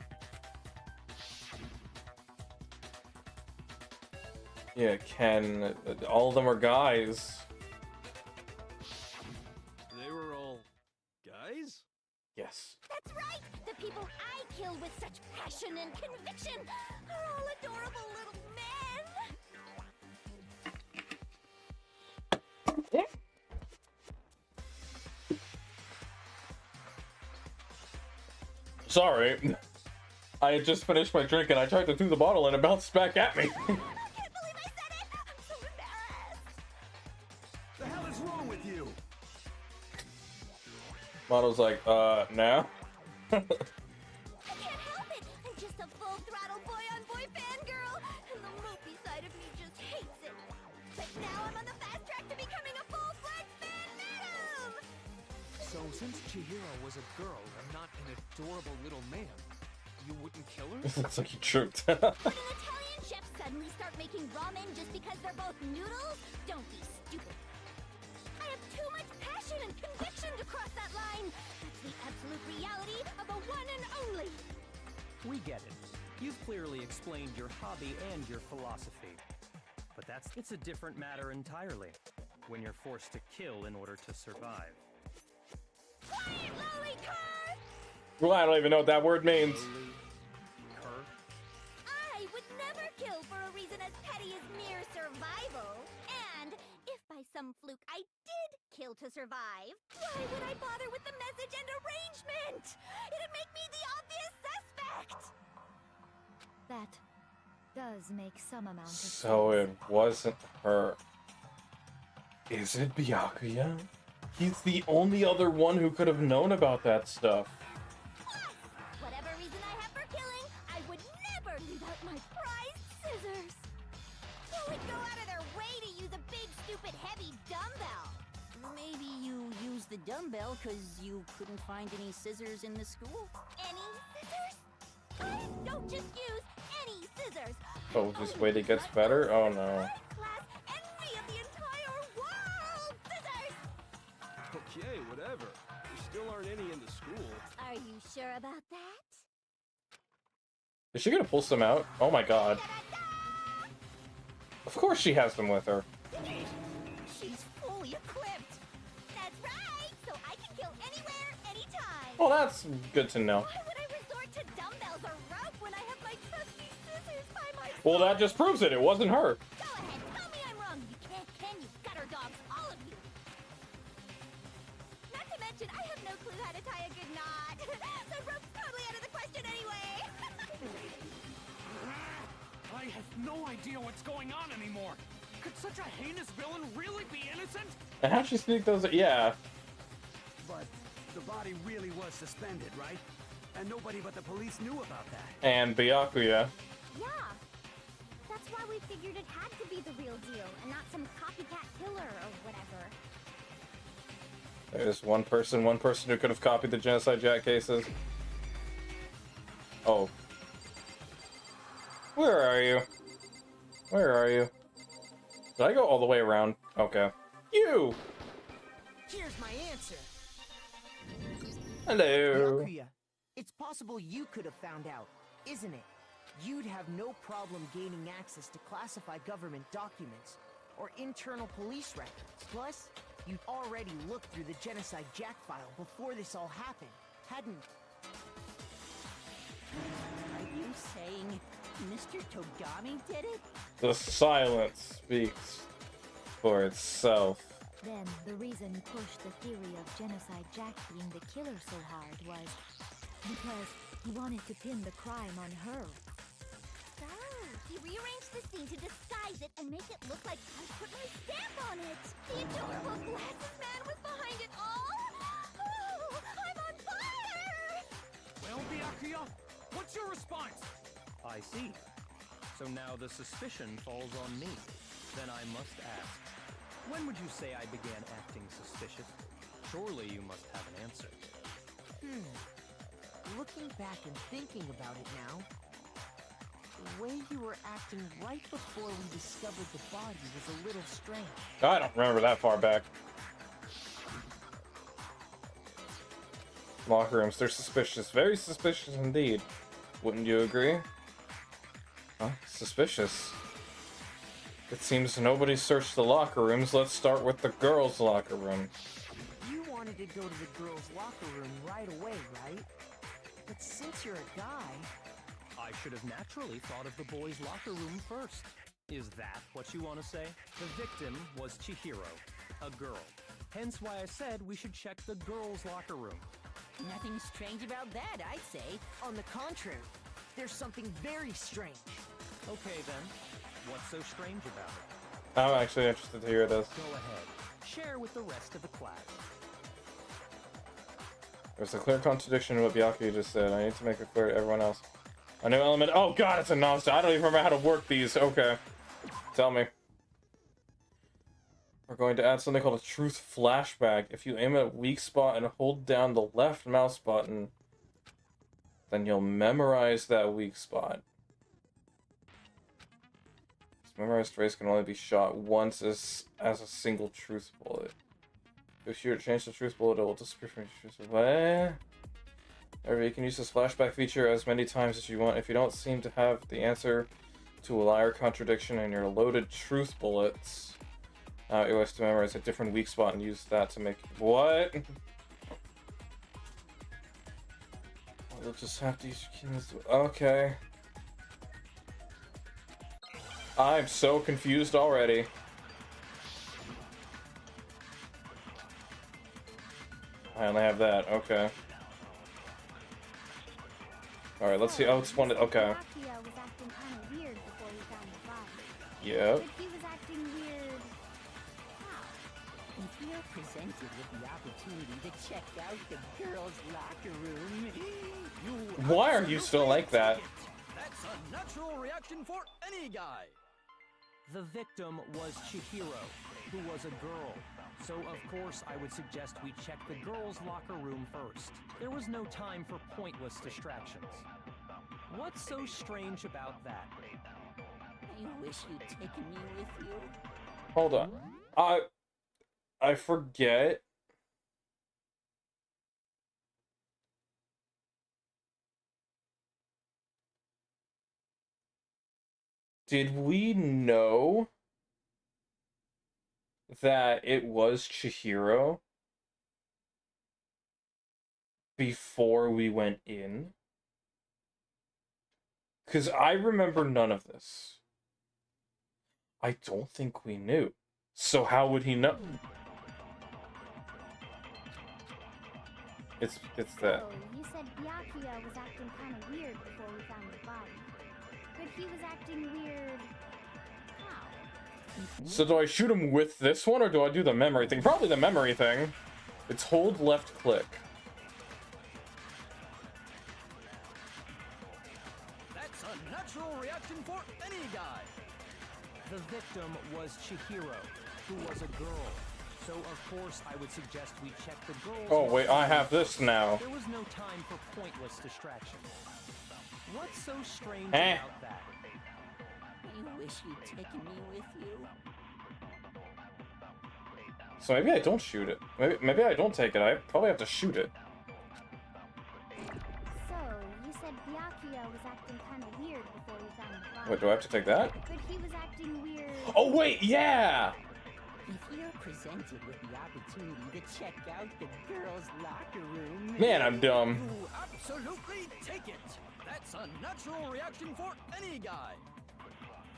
Yeah, Ken. All of them are guys. They were all guys? Yes. That's right! The people I killed with such passion and conviction are all adorable little men! Sorry. I had just finished my drink and I tried to do the bottle and it bounced back at me. I can't believe I said it! I'm so embarrassed! The hell is wrong with you? Model's like, no. I can't help it! I'm just a full-throttle boy-on-boy fangirl, and the mopey side of me just hates it. But now I'm on the fast track to becoming a full-fledged fan madam! So since Chihiro was a girl and not an adorable little man, you wouldn't kill her? Looks like he tripped. Would an Italian chef suddenly start making ramen just because they're both noodles? Don't be stupid. I have too much passion and conviction to cross that line. That's the We get it. You've clearly explained your hobby and your philosophy. But it's a different matter entirely, when you're forced to kill in order to survive. Quiet, lowly cur! Well, I don't even know what that word means. I would never kill for a reason as petty as mere survival. And if by some fluke I did kill to survive, why would I bother with the message and arrangement? It'd make me the obvious suspect! That does make some amount of So sense. it wasn't her. Is it Byakuya? He's the only other one who could have known about that stuff. Whatever reason I have for killing, I would never leave out my prized scissors. Who would go out of their way to use a big, stupid, heavy dumbbell? Maybe you used the dumbbell because you couldn't find any scissors in the school? Any scissors? I don't just use any scissors. Oh, just wait, it gets better? Oh no. Class envy of the entire world! Scissors! Okay, whatever. There still aren't any in the school. Are you sure about that? Is she gonna pull some out? Oh my god. Of course she has them with her. She's fully equipped. That's right, so I can kill anywhere, anytime. Well, that's good to know. Why would I resort to dumbbells or rope when I have my trusty scissors by my side? Well, that just proves it. It wasn't her. Go ahead, tell me I'm wrong. You can't, can you, gutter dogs, all of you? Not to mention, I have no clue how to tie a good knot. The rope's totally out of the question anyway. I have no idea what's going on anymore. Could such a heinous villain really be innocent? And how'd she sneak those? Yeah. But the body really was suspended, right? And nobody but the police knew about that. And Byakuya. Yeah. That's why we figured it had to be the real deal and not some copycat killer or whatever. There's one person who could have copied the Genocide Jack cases. Oh. Where are you? Where are you? Did I go all the way around? Okay. You! Here's my answer. Hello. Byakuya, it's possible you could have found out, isn't it? You'd have no problem gaining access to classified government documents or internal police records. Plus, you'd already looked through the Genocide Jack file before this all happened, hadn't? Are you saying Mr. Togami did it? The silence speaks for itself. Then the reason he pushed the theory of Genocide Jack being the killer so hard was because he wanted to pin the crime on her. So, he rearranged the scene to disguise it and make it look like I put my stamp on it. The adorable glasses man was behind it all. Oh, I'm on fire! Well, Byakuya, what's your response? I see. So now the suspicion falls on me. Then I must ask, when would you say I began acting suspicious? Surely you must have an answer. Looking back and thinking about it now, the way you were acting right before we discovered the body was a little strange. I don't remember that far back. Locker rooms, they're suspicious. Very suspicious indeed. Wouldn't you agree? Huh? Suspicious. It seems nobody searched the locker rooms. Let's start with the girls' locker room. You wanted to go to the girls' locker room right away, right? But since you're a guy... I should have naturally thought of the boys' locker room first. Is that what you want to say? The victim was Chihiro, a girl. Hence why I said we should check the girls' locker room. Nothing strange about that, I'd say. On the contrary, there's something very strange. Okay then, what's so strange about it? I'm actually interested to hear this. Go ahead, share with the rest of the class. There's a clear contradiction in what Byakuya just said. I need to make it clear to everyone else. A new element. Oh god, it's a non-stop. I don't even remember how to work these. Okay. Tell me. We're going to add something called a truth flashback. If you aim at a weak spot and hold down the left mouse button, then you'll memorize that weak spot. This memorized phrase can only be shot once as a single truth bullet. If you change the truth bullet, it will disappear from your truth. What? However, you can use this flashback feature as many times as you want. If you don't seem to have the answer to a lie or contradiction in your loaded truth bullets, you have to memorize a different weak spot and use that to make... What? You'll just have to use your keys. Okay. I'm so confused already. I only have that, okay. Alright, let's see. Oh, it's one. Okay. Was acting kind of weird before we found the body. Yep. But he was acting weird. How? If you're presented with the opportunity to check out the girls' locker room, you Why are you still like that? That's a natural reaction for any guy. The victim was Chihiro, who was a girl. So, of course, I would suggest we check the girls' locker room first. There was no time for pointless distractions. What's so strange about that? I wish you'd taken me with you. Hold on. I forget. Did we know that it was Chihiro before we went in? Because I remember none of this. I don't think we knew. So how would he know? It's that. Oh, you said Byakuya was acting kind of weird before we found the body. But he was acting weird. How? So do I shoot him with this one, or do I do the memory thing? Probably the memory thing. It's hold left click. That's a natural reaction for any guy. The victim was Chihiro, who was a girl. So, of course, I would suggest we check the girls... Oh, wait, I have this now. There was no time for pointless distractions. What's so strange Eh. about that? I wish you'd taken me with you. So maybe I don't shoot it. Maybe I don't take it. I probably have to shoot it. So, you said Byakuya was acting kind of weird before we found the body. Wait, do I have to take that? But he was acting weird. Oh, wait, yeah! If you're presented with the opportunity to check out the girls' locker room, Man, I'm dumb. You absolutely take it. That's a natural reaction for any guy.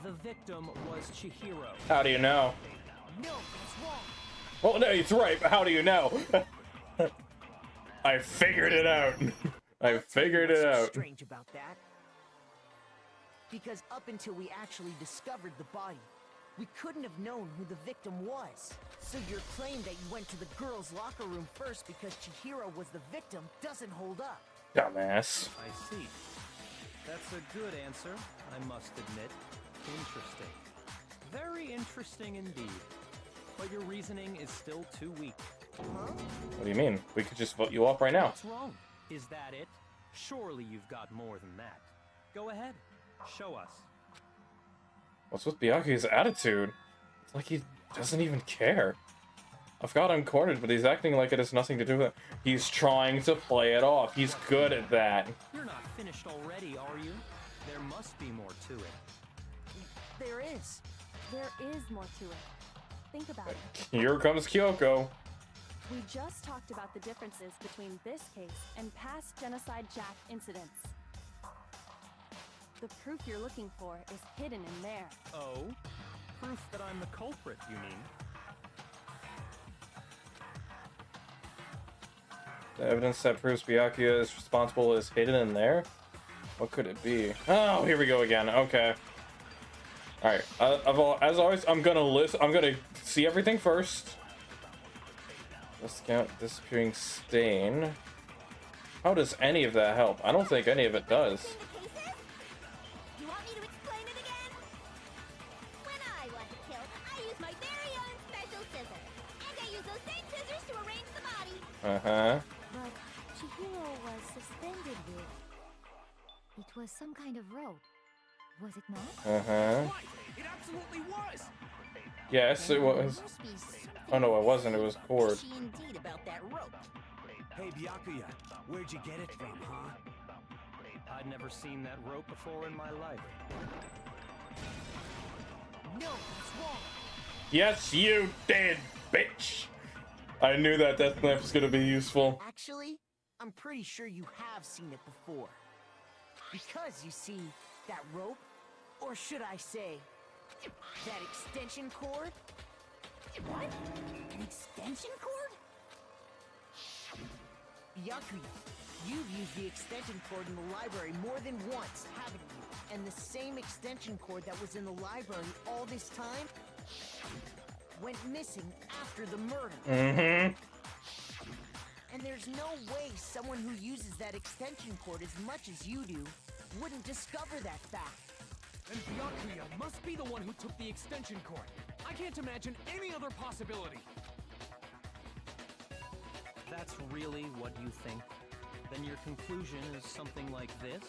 The victim was Chihiro. How do you know? no, it's wrong. Well, no, it's right, but how do you know? I figured it out. I figured it What's so out. strange about that? Because up until we actually discovered the body, we couldn't have known who the victim was. So your claim that you went to the girls' locker room first because Chihiro was the victim doesn't hold up. Dumbass. I see. That's a good answer, I must admit. Interesting. Very interesting indeed. But your reasoning is still too weak. Huh? What do you mean? We could just vote you off right now. What's wrong? Is that it? Surely you've got more than that. Go ahead. Show us. What's with Byakuya's attitude? It's like he doesn't even care. I've got him cornered, but he's acting like it has nothing to do with it. He's trying to play it off. He's good at that. You're not finished already, are you? There must be more to it. There is. There is more to it. Think about it. Here comes Kyoko. We just talked about the differences between this case and past Genocide Jack incidents. The proof you're looking for is hidden in there. Oh? Proof that I'm the culprit, you mean? The evidence that proves Byakuya is responsible is hidden in there? What could it be? Oh, here we go again. Okay. Alright. As always, I'm gonna see everything first. Let's count disappearing stain. How does any of that help? I don't think any of it does. You want me to explain it again? When I want to kill, I use my very own special scissors. And I use those same scissors to arrange the body. Uh-huh. But Chihiro was suspended with... It was some kind of rope. Was it not? Uh-huh. Right, it absolutely was. Yes, it was. Must be something Oh no, it wasn't. It was cord. fishy indeed about that rope. Hey, Byakuya, where'd you get it from, huh? I'd never seen that rope before in my life. No, that's wrong. Yes, you did, bitch. I knew that death knife was gonna be useful. Actually, I'm pretty sure you have seen it before. Because you see, that rope, or should I say, that extension cord? What? An extension cord? Byakuya, you've used the extension cord in the library more than once, haven't you? And the same extension cord that was in the library all this time went missing after the murder. Mm-hmm. And there's no way someone who uses that extension cord as much as you do wouldn't discover that fact. And Byakuya must be the one who took the extension cord. I can't imagine any other possibility. That's really what you think? Then your conclusion is something like this?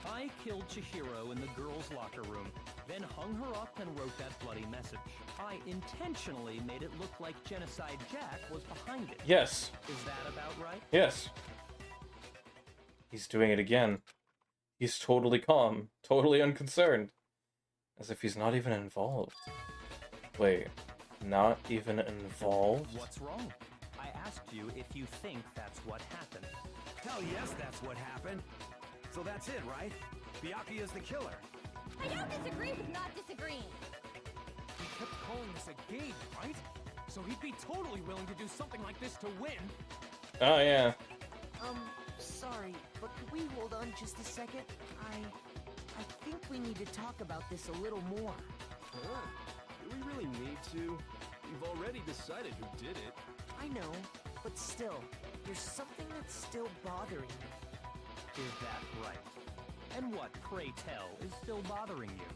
I killed Chihiro in the girls' locker room, then hung her up and wrote that bloody message. I intentionally made it look like Genocide Jack was behind it. Yes. Is that about right? Yes. He's doing it again. He's totally calm, totally unconcerned. As if he's not even involved. Wait, not even involved? What's wrong? I asked you if you think that's what happened. Hell yes, that's what happened. So that's it, right? Byakuya's the killer. I don't disagree with not disagreeing. He kept calling this a game, right? So he'd be totally willing to do something like this to win. Oh, yeah. Sorry, but could we hold on just a second? I think we need to talk about this a little more. Huh? Do we really need to? We've already decided who did it. I know, but still, there's something that's still bothering me. Is that right? And what, pray tell, is still bothering you?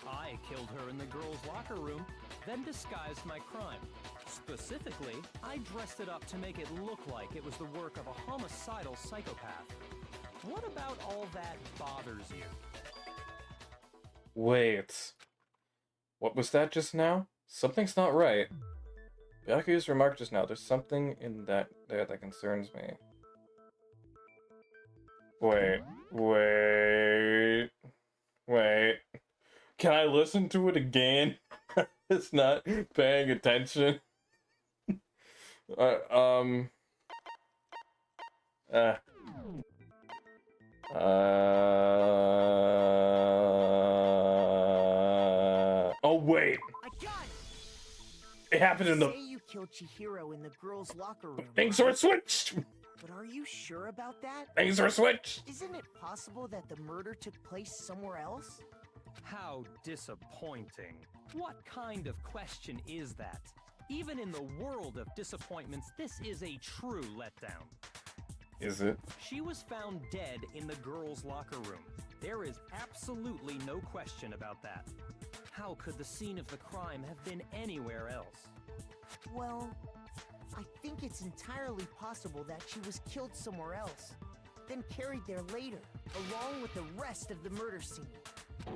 I killed her in the girls' locker room, then disguised my crime. Specifically, I dressed it up to make it look like it was the work of a homicidal psychopath. What about all that bothers you? Wait. What was that just now? Something's not right. Byakuya's remark just now, there's something in that there that concerns me. Wait. Can I listen to it again? It's not paying attention. Oh wait. I got it. It happened in the. Say you killed Chihiro in the girls' locker room. Things were switched. But are you sure about that? Things were switched. Isn't it possible that the murder took place somewhere else? How disappointing. What kind of question is that? Even in the world of disappointments, this is a true letdown. Is it? She was found dead in the girls' locker room. There is absolutely no question about that. How could the scene of the crime have been anywhere else? Well, I think it's entirely possible that she was killed somewhere else, then carried there later, along with the rest of the murder scene.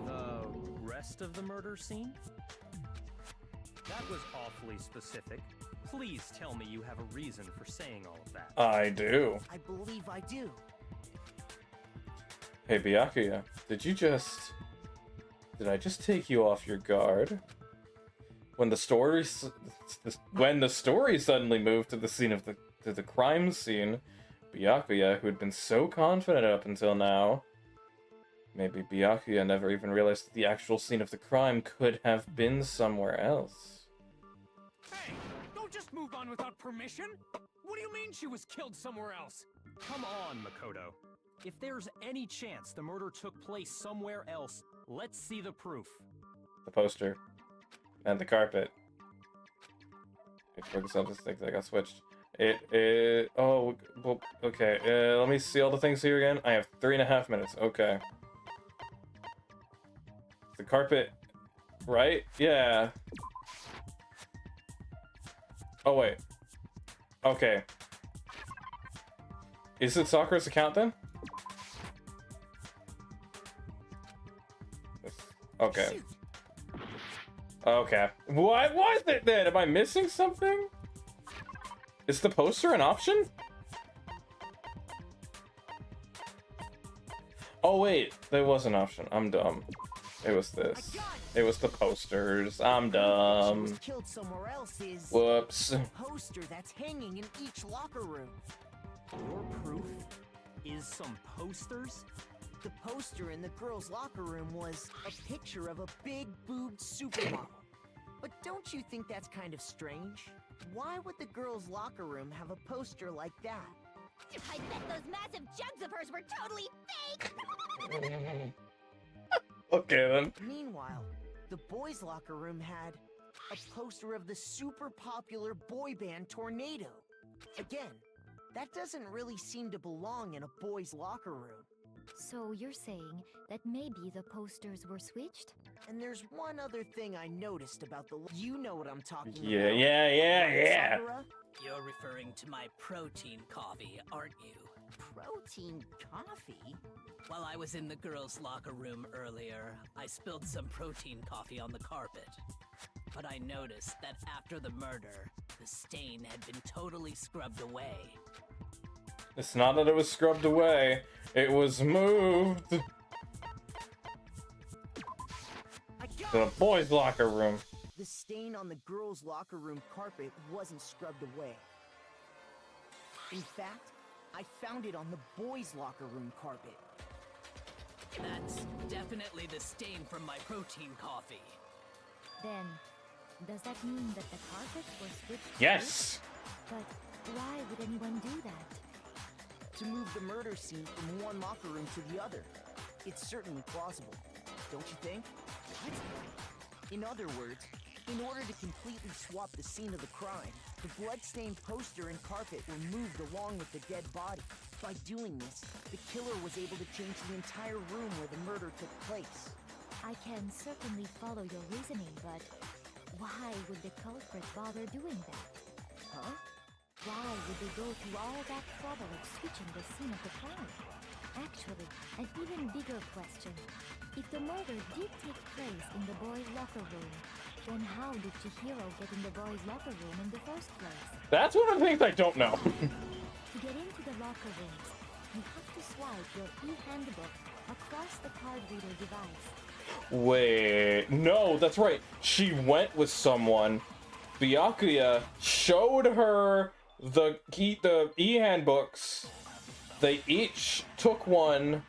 The rest of the murder scene? That was awfully specific. Please tell me you have a reason for saying all of that. I do. I believe I do. Hey Byakuya, did I just take you off your guard? When the story suddenly moved to the scene of the crime scene, Byakuya, who had been so confident up until now, maybe Byakuya never even realized that the actual scene of the crime could have been somewhere else. Hey, don't just move on without permission. What do you mean she was killed somewhere else? Come on, Makoto. If there's any chance the murder took place somewhere else, let's see the proof. The poster. And the carpet. Wait, focus on this thing that got switched. Oh, well, okay. Let me see all the things here again. I have 3.5 minutes. Okay. The carpet, right? Yeah. Oh, wait. Okay. Is it Sakura's account then? Okay. Okay. What was it then? Am I missing something? Is the poster an option? Oh wait, there was an option. I'm dumb. It was this. It was the posters. I'm She dumb. was killed somewhere else is Whoops. the poster that's hanging in each locker room. Your proof is some posters? The poster in the girls' locker room was a picture of a big-boobed supermodel. But don't you think that's kind of strange? Why would the girls' locker room have a poster like that? I bet those massive jugs of hers were totally fake! Okay then. Meanwhile, the boys' locker room had a poster of the super popular boy band Tornado. Again, that doesn't really seem to belong in a boys' locker room. So you're saying that maybe the posters were switched? And there's one other thing I noticed about the... You know what I'm talking Yeah, about. yeah. Sakura? You're referring to my protein coffee, aren't you? Protein coffee? While I was in the girls' locker room earlier, I spilled some protein coffee on the carpet. But I noticed that after the murder, the stain had been totally scrubbed away. It's not that it was scrubbed away. It was moved to the boys' locker room. The stain on the girls' locker room carpet wasn't scrubbed away. In fact, I found it on the boys' locker room carpet. That's definitely the stain from my protein coffee. Then, does that mean that the carpets were switched? Yes. But why would anyone do that? To move the murder scene from one locker room to the other. It's certainly plausible, don't you think? What? In other words, in order to completely swap the scene of the crime, the blood-stained poster and carpet were moved along with the dead body. By doing this, the killer was able to change the entire room where the murder took place. I can certainly follow your reasoning, but why would the culprit bother doing that? Huh? Why would they go to all that trouble of switching the scene of the crime? Actually, an even bigger question. If the murder did take place in the boys' locker room, then how did Chihiro get in the boys' locker room in the first place? That's one of the things I don't know. To get into the locker rooms, you have to swipe your e-handbook across the card reader device. Wait, no, that's right. She went with someone. Byakuya showed her the e-handbooks. They each took one.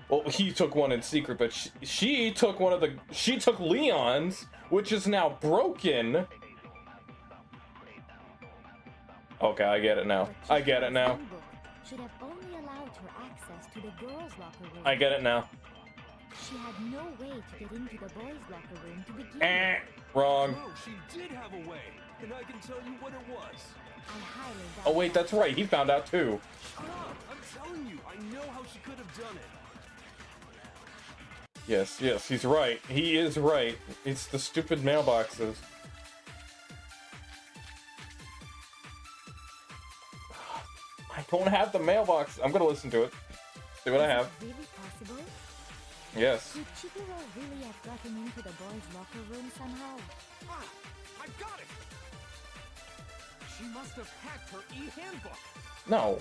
Well, he took one in secret, but she took one of the... She took Leon's, which is now broken. Okay, I get it now. I get it now. Should have only allowed her access to the girls' locker room. I get it now. She had no way to get into the boys' locker room to begin with. Wrong. No, she did have a way, and I can tell you what it was. I highly doubt Oh wait, that's right. He found out too. Shut up! I'm telling you, I know how she could have done it. Yes, yes, he's right. He is right. It's the stupid mailboxes. I don't have the mailbox. I'm gonna listen to it. See what I have. Is it really possible? Yes. Could Chihiro really have gotten into the boys' locker room somehow? Ah, I got it! She must have hacked her e-handbook. No.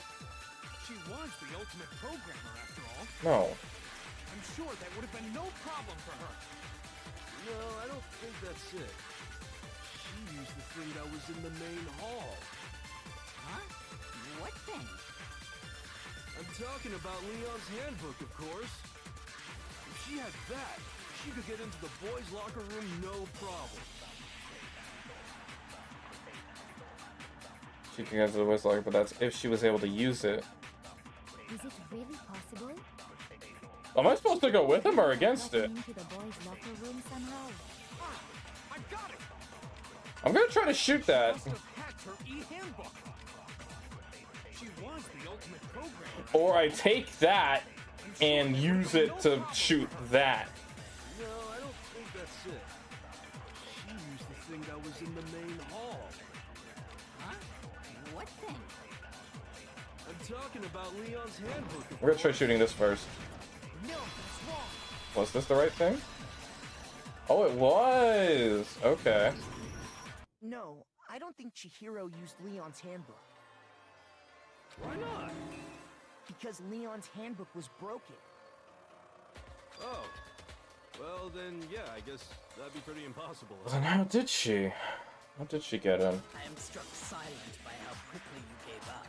She was the ultimate programmer, after all. No. I'm sure that would have been no problem for her. No, I don't think that's it. She used the thing that was in the main hall. Huh? What thing? I'm talking about Leon's handbook, of course. If she had that, she could get into the boys' locker room no problem. She can get to the boys' locker, but that's if she was able to use it. Is it really possible? Am I supposed to go with him or against it? Into the boys' locker room somehow? Ah, I got it! I'm gonna try to shoot that. Must have hacked her e-handbook. She was the ultimate programmer. Or I take that and use it to shoot that. No, I don't think that's it. She used the thing that was in the main hall. Huh? What thing? I'm talking about Leon's handbook. We're gonna try shooting this first. No, that's wrong. Was this the right thing? Oh, it was! Okay. No, I don't think Chihiro used Leon's handbook. Why not? because Leon's handbook was broken. Oh. Well, then, yeah, I guess that'd be pretty impossible. Then how did she? How did she get in? I am struck silent by how quickly you gave up.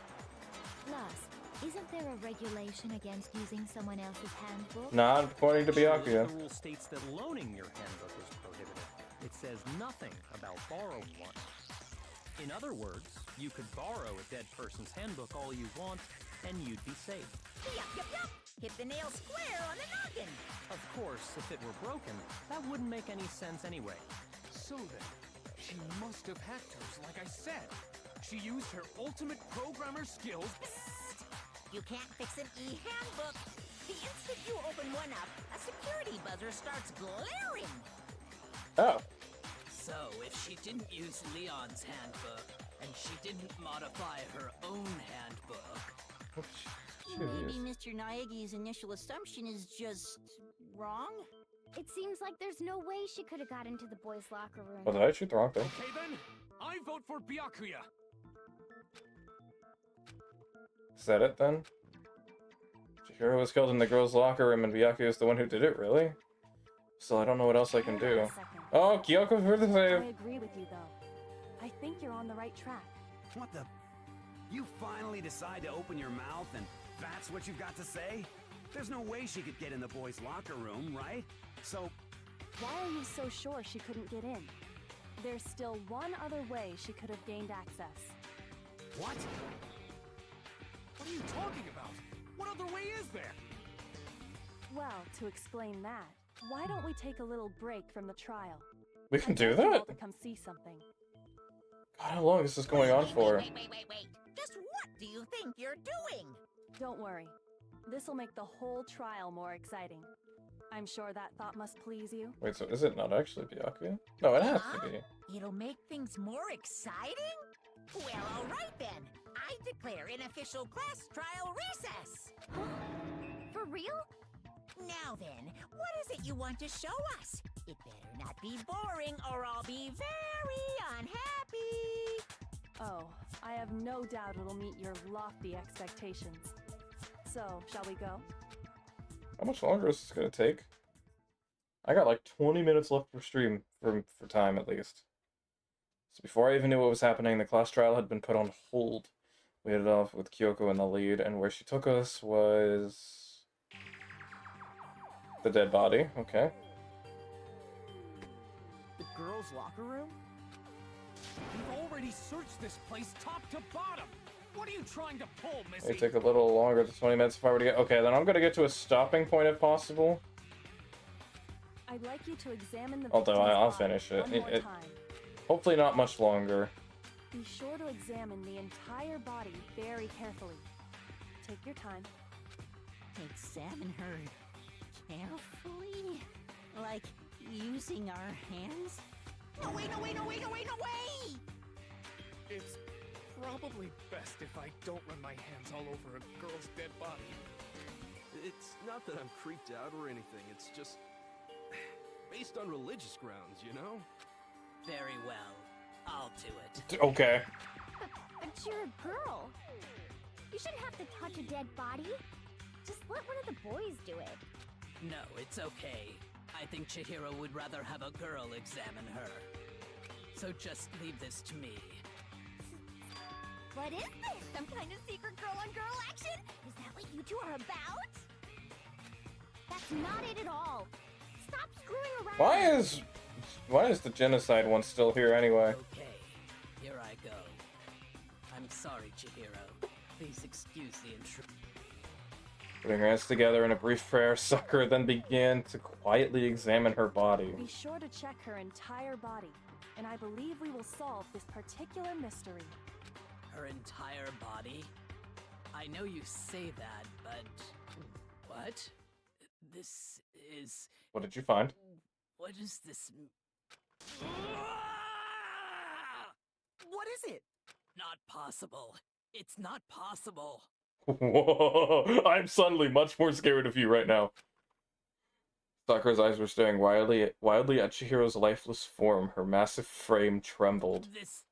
Plus, isn't there a regulation against using someone else's handbook? Not according to Byakuya. The rule states that loaning your handbook is prohibited. It says nothing about borrowing one. In other words, you could borrow a dead person's handbook all you want, and you'd be safe. Yup. Hit the nail square on the noggin. Of course, if it were broken, that wouldn't make any sense anyway. So then, she must have hacked hers, like I said. She used her ultimate programmer skills. You can't fix an e-handbook. The instant you open one up, a security buzzer starts glaring. Oh. So, if she didn't use Leon's handbook, and she didn't modify her own handbook... Maybe Mr. Naegi's initial assumption is just wrong? It seems like there's no way she could have got into the boys' locker room. Well, did I shoot the wrong thing? Okay then, I vote for Byakuya. Is that it then? Chihiro was killed in the girls' locker room and Byakuya is the one who did it, really? So I don't know what else I can do. Oh, Kyoko for the save! I agree with you, though. I think you're on the right track. What the? You finally decide to open your mouth and that's what you've got to say? There's no way she could get in the boys' locker room, right? So... Why are you so sure she couldn't get in? There's still one other way she could have gained access. What? What are you talking about? What other way is there? Well, to explain that, why don't we take a little break from the trial? We can do I told you that? all to come see something. God, how long is this going on for? Wait. Just what do you think you're doing? Don't worry. This'll make the whole trial more exciting. I'm sure that thought must please you. Wait, so is it not actually Byakuya? No, it has to be. It'll make things more exciting? Well, all right then. I declare an official class trial recess. For real? Now then, what is it you want to show us? It better not be boring or I'll be very unhappy. Oh, I have no doubt it'll meet your lofty expectations. So, shall we go? How much longer is this gonna take? I got like 20 minutes left for stream, for time at least. So before I even knew what was happening, the class trial had been put on hold. We headed off with Kyoko in the lead, and where she took us was... the dead body, okay. The girls' locker room? We've already searched this place top to bottom. What are you trying to pull, Missy? It take a little longer than 20 minutes if I were to get... Okay, then I'm gonna get to a stopping point if possible. I'd like you to examine the Although victim's I'll body finish it. one more time. Hopefully not much longer. Be sure to examine the entire body very carefully. Take your time. Examine her carefully? Like using our hands? No way! It's probably best if I don't run my hands all over a girl's dead body. It's not that I'm creeped out or anything, it's just... based on religious grounds, you know? Very well. I'll do it. Okay. But you're a girl. You shouldn't have to touch a dead body. Just let one of the boys do it. No, it's okay. I think Chihiro would rather have a girl examine her. So just leave this to me. What is this? Some kind of secret girl-on-girl action? Is that what you two are about? That's not it at all. Stop screwing around. Why is the genocide one still here anyway? Okay, here I go. I'm sorry, Chihiro. Please excuse the intrusion. Putting her hands together in a brief prayer, Sakura then began to quietly examine her body. Be sure to check her entire body, and I believe we will solve this particular mystery. Her entire body? I know you say that, but... What? This is... What did you find? What is this... What is it? Not possible. It's not possible. Whoa, I'm suddenly much more scared of you right now. Sakura's eyes were staring wildly at Chihiro's lifeless form. Her massive frame trembled. This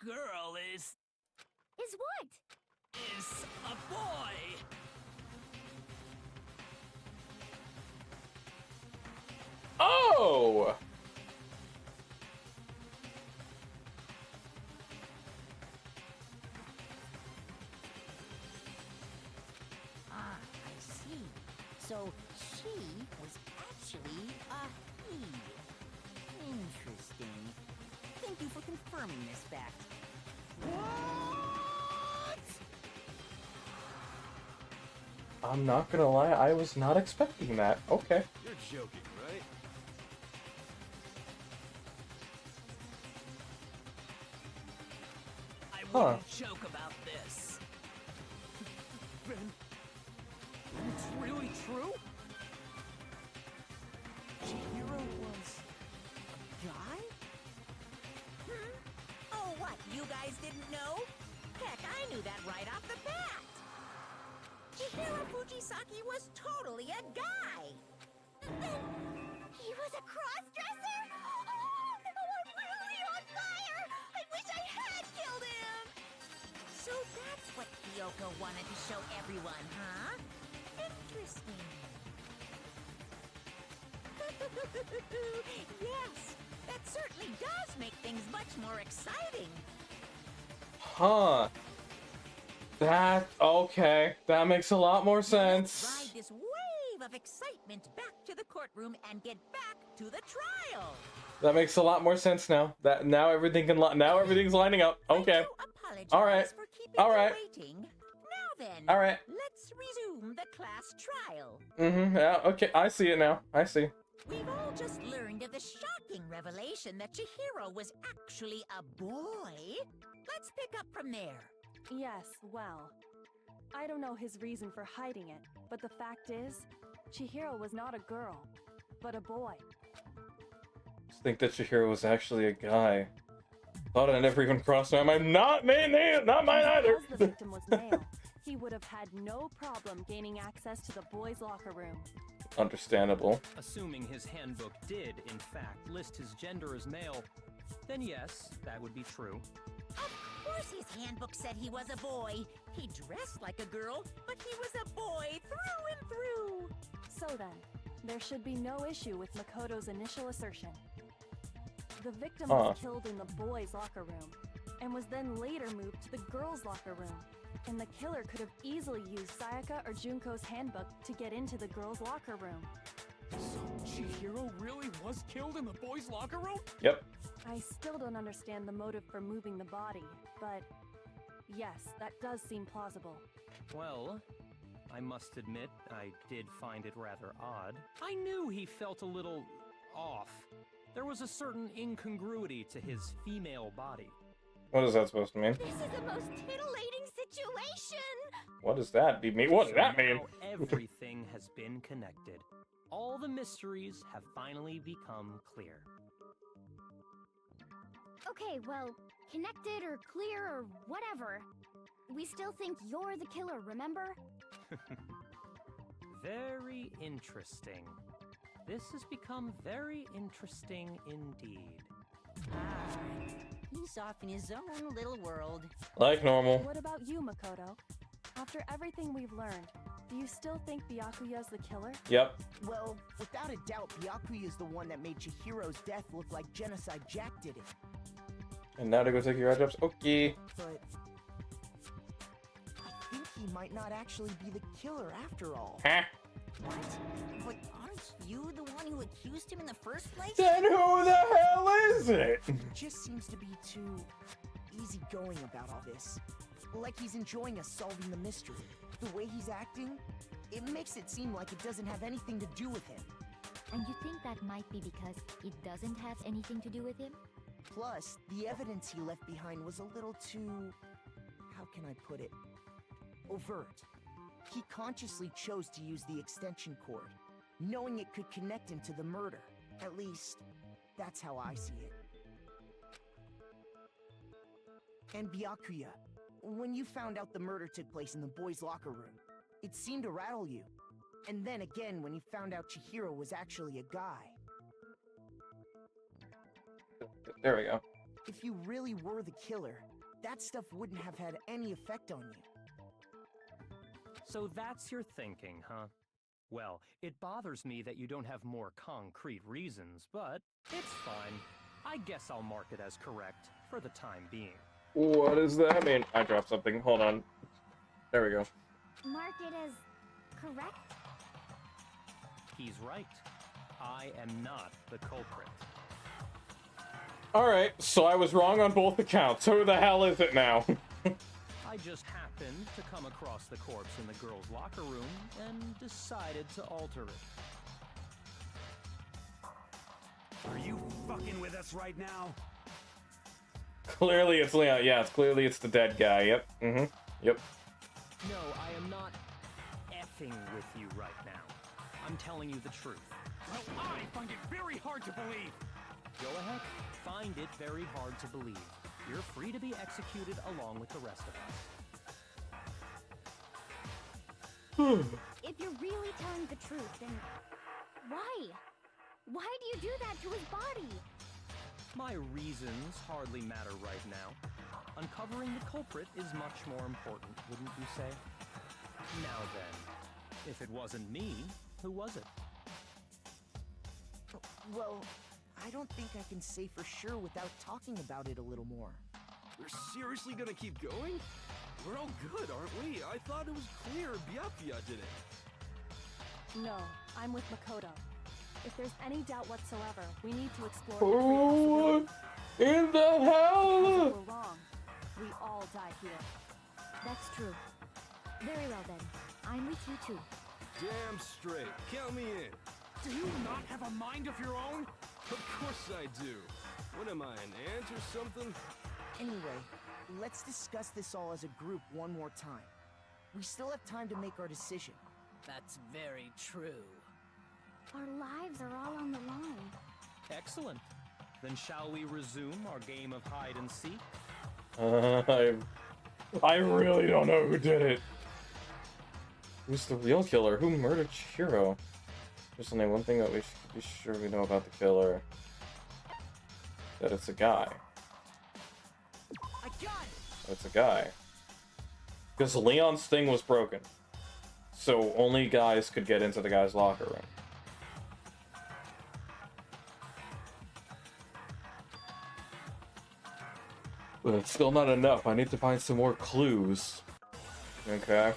girl is Is what? a boy. Oh! Ah, I see. So she was actually a he. Interesting. Thank you for confirming this fact. What? I'm not gonna lie, I was not expecting that. Okay. You're joking, right? I wouldn't joke about this. Ben, it's really true? Chihiro was a guy? Oh, what? You guys didn't know? Heck, I knew that right off the bat. Chihiro Fujisaki was totally a guy. Then he was a cross-dresser? Oh, no, I'm really on fire! I wish I had killed him! So that's what Kyoko wanted to show everyone, huh? Interesting. Yes, that certainly does make things much more exciting. Huh. That, okay. That makes a lot more sense. Ride this wave of excitement back to the courtroom and get back to the trial. That makes a lot more sense now. That now everything can now everything's lining up. Okay. I do apologize All right. for keeping All you right. waiting. Now then, All right. let's resume the class trial. Mm-hmm. Yeah, okay. I see it now. I see. We've all just learned of the shocking revelation that Chihiro was actually a boy. Let's pick up from there. Yes, well, I don't know his reason for hiding it, but the fact is, Chihiro was not a girl, but a boy. Just think that Chihiro was actually a guy. Thought it never even crossed my mind. Not me, not mine either. Because the victim was male, he would have had no problem gaining access to the boys' locker room. Understandable. Assuming his handbook did, in fact, list his gender as male, then yes, that would be true. Of course his handbook said he was a boy. He dressed like a girl, but he was a boy through and through. So then, there should be no issue with Makoto's initial assertion. The victim was killed in the boys' locker room, and was then later moved to the girls' locker room. And the killer could have easily used Sayaka or Junko's handbook to get into the girls' locker room. So Chihiro really was killed in the boys' locker room? Yep. I still don't understand the motive for moving the body, but yes, that does seem plausible. Well, I must admit, I did find it rather odd. I knew he felt a little off. There was a certain incongruity to his female body. What is that supposed to mean? This is the most titillating situation! What does that mean? What does that mean? Now everything has been connected. All the mysteries have finally become clear. Okay, well, connected or clear or whatever. We still think you're the killer, remember? Very interesting. This has become very interesting indeed. Ah, he's off in his own little world. Like normal. What about you, Makoto? After everything we've learned, do you still think Byakuya's the killer? Yep. Well, without a doubt, Byakuya is the one that made Chihiro's death look like Genocide Jack did it. And now to go take your eye drops. Okay. But I think he might not actually be the killer after all. Huh? What? But aren't you the one who accused him in the first place? Then who the hell is it? He just seems to be too easygoing about all this. Like he's enjoying us solving the mystery. The way he's acting, it makes it seem like it doesn't have anything to do with him. And you think that might be because it doesn't have anything to do with him? Plus, the evidence he left behind was a little too... how can I put it? Overt. He consciously chose to use the extension cord, knowing it could connect him to the murder. At least, that's how I see it. And Byakuya, when you found out the murder took place in the boys' locker room, it seemed to rattle you. And then again when you found out Chihiro was actually a guy. There we go. If you really were the killer, that stuff wouldn't have had any effect on you. So that's your thinking, huh? Well, it bothers me that you don't have more concrete reasons, but it's fine. I guess I'll mark it as correct for the time being. What does that mean? I dropped something. Hold on. There we go. Mark it as correct? He's right. I am not the culprit. Alright, so I was wrong on both accounts. Who the hell is it now? I just happened to come across the corpse in the girls' locker room and decided to alter it. Are you fucking with us right now? Clearly it's Leon. Yeah, it's the dead guy. Yep. Mm-hmm. Yep. No, I am not effing with you right now. I'm telling you the truth. Well, I find it very hard to believe. Go ahead. Find it very hard to believe. You're free to be executed along with the rest of us. If you're really telling the truth, then why? Why do you do that to his body? My reasons hardly matter right now. Uncovering the culprit is much more important, wouldn't you say? Now then, if it wasn't me, who was it? Well, I don't think I can say for sure without talking about it a little more. We're seriously gonna keep going? We're all good, aren't we? I thought it was clear Byakuya did it. No, I'm with Makoto. If there's any doubt whatsoever, we need to explore What in the If hell? we're wrong, we all die here. That's true. Very well then. I'm with you too. Damn straight. Count me in. Do you not have a mind of your own? Of course I do. What am I, an ant or something? Anyway, let's discuss this all as a group one more time. We still have time to make our decision. That's very true. Our lives are all on the line. Excellent. Then shall we resume our game of hide and seek? I really don't know who did it. Who's the real killer? Who murdered Chihiro? There's only one thing that we should be sure we know about the killer. That it's a guy. I got it! It's a guy. Because Leon's thing was broken. So only guys could get into the guy's locker room. But it's still not enough. I need to find some more clues. Okay.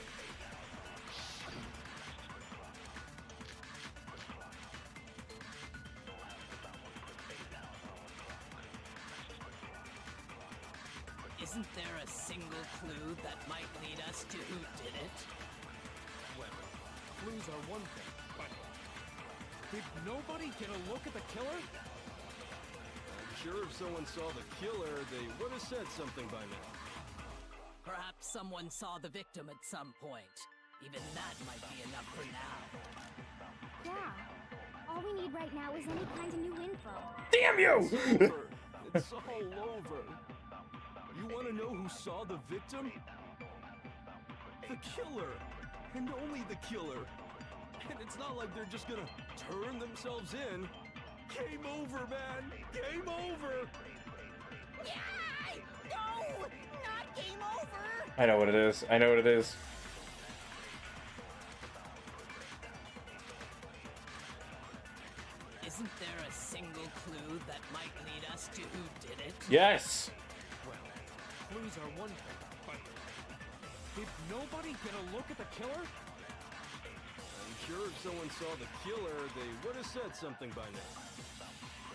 Isn't there a single clue that might lead us to who did it? Well, clues are one thing, but did nobody get a look at the killer? I'm sure if someone saw the killer, they would have said something by now. Perhaps someone saw the victim at some point. Even that might be enough for now. Yeah. All we need right now is any kind of new info. Damn you! It's over. It's all over. You want to know who saw the victim? The killer. And only the killer. And it's not like they're just gonna turn themselves in. Game over, man! Game over! Yeah! No! Not game over! I know what it is. I know what it is. Isn't there a single clue that might lead us to who did it? Yes! Well, clues are one thing, but did nobody get a look at the killer? I'm sure if someone saw the killer, they would have said something by now.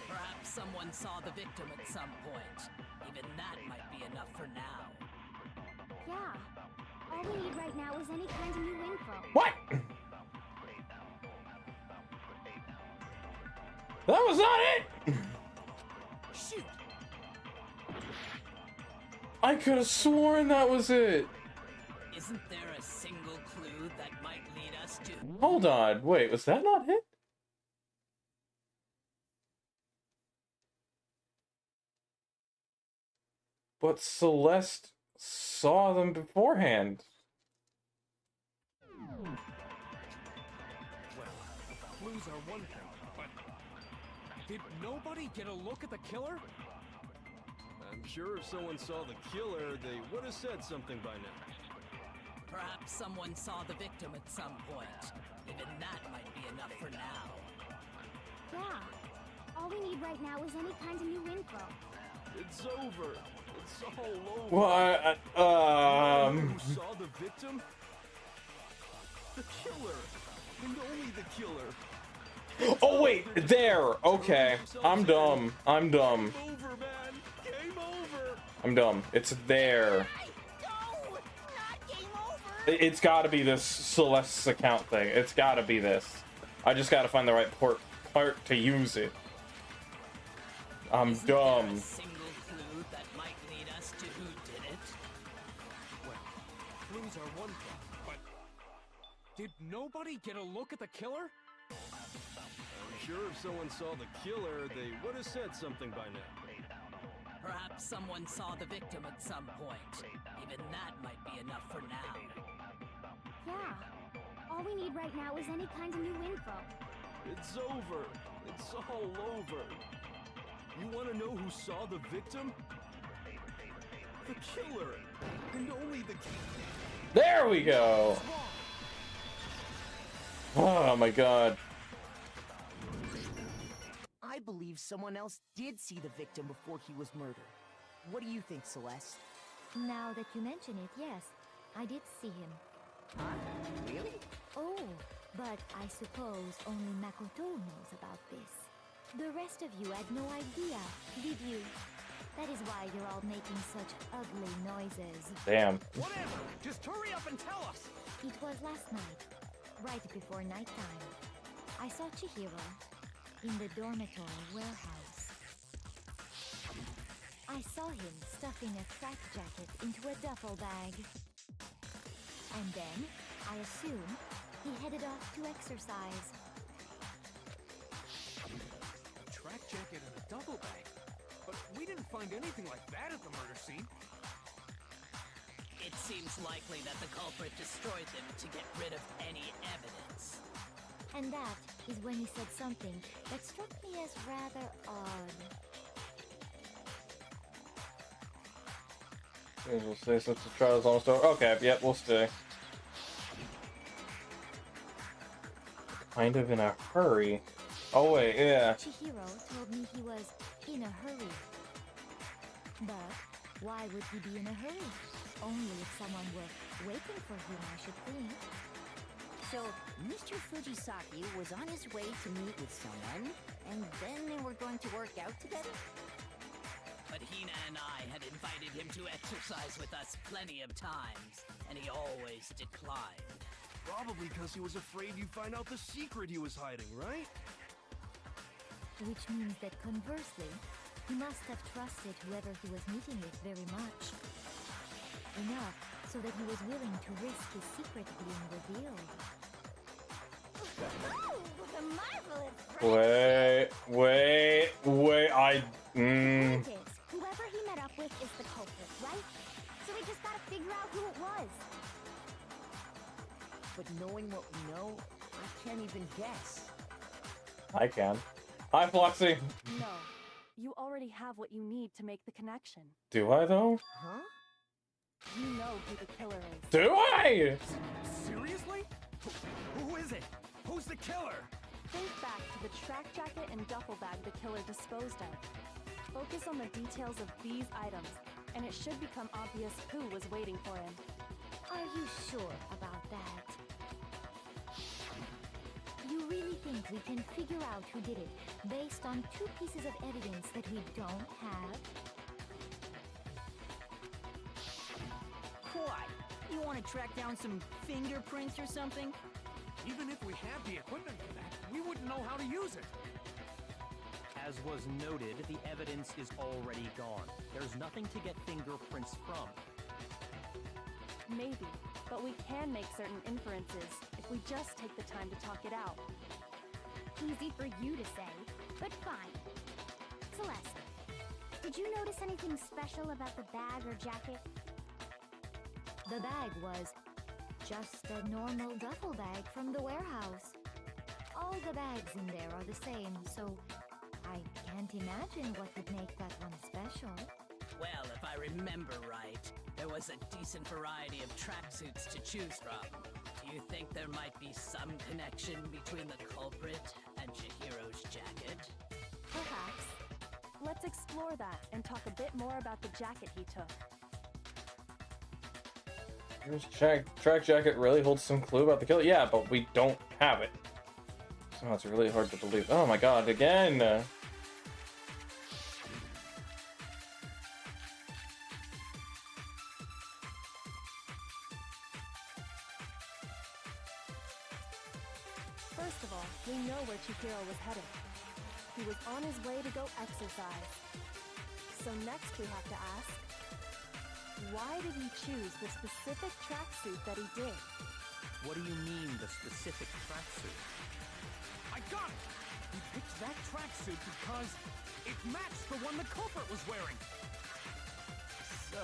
Perhaps someone saw the victim at some point. Even that might be enough for now. Yeah. All we need right now is any kind of new info. What? That was not it! Shoot! I could have sworn that was it. Isn't there a single clue that might lead us to... Hold on. Wait, was that not it? But Celeste saw them beforehand. Well, clues are one thing, but did nobody get a look at the killer? I'm sure if someone saw the killer, they would have said something by now. Perhaps Perhaps someone saw the victim at some point. Even that might be enough for now. Yeah. All we need right now is any kind of new info. It's over. It's all over. What? Who saw the victim? The killer. And only the killer. Oh wait, there. Okay, I'm dumb. I'm dumb. Game over, man. Game over. I'm dumb. It's there. No, not game over. It's got to be this Celeste's account thing. It's got to be this. I just got to find the right part to use it. I'm Isn't there dumb. a single clue that might lead us to who did it? Well, clues are one thing, but did nobody get a look at the killer? I'm sure if someone saw the killer, they would have said something by now. Perhaps someone saw the victim at some point. Even that might be enough for now. Yeah. All we need right now is any kind of new info. It's over. It's all over. You want to know who saw the victim? The killer. And only the There we go. Oh my god. I believe someone else did see the victim before he was murdered. What do you think, Celeste? Now that you mention it, yes, I did see him. Huh? Really? Oh, but I suppose only Makoto knows about this. The rest of you had no idea, did you? That is why you're all making such ugly noises. Damn. Whatever! Just hurry up and tell us! It was last night, right before nighttime. I saw Chihiro in the dormitory warehouse. I saw him stuffing a track jacket into a duffel bag. And then, I assume, he headed off to exercise. A track jacket and a duffel bag? But we didn't find anything like that at the murder scene. It seems likely that the culprit destroyed them to get rid of any evidence. And that is when he said something that struck me as rather odd. We'll stay since the trial's almost over. Okay, yep, we'll stay. Kind of in a hurry. Oh wait, yeah. Chihiro told me he was in a hurry. But why would he be in a hurry? Only if someone were waiting for him, I should think. So, Mr. Fujisaki was on his way to meet with someone, and then they were going to work out together? But Hina and I had invited him to exercise with us plenty of times, and he always declined. Probably because he was afraid you'd find out the secret he was hiding, right? Which means that conversely, he must have trusted whoever he was meeting with very much. Enough so that he was willing to risk his secret being revealed. Oh, what a marvelous friend! Wait, Point is, whoever he met up with is the culprit, right? So we just gotta figure out who it was. But knowing what we know, I can't even guess. I can. Hi, Floxy. No, you already have what you need to make the connection. Do I though? Huh? You know who the killer is. Do I? Seriously? Who is it? Who's the killer? Think back to the track jacket and duffel bag the killer disposed of. Focus on the details of these items, and it should become obvious who was waiting for him. Are you sure about that? You really think we can figure out who did it based on two pieces of evidence that we don't have? Why? You want to track down some fingerprints or something? Even if we had the equipment for that, we wouldn't know how to use it. As was noted, the evidence is already gone. There's nothing to get fingerprints from. Maybe, but we can make certain inferences if we just take the time to talk it out. Easy for you to say, but fine. Celeste, did you notice anything special about the bag or jacket? The bag was just a normal duffel bag from the warehouse. All the bags in there are the same, so I can't imagine what would make that one special. Well, if I remember right, there was a decent variety of tracksuits to choose from. Do you think there might be some connection between the culprit and Chihiro's jacket? Perhaps. Let's explore that and talk a bit more about the jacket he took. This track jacket really holds some clue about the killer. Yeah, but we don't have it. So it's really hard to believe. Oh my god, again! First of all, we know where Chihiro was headed. He was on his way to go exercise. So next we have to ask, why did he choose the specific tracksuit that he did? What do you mean, the specific tracksuit? I got it! He picked that tracksuit because it matched the one the culprit was wearing. So,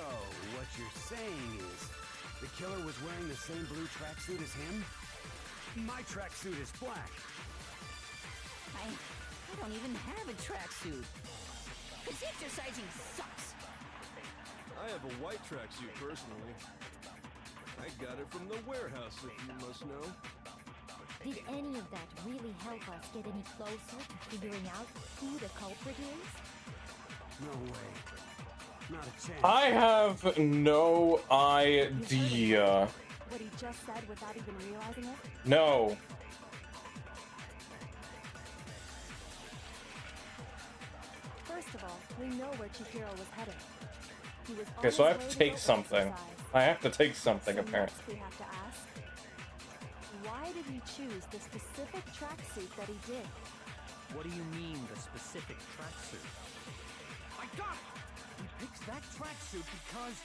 what you're saying is, the killer was wearing the same blue tracksuit as him? My tracksuit is black. I don't even have a tracksuit. Cause exercising sucks. I have a white tracksuit personally. I got it from the warehouse, if you must know. Did any of that really help us get any closer to figuring out who the culprit is? No way. Not a chance. I have no idea. What he just said without even realizing it? No. First of all, we know where Chihiro was headed. He was on Okay, so I his have way to go take something. exercise. I have to take something, So apparently. next we have to ask, why did he choose the specific tracksuit that he did? What do you mean, the specific tracksuit? I got it! He picked that tracksuit because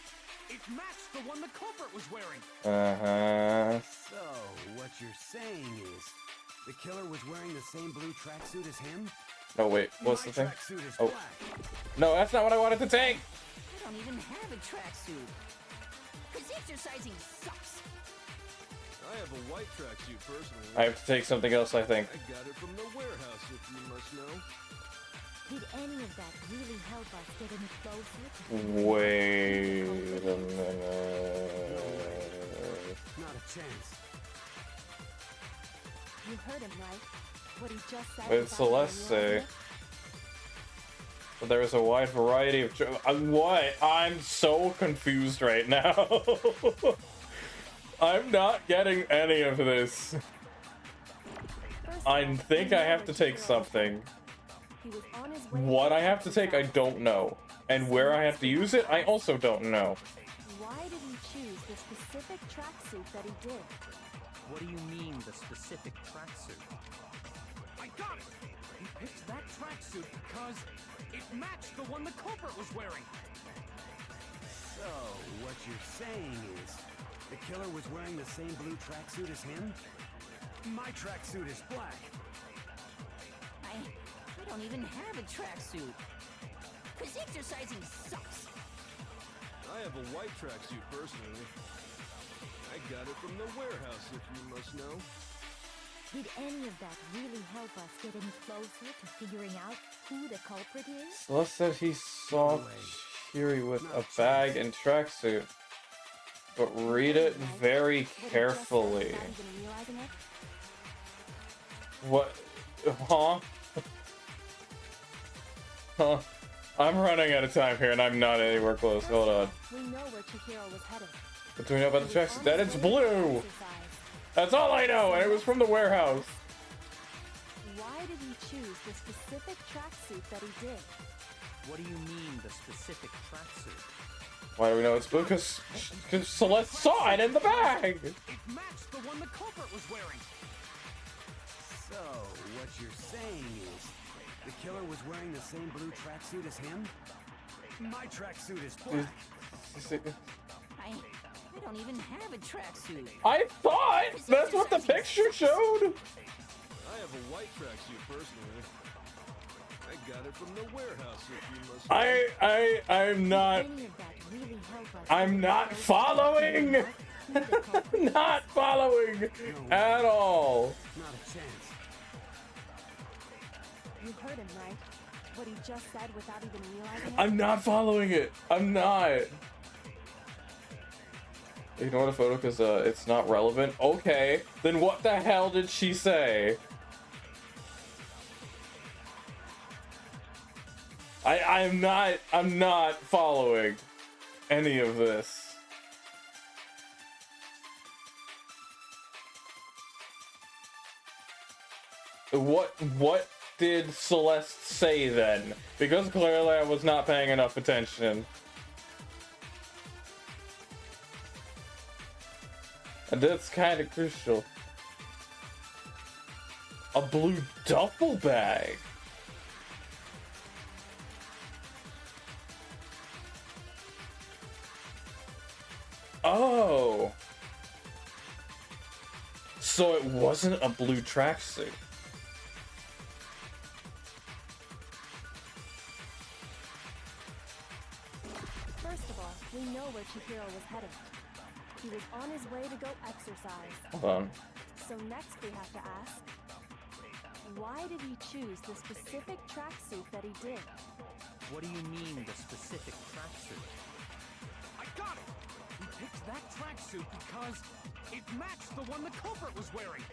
it matched the one the culprit was wearing. Uh-huh. So, what you're saying is, the killer was wearing the same blue tracksuit as him? No, wait, what's My the thing? tracksuit is Oh. black. No, that's not what I wanted to take! I don't even have a tracksuit. Cause exercising sucks. I have a white tracksuit personally. I have to take something else, I think. I got it from the warehouse, if you must know. Did any of that really help us get any closer to figuring out Wait who the a culprit is? minute. Not a chance. You heard him, right? What he just said What did without Celeste even say? realizing it? But there is a wide variety of... What? I'm so confused right now. I'm not getting any of this. First of I all, think we I know have where to take Chihiro was something. headed. He was on his way What go I have to take, I exercise. don't know. And where I have to use it, I also don't know. Why did he choose the specific tracksuit that he did? What do you mean, the specific tracksuit? I got it! He picked that tracksuit because it matched the one the culprit was wearing. So, what you're saying is, the killer was wearing the same blue tracksuit as him? My tracksuit is black. I don't even have a tracksuit. Cause exercising sucks. I have a white tracksuit personally. I got it from the warehouse, if you must know. Did any of that really help us get any closer to figuring out who the culprit is? Celeste said he saw Kiri with a bag and tracksuit. But read it very What he just said carefully. without even realizing it? What? Huh? Huh? I'm running out of time here and I'm not anywhere close. First Hold of on. all, we know where Chihiro was headed. What do we know about the He was tracksuit? on That his it's way to go blue! exercise. That's all I know, and it was from the warehouse. Why did he choose the specific tracksuit that he did? What do you mean, the specific tracksuit? Why do we know it's blue? Because Celeste saw it in the bag! It matched the one the culprit was wearing. So, what you're saying is, the killer was wearing the same blue tracksuit as him? My tracksuit is black. I don't even have a tracksuit. I thought! That's what the picture showed! I have a white tracksuit personally. I got it from the warehouse, if you must know. I'm not... Did any of that really help us I'm get not any closer to following! figuring out who the culprit is? Not following at all. Not a chance. You heard him, right? what he just said without even realizing it? I'm not following it. I'm not. Ignore the photo because it's not relevant. Okay, then what the hell did she say? I'm not following any of this. What did Celeste say then? Because clearly I was not paying enough attention. And that's kind of crucial. A blue duffel bag. Oh. So it wasn't a blue tracksuit. First of all, we know where Chihiro was heading. He was on his way to go exercise. Hold on. So next we have to ask, why did he choose the specific tracksuit that he did? What do you mean, the specific tracksuit? I got it! He picked that tracksuit because it matched the one the culprit was wearing.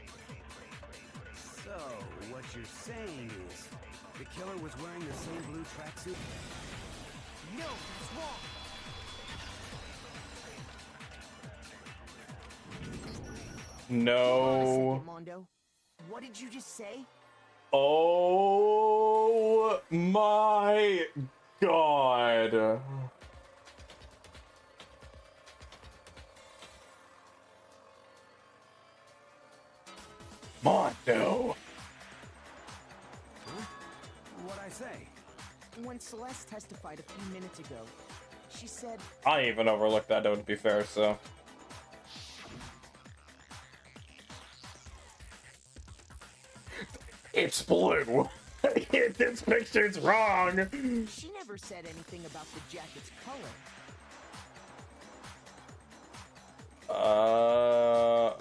So, what you're saying is, the killer was wearing the same blue tracksuit? No, that's wrong. No. Mondo, what did you just say? Oh my god. Mondo. Huh? What'd I say? When Celeste testified a few minutes ago, she said... I even overlooked that, to be fair, so... It's blue! This picture's wrong! She never said anything about the jacket's color.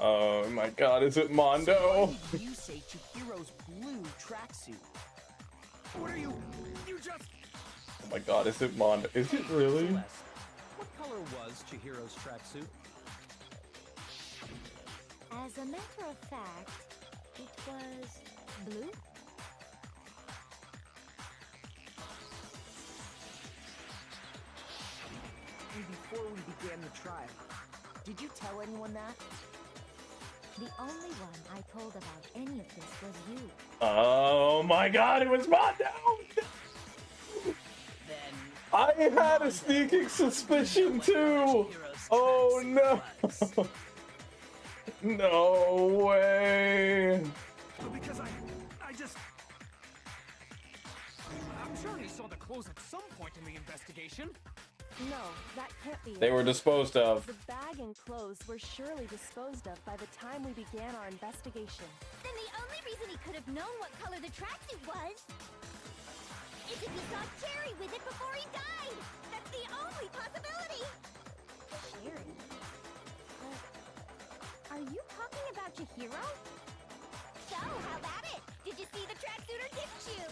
Oh my god, is it Mondo? So why did you say Chihiro's blue tracksuit? What are you just... Oh my god, is it Mondo? Is it really? Celeste, what color was Chihiro's tracksuit? As a matter of fact, it was blue. And before we began the trial, did you tell anyone that? The only one I told about any of this was you. Oh my god, it was Mondo! Then I had a sneaking suspicion too! Oh no! No way! Because I just... I'm sure he saw the clothes at some point in the investigation. No, that can't be They it. were disposed of. The bag and clothes were surely disposed of by the time we began our investigation. Then the only reason he could have known what color the tracksuit was is if he saw Cherry with it before he died. That's the only possibility. Cherry? Are you talking about Chihiro? So, how about it? Did you see the tracksuit or didn't you?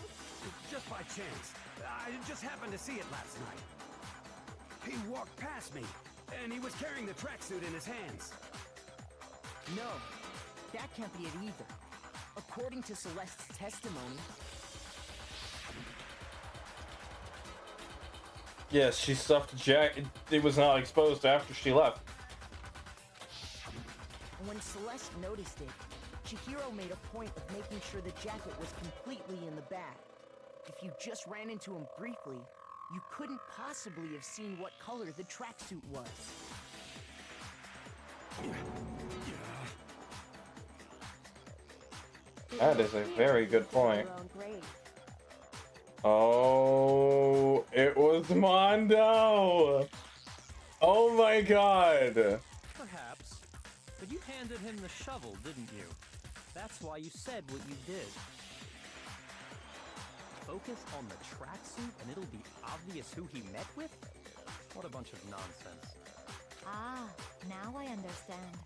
Just by chance. I just happened to see it last night. He walked past me, and he was carrying the tracksuit in his hands. No, that can't be it either. According to Celeste's testimony... Yes, she stuffed Jack. It was not exposed after she left. When Celeste noticed it, Chihiro made a point of making sure the jacket was completely in the bag. If you just ran into him briefly, you couldn't possibly have seen what color the tracksuit was. That is a very good point. Your own grave. Oh, it was Mondo! Oh my god! Perhaps. But you handed him the shovel, didn't you? That's why you said what you did. Focus on the tracksuit and it'll be obvious who he met with? What a bunch of nonsense. Ah, now I understand.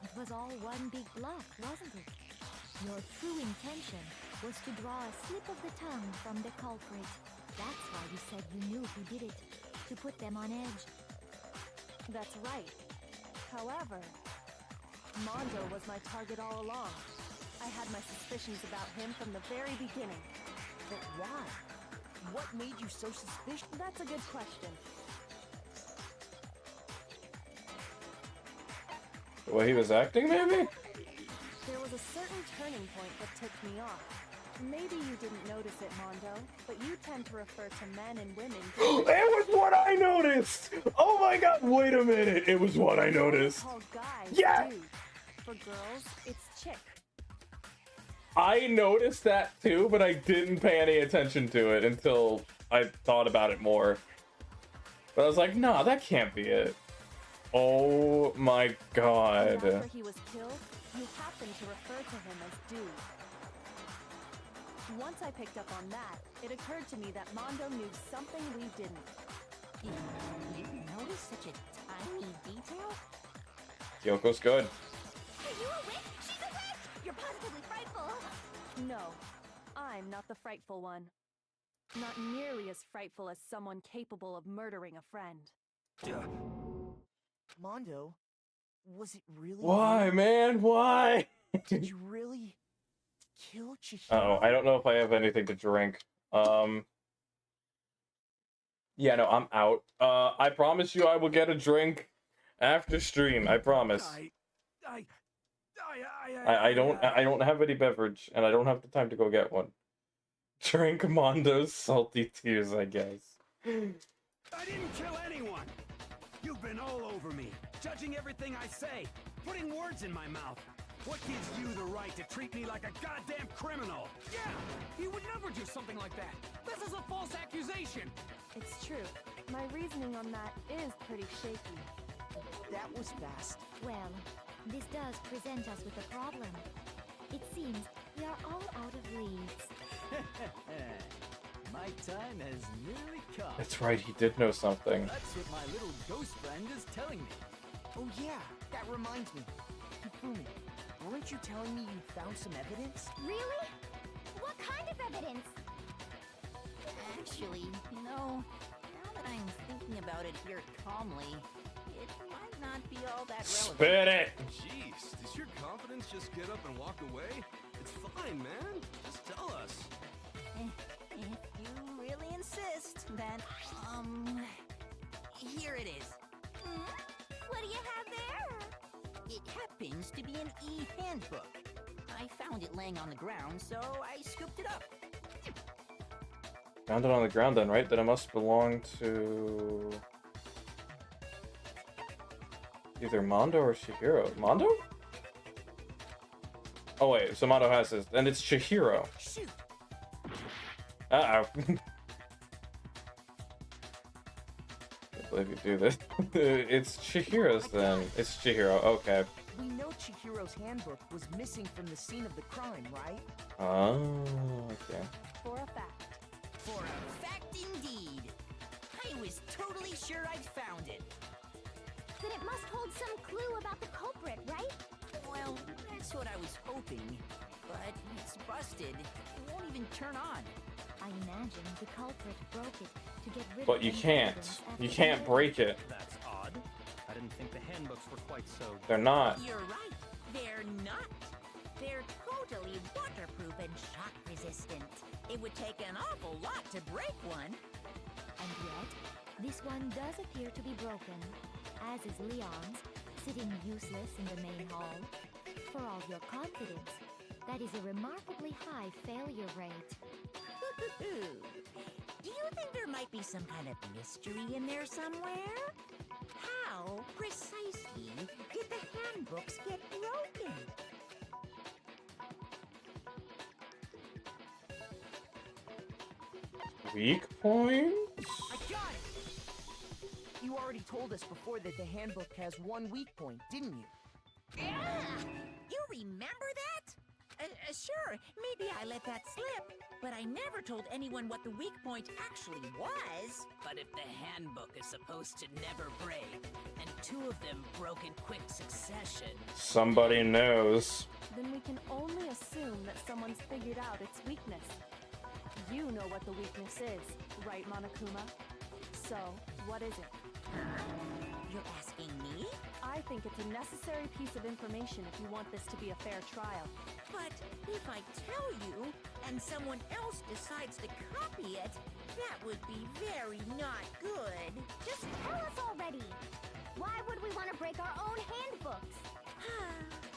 It was all one big bluff, wasn't it? Your true intention was to draw a slip of the tongue from the culprit. That's why you said you knew who did it, to put them on edge. That's right. However, Mondo was my target all along. I had my suspicions about him from the very beginning. But why? What made you so suspicious? That's a good question. The way he was acting, maybe? There was a certain turning point that tipped me off. Maybe you didn't notice it, Mondo, but you tend to refer to men and women. It was what I noticed! Oh my god, wait a minute! It was what I noticed. Call guys Yeah! dude. For girls, it's chick. I noticed that too, but I didn't pay any attention to it until I thought about it more. But I was like, nah, that can't be it. Oh my god. And after he was killed, you happened to refer to him as dude. Once I picked up on that, it occurred to me that Mondo knew something we didn't. You noticed such a tiny detail? Yoko's good. Are you a witch? She's a witch! You're positively frightful. No, I'm not the frightful one. Not nearly as frightful as someone capable of murdering a friend. Mondo, was it really Why, you? man? Why? Did you really kill Chihiro? Oh, I don't know if I have anything to drink. Yeah, no, I'm out. I promise you I will get a drink after stream. I promise. I don't have any beverage, and I don't have the time to go get one. Drink Mondo's salty tears, I guess. I didn't kill anyone! You've been all over me, judging everything I say, putting words in my mouth. What gives you the right to treat me like a goddamn criminal? Yeah! He would never do something like that! This is a false accusation! It's true. My reasoning on that is pretty shaky. That was fast. Well, this does present us with a problem. It seems we are all out of leads. My time has nearly come. That's right, he did know something. That's what my little ghost friend is telling me. Oh yeah, that reminds me. Hifumi, weren't you telling me you found some evidence? Really? What kind of evidence? Actually, now that I'm thinking about it here calmly, it might not be all that relevant. Spit it! Jeez, does your confidence just get up and walk away? It's fine, man. Just tell us. If you really insist, then, here it is. What do you have there? It happens to be an e-handbook. I found it laying on the ground, so I scooped it up. Found it on the ground then, right? Then it must belong to either Mondo or Chihiro. Mondo? Oh wait, so Mondo has this. And it's Chihiro. Shoot. Uh-oh. I believe you do this. It's Chihiro's then. It's Chihiro, okay. We know Chihiro's handbook was missing from the scene of the crime, right? Oh, okay. For a fact. For a fact indeed. I was totally sure I'd found it. Then it must hold some clue about the culprit, right? Well, that's what I was hoping. But it's busted. It won't even turn on. I imagine the culprit broke it to get rid But of you any can't. evidence after You can't the break it. That's odd. I didn't think the handbooks were quite so... They're not. You're right. They're not. They're totally waterproof and shock resistant. It would take an awful lot to break one. And yet, this one does appear to be broken, as is Leon's, sitting useless in the main hall. For all your confidence, that is a remarkably high failure rate. Do you think there might be some kind of mystery in there somewhere? How precisely did the handbooks get broken? Weak point? I got it! You already told us before that the handbook has one weak point, didn't you? You remember that? Sure, maybe I let that slip, but I never told anyone what the weak point actually was. But if the handbook is supposed to never break, and two of them broke in quick succession... Somebody knows. Then we can only assume that someone's figured out its weakness. You know what the weakness is, right, Monokuma? So, what is it? You're asking me? I think it's a necessary piece of information if you want this to be a fair trial. But if I tell you, and someone else decides to copy it, that would be very not good. Just tell us already! Why would we want to break our own handbooks?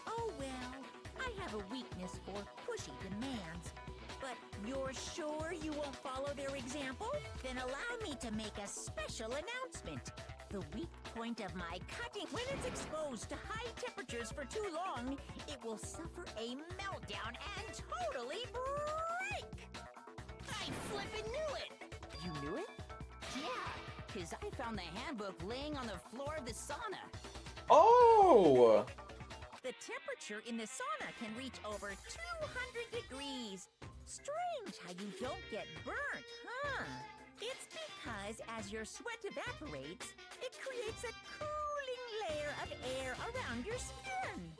Oh well, I have a weakness for pushy demands. But you're sure you won't follow their example? Then allow me to make a special announcement. The weak point of my cutting, when it's exposed to high temperatures for too long, it will suffer a meltdown and totally break! I flippin' knew it! You knew it? Yeah, because I found the handbook laying on the floor of the sauna. Oh! The temperature in the sauna can reach over 200 degrees. Strange how you don't get burnt, huh? It's because as your sweat evaporates, it creates a cooling layer of air around your skin.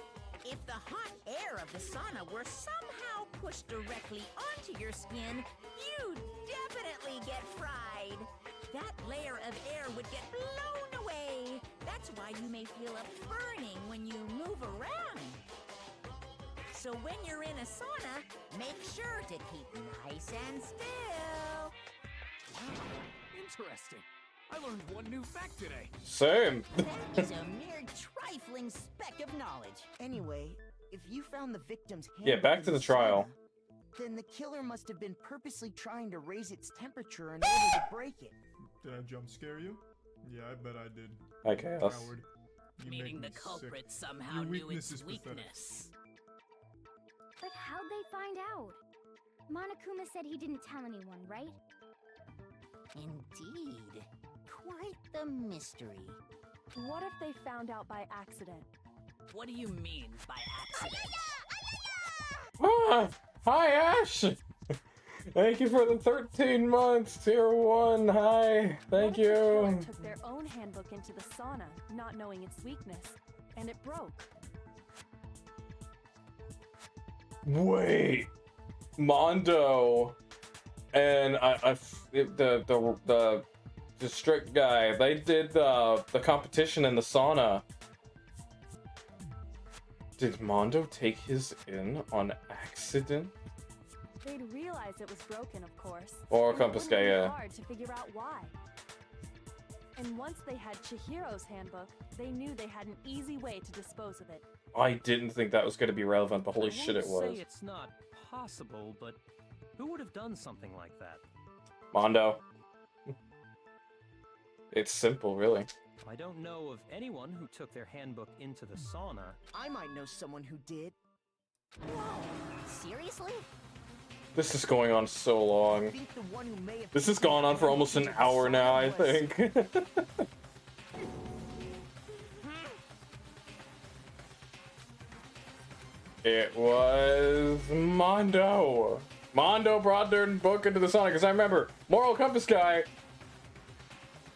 If the hot air of the sauna were somehow pushed directly onto your skin, you'd definitely get fried. That layer of air would get blown away. That's why you may feel a burning when you move around. So when you're in a sauna, make sure to keep nice and still. Interesting. I learned one new fact today. Same. That is a mere trifling speck of knowledge. Anyway, if you found the victim's hand, Yeah, back to the trial. then the killer must have been purposely trying to raise its temperature in order to break it. Did I jump scare you? Yeah, I bet I did. Hi, Chaos. Coward. You Meaning make the me culprit sick. somehow Your knew weakness its is pathetic. weakness. But how'd they find out? Monokuma said he didn't tell anyone, right? Indeed. Quite the mystery. What if they found out by accident? What do you mean by accident? Ah, hi, Ash. Thank you for the 13 months, tier 1. Hi, thank What if the killer you. took their own handbook into the sauna, not knowing its weakness, and it broke? Wait, Mondo and the strict guy. They did the competition in the sauna. Did Mondo take his in on accident? They'd realize it was broken, of course. Or and it wouldn't be confiscate, yeah. hard to figure out why. And once they had Chihiro's handbook, they knew they had an easy way to dispose of it. I didn't think that was going to be relevant, but holy shit, it I won't was. say it's not possible, but who would have done something like that? Mondo. It's simple, really. I don't know of anyone who took their handbook into the sauna. I might know someone who did. Whoa, seriously? This is going on so long. I think the one who may have This has gone on for almost an hour now, I think. It was Mondo. Mondo brought their book into the sauna, because I remember, Moral Compass guy,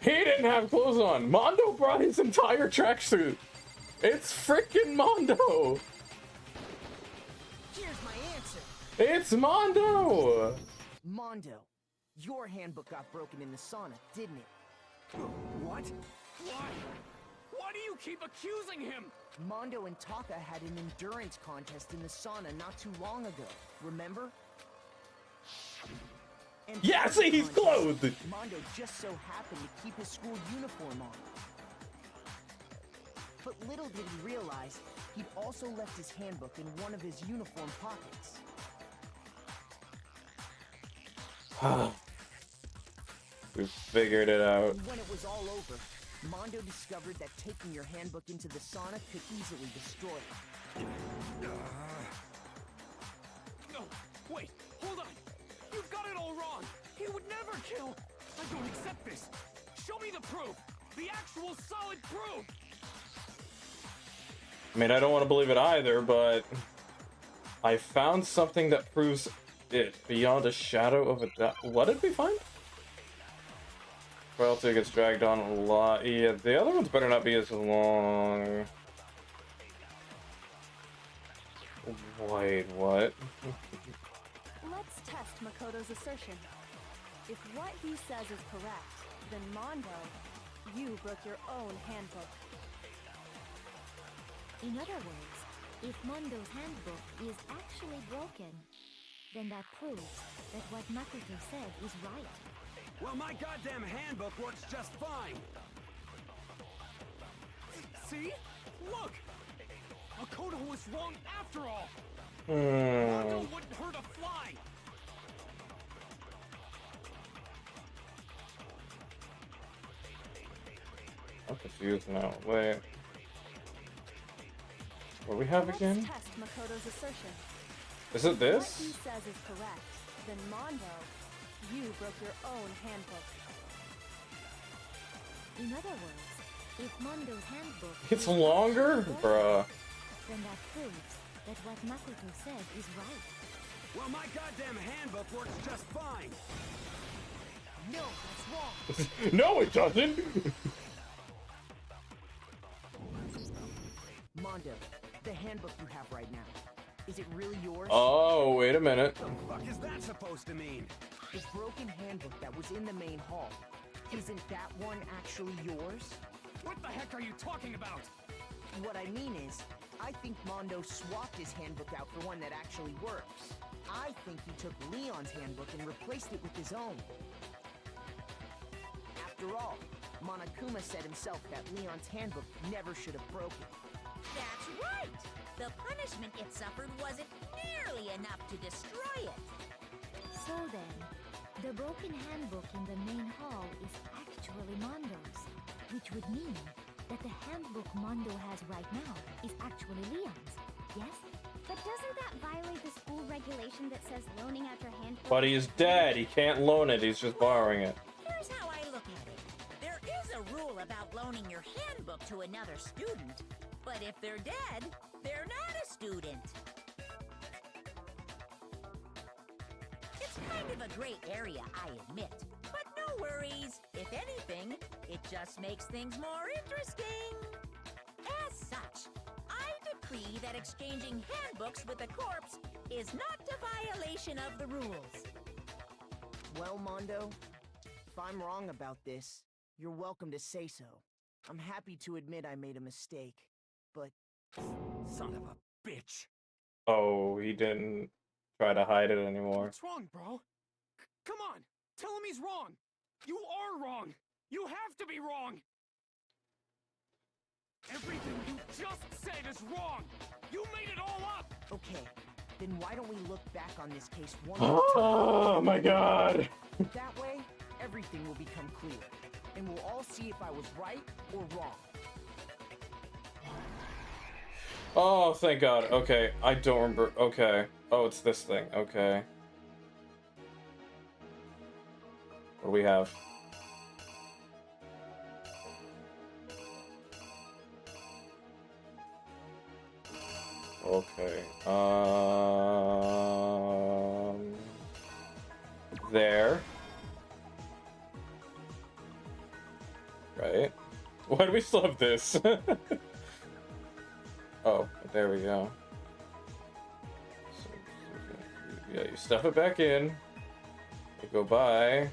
he didn't have clothes on. Mondo brought his entire tracksuit. It's freaking Mondo. Here's my answer. It's Mondo. Mondo, your handbook got broken in the sauna, didn't it? What? Why? Why do you keep accusing him? Mondo and Taka had an endurance contest in the sauna not too long ago, remember? And Yeah, for see, the he's contest, clothed. Mondo just so happened to keep his school uniform on. But little did he realize, he'd also left his handbook in one of his uniform pockets. We figured it out. And when it was all over, Mondo discovered that taking your handbook into the sauna could easily destroy it. No, wait, hold on. You've got it all wrong. He would never kill. I don't accept this. Show me the proof. The actual solid proof. I mean, I don't want to believe it either, but I found something that proves it beyond a shadow of a doubt. What did we find? Royalty gets dragged on a lot. Yeah, the other ones better not be as long. Wait, what? Let's test Makoto's assertion. If what he says is correct, then Mondo, you broke your own handbook. In other words, if Mondo's handbook is actually broken, then that proves that what Makoto said is right. Well, my goddamn handbook works just fine. See? Look! Makoto was wrong after all! Mondo wouldn't hurt a fly! I'm confused now. Wait. What do we have Let's again? test Makoto's assertion. Is it If this? what he says is correct, then Mondo, you broke your own handbook. In other words, if Mondo's handbook It's is longer? actually broken, Bruh. then that proves that what Makoto said is right. Well, my goddamn handbook works just fine. No, that's wrong. No, it doesn't! Mondo, the handbook you have right now, is it really yours? Oh, wait a minute. What the fuck is that supposed to mean? The broken handbook that was in the main hall, isn't that one actually yours? What the heck are you talking about? What I mean is, I think Mondo swapped his handbook out for one that actually works. I think he took Leon's handbook and replaced it with his own. After all, Monokuma said himself that Leon's handbook never should have broken. That's right! The punishment it suffered wasn't nearly enough to destroy it. So then, the broken handbook in the main hall is actually Mondo's, which would mean that the handbook Mondo has right now is actually Leon's, yes? But doesn't that violate the school regulation that says loaning out your handbook? But he's dead. He can't loan it. He's just borrowing it. Here's how I look at it. There is a rule about loaning your handbook to another student, but if they're dead, they're not a student. It's kind of a gray area, I admit. But no worries. If anything, it just makes things more interesting. As such, I decree that exchanging handbooks with a corpse is not a violation of the rules. Well, Mondo, if I'm wrong about this, you're welcome to say so. I'm happy to admit I made a mistake, but... Son of a bitch. Oh, he didn't try to hide it anymore. What's wrong, bro? Come on! Tell him he's wrong! You are wrong! You have to be wrong! Everything you just said is wrong! You made it all up! Okay, then why don't we look back on this case one more time? Oh my god! That way, everything will become clear, and we'll all see if I was right or wrong. Oh, thank god. Okay, I don't remember. Okay. Oh, it's this thing. Okay. What do we have? Okay. There. Right. Why do we still have this? Oh, there we go. So, yeah, you stuff it back in. You go by.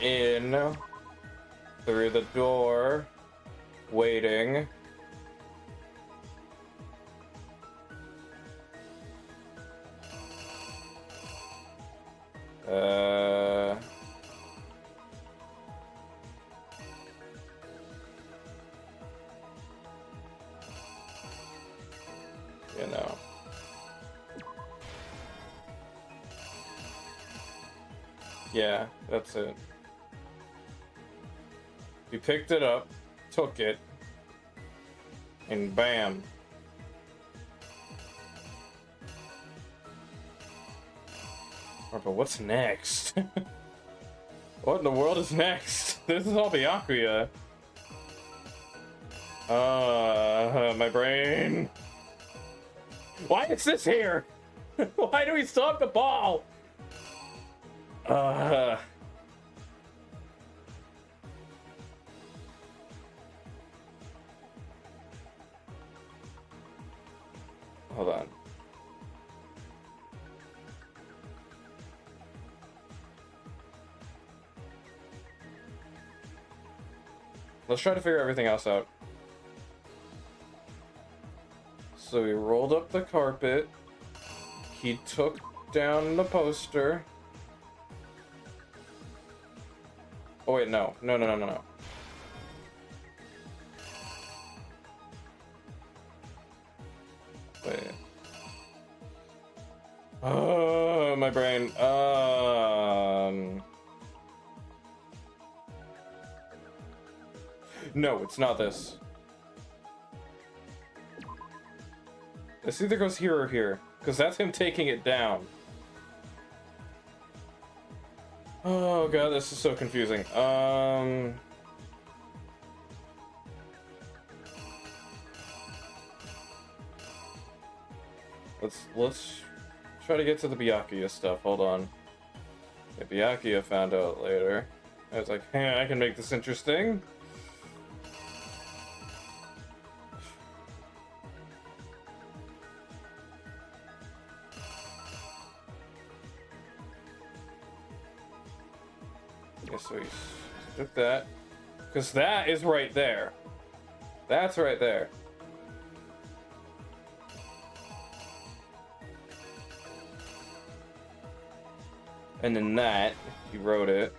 In. Through the door. Waiting. You know. Yeah, that's it. We picked it up, took it, and bam. Oh, but what's next? What in the world is next? This is all Byakuya. My brain. Why is this here? Why do we still have the ball? let's try to figure everything else out. So he rolled up the carpet. He took down the poster. Oh wait, no. No. Wait. Oh, my brain. No, it's not this. This either goes here or here, because that's him taking it down. Oh god, this is so confusing. Let's try to get to the Byakuya stuff. Hold on. Yeah, Byakuya found out later. I was like, hey, I can make this interesting. Yeah, so he took that. Because that is right there. That's right there. And then that, he wrote it.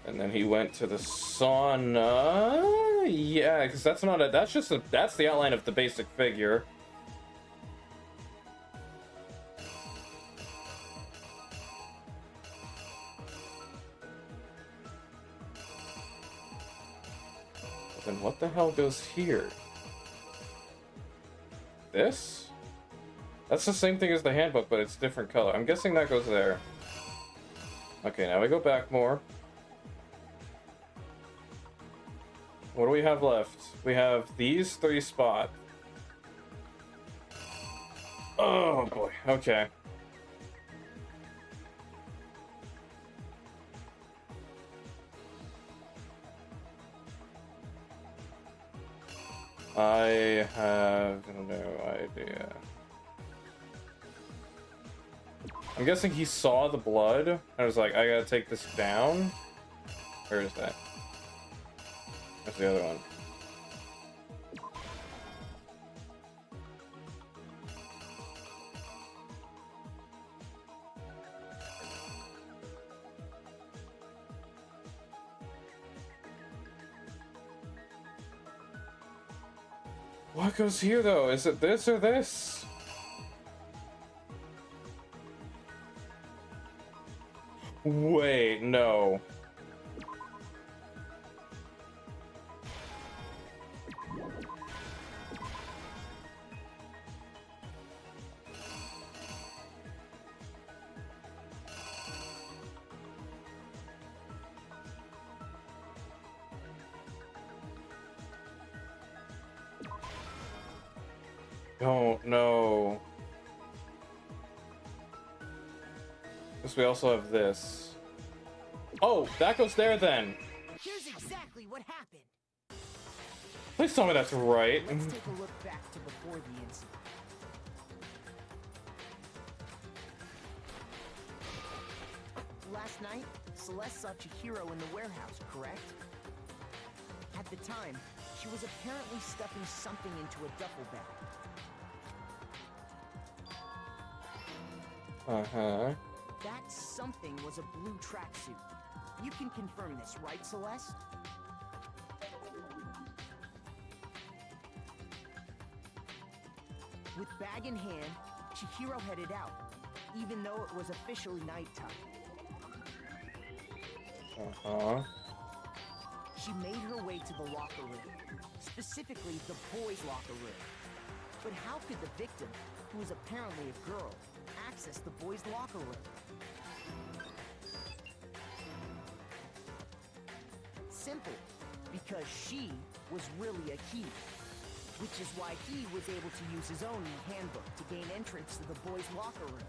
And then he went to the sauna. Yeah, because that's not a, that's just a, that's the outline of the basic figure. Then what the hell goes here? This? That's the same thing as the handbook, but it's different color. I'm guessing that goes there. Okay, now we go back more. What do we have left? We have these 3 spots. Oh boy, okay. I have no idea. I'm guessing he saw the blood. I was like, I gotta take this down. Where is that? That's the other one. What goes here, though? Is it this or this? Wait, no. Don't know. Because we also have this. Oh, that goes there then. Here's exactly what happened. Please tell me that's right. Let's take a look back to before the incident. Last night, Celeste saw Chihiro in the warehouse, correct? At the time, she was apparently stuffing something into a duffel bag. Uh-huh. That something was a blue tracksuit. You can confirm this, right, Celeste? With bag in hand, Chihiro headed out, even though it was officially nighttime. Uh-huh. She made her way to the locker room, specifically the boys' locker room. But how could the victim, who is apparently a girl, access the boys' locker room? Simple, because she was really a he, which is why he was able to use his own handbook to gain entrance to the boys' locker room.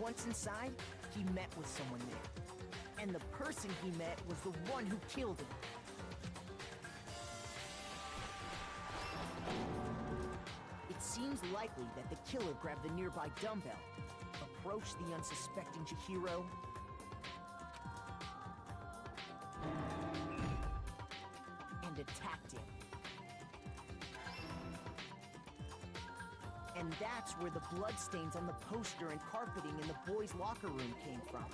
Once inside, he met with someone there, and the person he met was the one who killed him. It seems likely that the killer grabbed the nearby dumbbell, approached the unsuspecting Chihiro, and attacked him. And that's where the bloodstains on the poster and carpeting in the boys' locker room came from.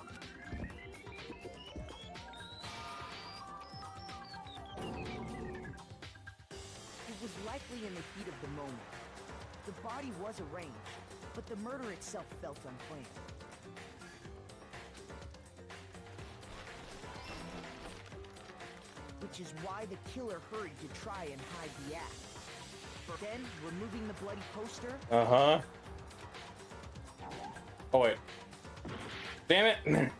It was likely in the heat of the moment. The body was arranged, but the murder itself felt unplanned. Which is why the killer hurried to try and hide the act. Then, removing the bloody poster... Uh-huh. Oh, wait. Damn it!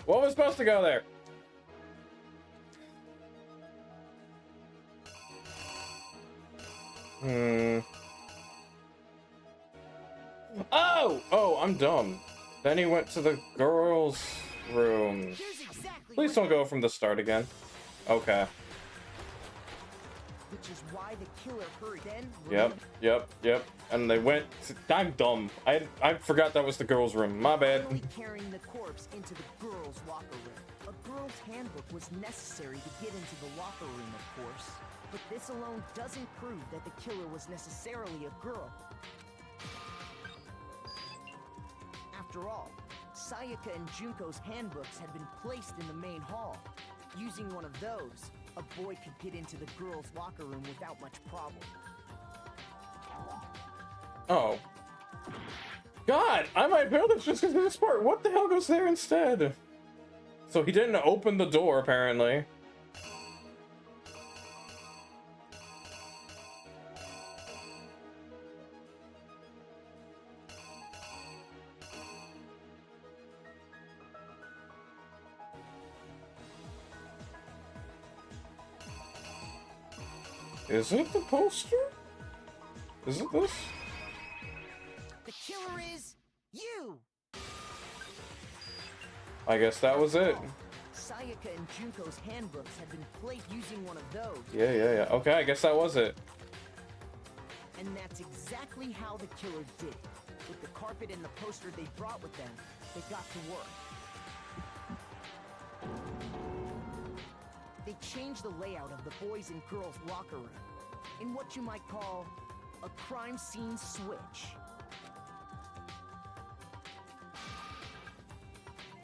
What was supposed to go there? Oh, I'm dumb. Then he went to the girls' room. Please don't go from the start again. Okay. Which is why the killer hurried then. Yep. And they went to, I'm dumb. I forgot that was the girls' room. My bad. Carrying the corpse into the girls' locker room. A girl's handbook was necessary to get into the locker room, of course. But this alone doesn't prove that the killer was necessarily a girl. After all, Sayaka and Junko's handbooks had been placed in the main hall. Using one of those, a boy could get into the girls' locker room without much problem. Oh. God, I might fail this just because of this part. What the hell goes there instead? So he didn't open the door, apparently. Is it the poster? Is it this? The killer is you! I guess that was it. Sayaka and Junko's handbooks had been placed using one of those. Yeah. Okay, I guess that was it. And that's exactly how the killer did it. With the carpet and the poster they brought with them, they got to work. They changed the layout of the boys' and girls' locker room in what you might call a crime scene switch.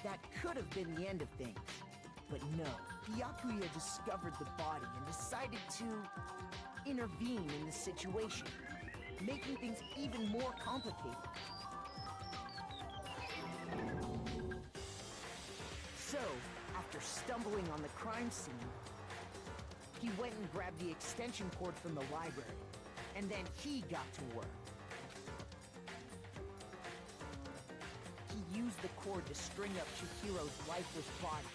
That could have been the end of things, but no. Byakuya discovered the body and decided to intervene in the situation, making things even more complicated. So, after stumbling on the crime scene, he went and grabbed the extension cord from the library, and then he got to work. He used the cord to string up Chihiro's lifeless body.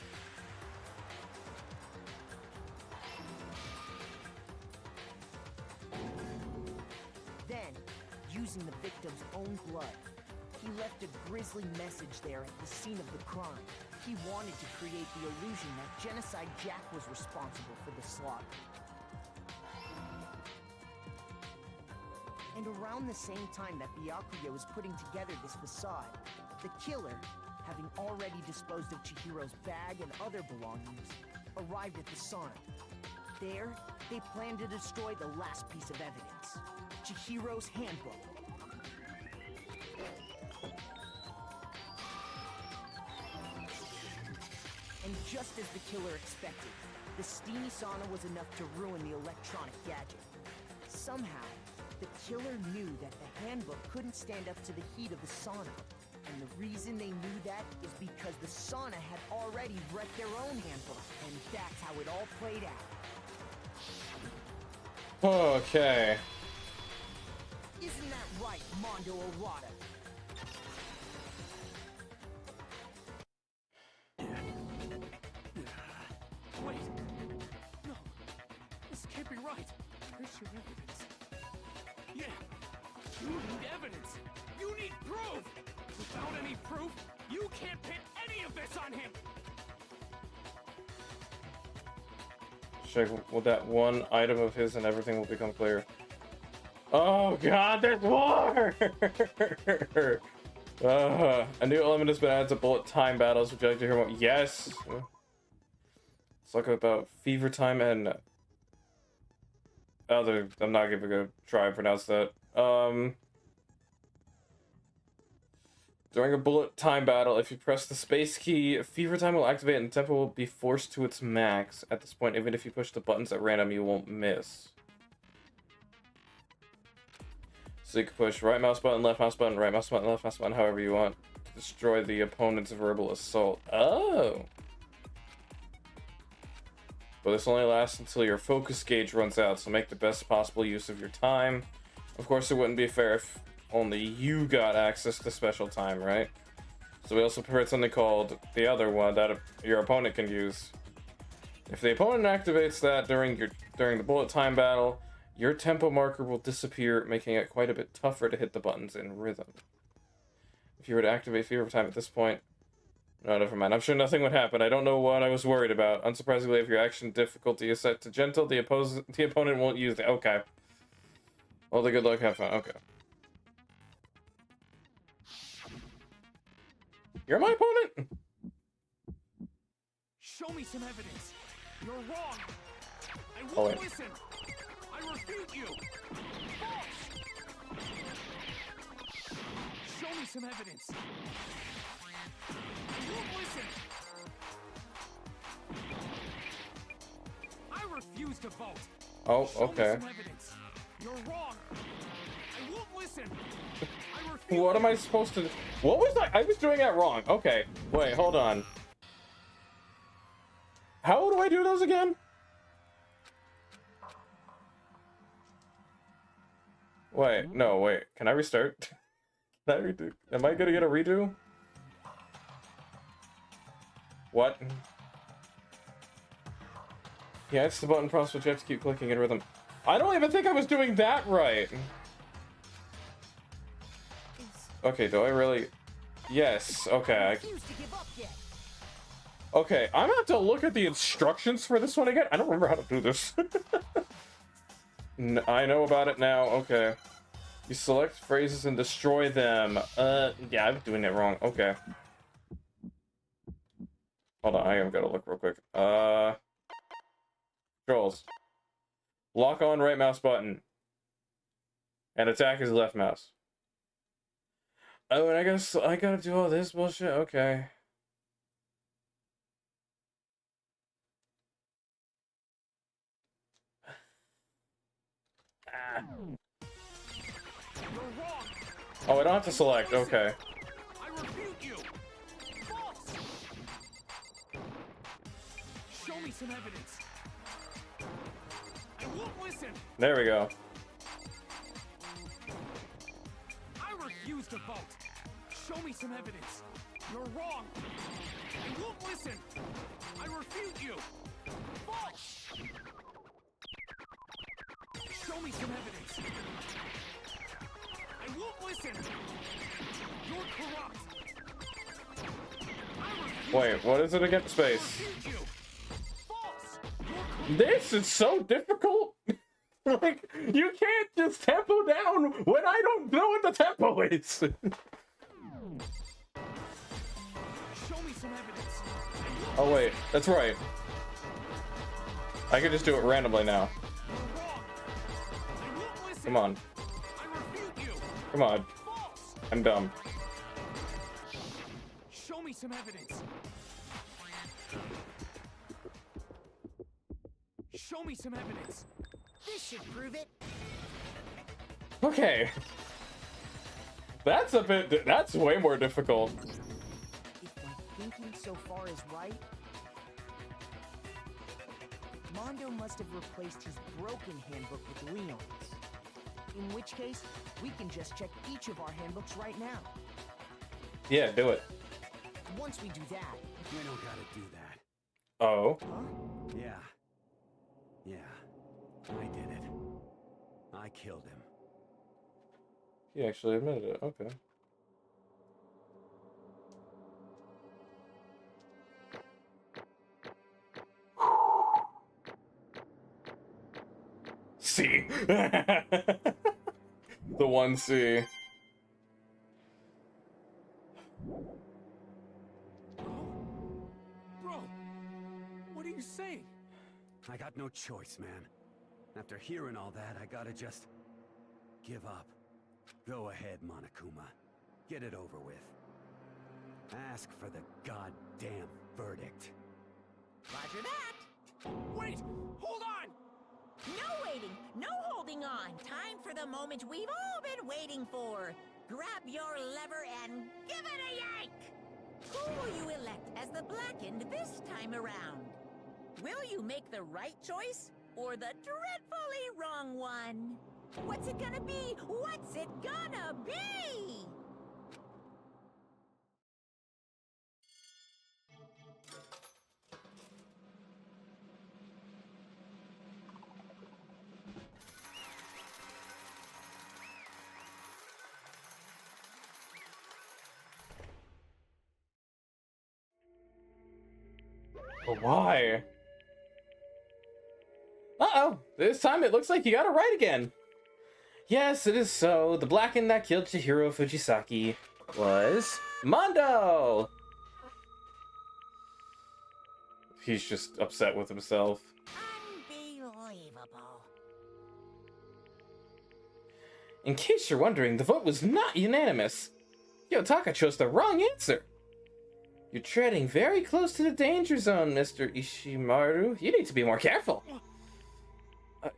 Then, using the victim's own blood, he left a grisly message there at the scene of the crime. He wanted to create the illusion that Genocide Jack was responsible for the slaughter. And around the same time that Byakuya was putting together this facade, the killer, having already disposed of Chihiro's bag and other belongings, arrived at the sauna. There, they planned to destroy the last piece of evidence, Chihiro's handbook. And just as the killer expected, the steamy sauna was enough to ruin the electronic gadget. Somehow, the killer knew that the handbook couldn't stand up to the heat of the sauna. And the reason they knew that is because the sauna had already wrecked their own handbook. And that's how it all played out. Okay. Isn't that right, Mondo Arata? Wait! No! This can't be right! Where's your evidence? Yeah! You need evidence! You need proof! Without any proof, you can't pin any of this on him! Check with that one item of his and everything will become clear. Oh god, there's more! A new element has been added to bullet time battles. Would you like to hear more? Yes! Let's talk about fever time and other. I'm not gonna try and pronounce that. During a bullet time battle, if you press the space key, fever time will activate and the tempo will be forced to its max. At this point, even if you push the buttons at random, you won't miss. So you can push right mouse button, left mouse button, right mouse button, left mouse button, however you want to destroy the opponent's verbal assault. Oh! But this only lasts until your focus gauge runs out, so make the best possible use of your time. Of course, it wouldn't be fair if only you got access to special time, right? So we also prepared something called the other one that your opponent can use. If the opponent activates that during the bullet time battle, your tempo marker will disappear, making it quite a bit tougher to hit the buttons in rhythm. If you were to activate fever time at this point, no, never mind. I'm sure nothing would happen. I don't know what I was worried about. Unsurprisingly, if your action difficulty is set to gentle, the opponent won't use it. Okay. Well, the good luck, have fun. Okay. You're my opponent? Show me some evidence. You're wrong. I Oh, won't wait. listen. I refute you. False. Show me some evidence. I won't listen. I refuse to vote. Oh, Show okay. me some evidence. You're wrong. I won't listen. I refuse. What am I supposed to do? What was I was doing that wrong. Okay. Wait, hold on. How do I do those again? Wait, no, wait. Can I restart? Can I redo? Am I gonna get a redo? What? Yeah, it's the button press, but you have to keep clicking in rhythm. I don't even think I was doing that right. Okay, do I really? Yes, okay. Okay, I'm gonna have to look at the instructions for this one again. I don't remember how to do this. I know about it now, okay. You select phrases and destroy them. Yeah, I'm doing it wrong. Okay. Hold on, I am gonna look real quick. Controls. Lock on right mouse button. And attack is left mouse. Oh, and I gotta do all this bullshit? Okay. Ah. Oh, I don't have to select, okay. I refute you. False. Show me some evidence. I won't listen. There we go. I refuse to vote. Show me some evidence. You're wrong. I won't listen. I refute you. False. Show me some evidence. I won't listen. You're corrupt. Wait, what is it again? Space. You. False. This is so difficult. Like, you can't just tempo down when I don't know what the tempo is. Show me some evidence. Oh wait, that's right. I can just do it randomly now. Come on. Come on. I'm dumb. Show me some evidence. Show me some evidence. This should prove it. Okay. That's way more difficult. If my thinking so far is right, Mondo must have replaced his broken handbook with Leon's. In which case, we can just check each of our handbooks right now. Yeah, do it. Once we do that, We don't gotta do that. Oh. Yeah. Yeah. I did it. I killed him. He actually admitted it. Okay. See? The 1C. Bro, what are you saying? I got no choice, man. After hearing all that, I gotta just give up. Go ahead, Monokuma. Get it over with. Ask for the goddamn verdict. Roger that! Wait! Hold on! No waiting! No holding on! Time for the moment we've all been waiting for! Grab your lever and give it a yank! Who will you elect as the Blackened this time around? Will you make the right choice, or the dreadfully wrong one? What's it gonna be? What's it gonna be? But why? Uh-oh, this time it looks like you got it right again. Yes, it is so. The Blackened that killed Chihiro Fujisaki was Mondo! He's just upset with himself. Unbelievable. In case you're wondering, the vote was not unanimous. Yotaka chose the wrong answer. You're treading very close to the danger zone, Mr. Ishimaru. You need to be more careful. I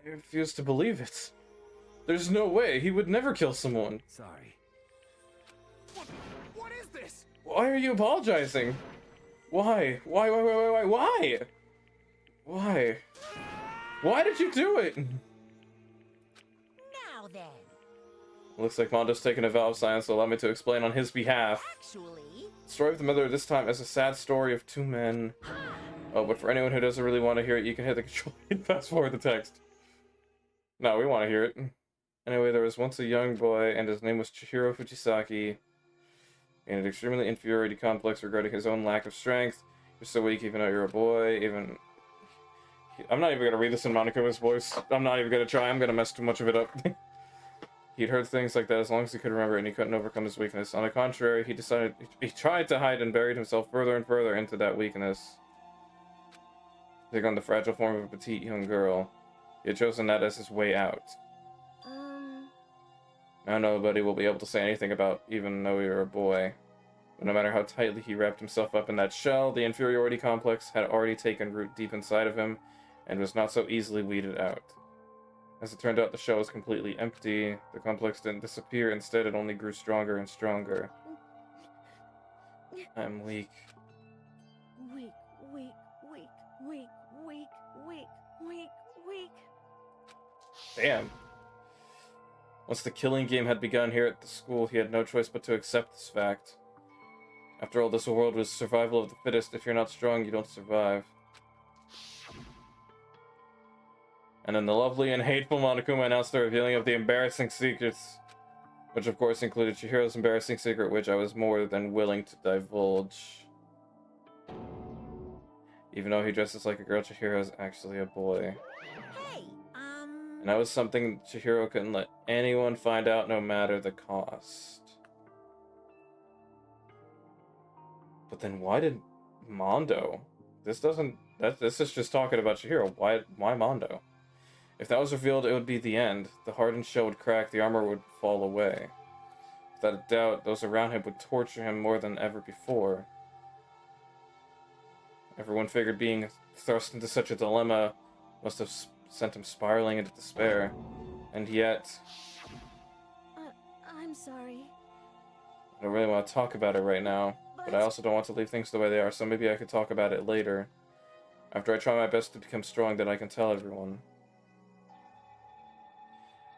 refuse to believe it. There's no way. He would never kill someone. Sorry. What is this? Why are you apologizing? Why? Why? Why? Why did you do it? Now then. Looks like Mondo's taken a vow of silence, so allow me to explain on his behalf. Actually... The story of the mother this time is a sad story of two men. Oh, but for anyone who doesn't really want to hear it, you can hit the control and fast forward the text. No, we want to hear it. Anyway, there was once a young boy, and his name was Chihiro Fujisaki. He had an extremely inferiority complex regarding his own lack of strength. You're so weak even though you're a boy, I'm not even going to read this in Monokuma's voice. I'm not even going to try, I'm going to mess too much of it up. He'd heard things like that as long as he could remember, and he couldn't overcome his weakness. On the contrary, he tried to hide and buried himself further and further into that weakness. Take on the fragile form of a petite young girl. He had chosen that as his way out. Now nobody will be able to say anything about even though you're a boy. But no matter how tightly he wrapped himself up in that shell, the inferiority complex had already taken root deep inside of him, and was not so easily weeded out. As it turned out, the shell was completely empty. The complex didn't disappear, instead it only grew stronger and stronger. I'm weak. Weak. Damn. Once the killing game had begun here at the school, he had no choice but to accept this fact. After all, this world was survival of the fittest. If you're not strong, you don't survive. And then the lovely and hateful Monokuma announced the revealing of the embarrassing secrets, which of course included Chihiro's embarrassing secret, which I was more than willing to divulge. Even though he dresses like a girl, Chihiro is actually a boy. And that was something Chihiro couldn't let anyone find out, no matter the cost. But then why did Mondo? This is just talking about Chihiro. Why Mondo? If that was revealed, it would be the end. The hardened shell would crack, the armor would fall away. Without a doubt, those around him would torture him more than ever before. Everyone figured being thrust into such a dilemma must have sent him spiraling into despair. And yet... I'm sorry. I don't really want to talk about it right now, but I also don't want to leave things the way they are, so maybe I could talk about it later. After I try my best to become strong, then I can tell everyone.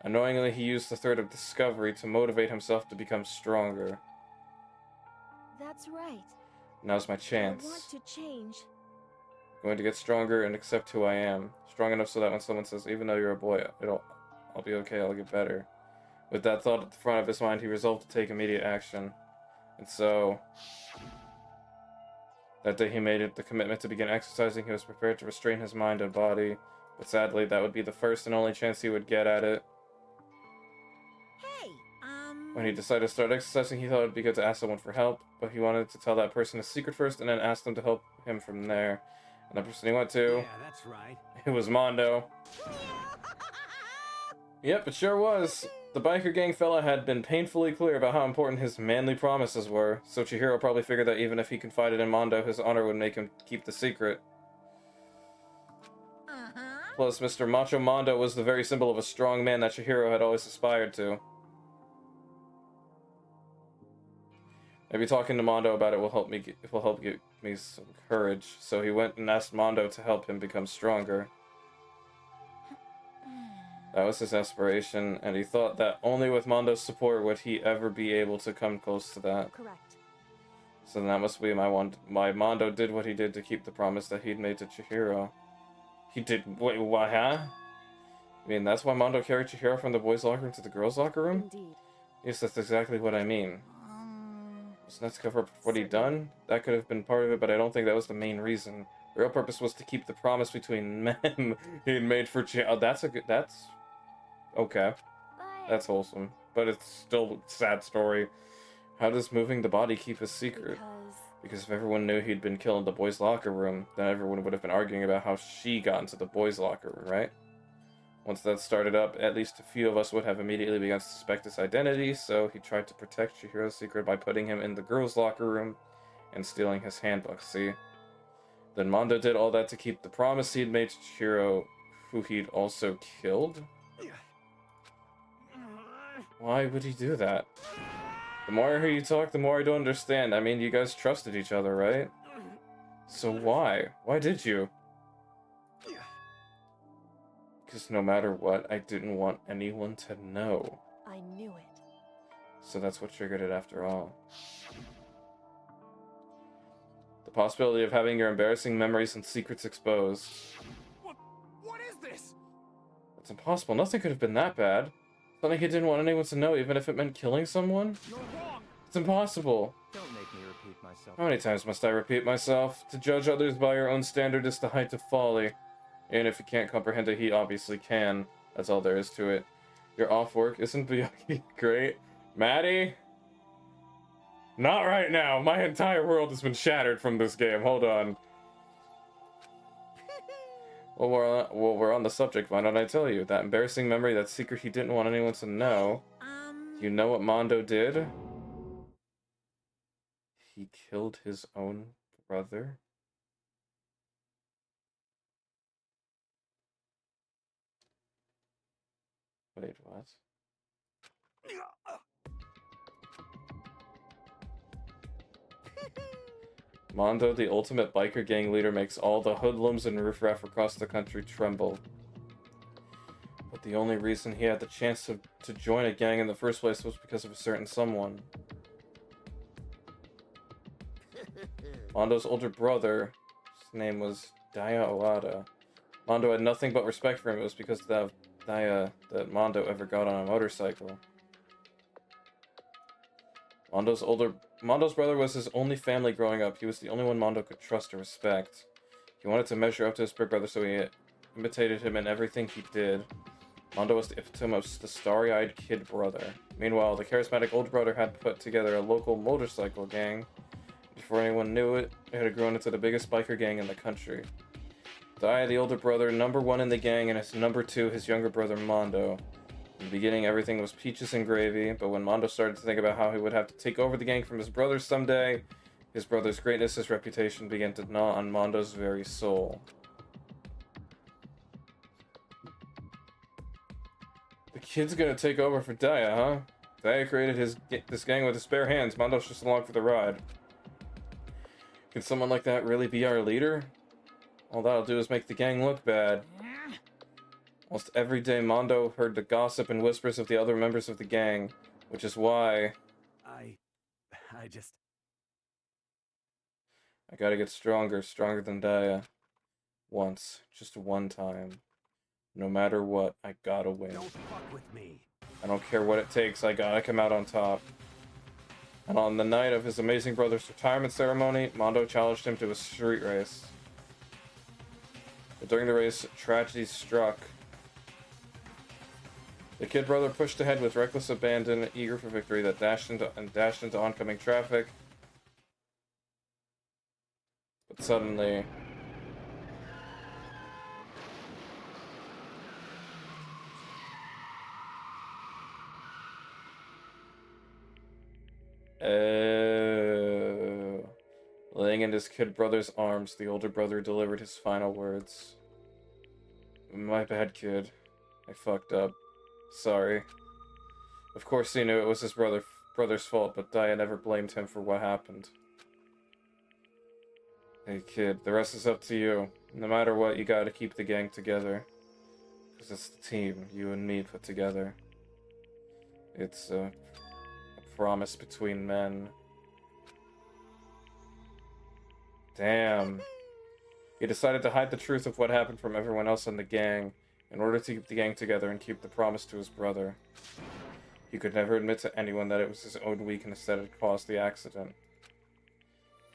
Annoyingly, he used the thread of discovery to motivate himself to become stronger. That's right. Now's my chance. I want to change. I'm going to get stronger and accept who I am. Strong enough so that when someone says, even though you're a boy, I'll be okay, I'll get better. With that thought at the front of his mind, he resolved to take immediate action. And so... that day he made it the commitment to begin exercising. He was prepared to restrain his mind and body. But sadly, that would be the first and only chance he would get at it. When he decided to start exercising, he thought it'd be good to ask someone for help, but he wanted to tell that person a secret first and then ask them to help him from there. And the person he went to, Yeah, that's right. it was Mondo. Yep, it sure was. The biker gang fella had been painfully clear about how important his manly promises were, so Chihiro probably figured that even if he confided in Mondo, his honor would make him keep the secret. Plus, Mr. Macho Mondo was the very symbol of a strong man that Chihiro had always aspired to. Maybe talking to Mondo about it will help give me some courage. So he went and asked Mondo to help him become stronger. That was his aspiration, and he thought that only with Mondo's support would he ever be able to come close to that. Correct. So then that must be why Mondo did what he did to keep the promise that he'd made to Chihiro. He did. Wait, why, huh? I mean, that's why Mondo carried Chihiro from the boys' locker room to the girls' locker room? Indeed. Yes, that's exactly what I mean. Wasn't that to cover up what he'd done? That could have been part of it, but I don't think that was the main reason. The real purpose was to keep the promise between men he'd made for Chihiro. Oh, that's okay. That's wholesome. But it's still a sad story. How does moving the body keep a secret? Because if everyone knew he'd been killed in the boys' locker room, then everyone would have been arguing about how she got into the boys' locker room, right? Once that started up, at least a few of us would have immediately begun to suspect his identity, so he tried to protect Chihiro's secret by putting him in the girls' locker room and stealing his handbook, see? Then Mondo did all that to keep the promise he'd made to Chihiro, who he'd also killed? Why would he do that? The more I hear you talk, the more I don't understand. I mean, you guys trusted each other, right? So why? Why did you? Because no matter what, I didn't want anyone to know. I knew it. So that's what triggered it after all. The possibility of having your embarrassing memories and secrets exposed. What is this? It's impossible. Nothing could have been that bad. Something he didn't want anyone to know, even if it meant killing someone? You're wrong. It's impossible. Don't make me repeat myself. How many times must I repeat myself? To judge others by your own standard is the height of folly. And if you can't comprehend it, he obviously can. That's all there is to it. You're off work. Isn't Byakuya great? Maddie? Not right now. My entire world has been shattered from this game. Hold on. Well, we're on the subject. Why don't I tell you? That embarrassing memory, that secret he didn't want anyone to know. You know what Mondo did? He killed his own brother? Wait, what? Mondo, the ultimate biker gang leader, makes all the hoodlums and riffraff across the country tremble. But the only reason he had the chance to join a gang in the first place was because of a certain someone. Mondo's older brother, his name was Daya Owada. Mondo had nothing but respect for him. It was because of Daya that Mondo ever got on a motorcycle. Mondo's brother was his only family growing up. He was the only one Mondo could trust or respect. He wanted to measure up to his big brother, so he imitated him in everything he did. Mondo was the epitome of the starry-eyed kid brother. Meanwhile, the charismatic older brother had put together a local motorcycle gang. Before anyone knew it, it had grown into the biggest biker gang in the country. Daya, the older brother, number one in the gang, and his number two, his younger brother Mondo. In the beginning, everything was peaches and gravy, but when Mondo started to think about how he would have to take over the gang from his brother someday, his brother's greatness, his reputation began to gnaw on Mondo's very soul. The kid's gonna take over for Daya, huh? Daya created this gang with his bare hands. Mondo's just along for the ride. Can someone like that really be our leader? All that'll do is make the gang look bad. Almost every day, Mondo heard the gossip and whispers of the other members of the gang, which is why... I gotta get stronger than Daya. Once, just one time. No matter what, I gotta win. Don't fuck with me. I don't care what it takes, I gotta come out on top. And on the night of his amazing brother's retirement ceremony, Mondo challenged him to a street race. But during the race, tragedy struck. The kid brother pushed ahead with reckless abandon, eager for victory, that dashed into oncoming traffic. But suddenly... Laying in his kid brother's arms, the older brother delivered his final words. My bad, kid. I fucked up. Sorry. Of course he knew it was his brother's fault, but Daya never blamed him for what happened. Hey kid, the rest is up to you. No matter what, you gotta keep the gang together. Because it's the team you and me put together. It's a promise between men. Damn. He decided to hide the truth of what happened from everyone else in the gang in order to keep the gang together and keep the promise to his brother. He could never admit to anyone that it was his own weakness that had caused the accident.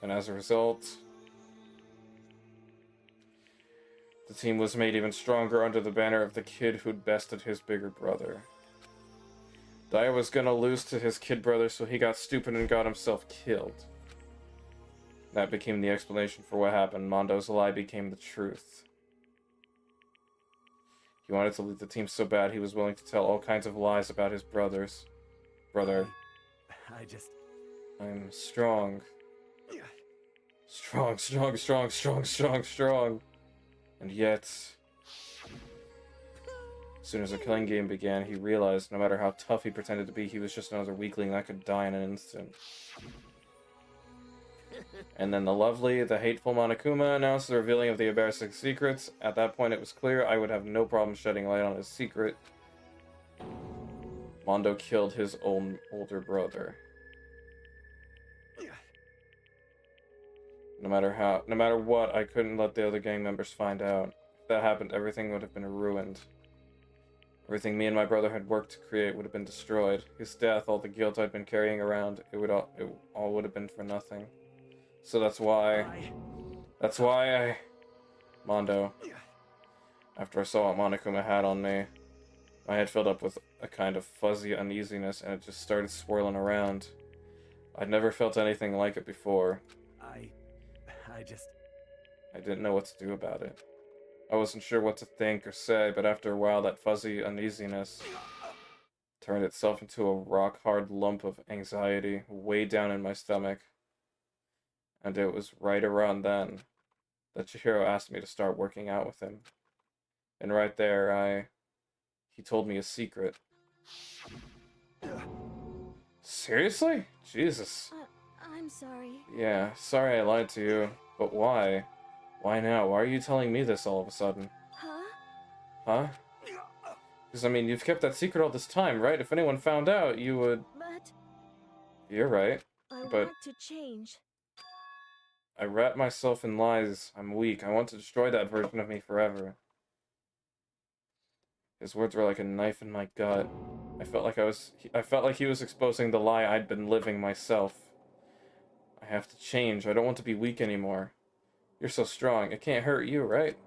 And as a result, the team was made even stronger under the banner of the kid who'd bested his bigger brother. Daya was gonna lose to his kid brother, so he got stupid and got himself killed. That became the explanation for what happened. Mondo's lie became the truth. He wanted to lead the team so bad he was willing to tell all kinds of lies about his brother. I'm strong. Strong. And yet, as soon as the killing game began, he realized no matter how tough he pretended to be, he was just another weakling that could die in an instant. And then the hateful Monokuma announced the revealing of the embarrassing secrets. At that point, it was clear I would have no problem shedding light on his secret. Mondo killed his own older brother. No matter what, I couldn't let the other gang members find out. If that happened, everything would have been ruined. Everything me and my brother had worked to create would have been destroyed. His death, all the guilt I'd been carrying around, it all would have been for nothing. So that's why Mondo, after I saw what Monokuma had on me, my head filled up with a kind of fuzzy uneasiness and it just started swirling around. I'd never felt anything like it before. I didn't know what to do about it. I wasn't sure what to think or say, but after a while that fuzzy uneasiness turned itself into a rock-hard lump of anxiety way down in my stomach. And it was right around then that Chihiro asked me to start working out with him. And right there, he told me a secret. Seriously? Jesus. I'm sorry. Yeah, sorry I lied to you. But why? Why now? Why are you telling me this all of a sudden? Huh? Because, I mean, you've kept that secret all this time, right? If anyone found out, you would... But... You're right. I but... want to change. I wrap myself in lies. I'm weak. I want to destroy that version of me forever. His words were like a knife in my gut. I felt like he was exposing the lie I'd been living myself. I have to change. I don't want to be weak anymore. You're so strong. It can't hurt you, right?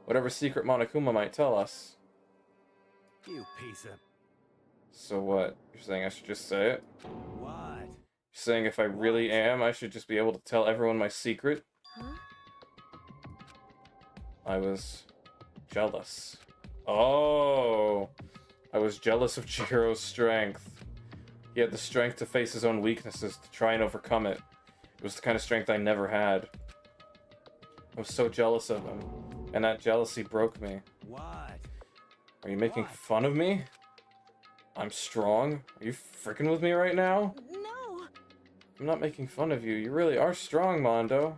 Whatever secret Monokuma might tell us. You piece of... So what? You're saying I should just say it? What? You're saying if I really am, I should just be able to tell everyone my secret? Huh? I was jealous. Oh! I was jealous of Chihiro's strength. He had the strength to face his own weaknesses, to try and overcome it. It was the kind of strength I never had. I was so jealous of him, and that jealousy broke me. What? Are you making fun of me? I'm strong? Are you freaking with me right now? No! I'm not making fun of you. You really are strong, Mondo.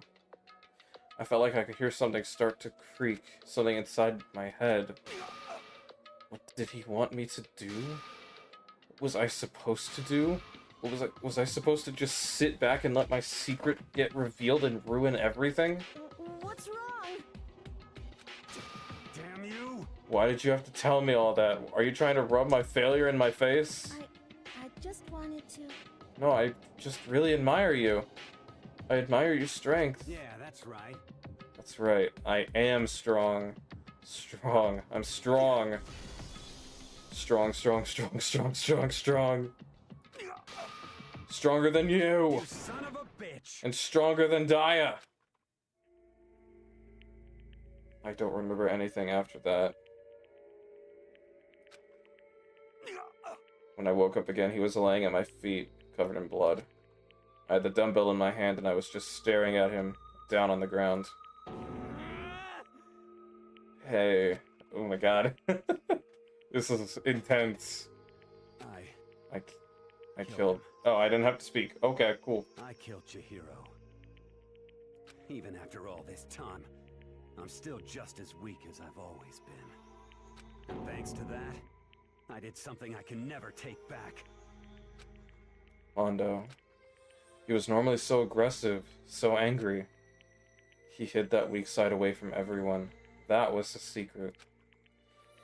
I felt like I could hear something start to creak, something inside my head. What did he want me to do? What was I supposed to do? Was I supposed to just sit back and let my secret get revealed and ruin everything? What's wrong? Damn you! Why did you have to tell me all that? Are you trying to rub my failure in my face? I just wanted to... No, I just really admire you. I admire your strength. Yeah, that's right. That's right. I am strong. I'm strong. Strong, strong, strong, strong, strong, strong. Stronger than you! You son of a bitch! And stronger than Daya! I don't remember anything after that. When I woke up again, he was laying at my feet, covered in blood. I had the dumbbell in my hand and I was just staring at him, down on the ground. Hey. Oh my god. This is intense. I killed... Oh, I didn't have to speak. Okay, cool. I killed Chihiro. Even after all this time, I'm still just as weak as I've always been. And thanks to that, I did something I can never take back. Mondo. He was normally so aggressive, so angry. He hid that weak side away from everyone. That was the secret.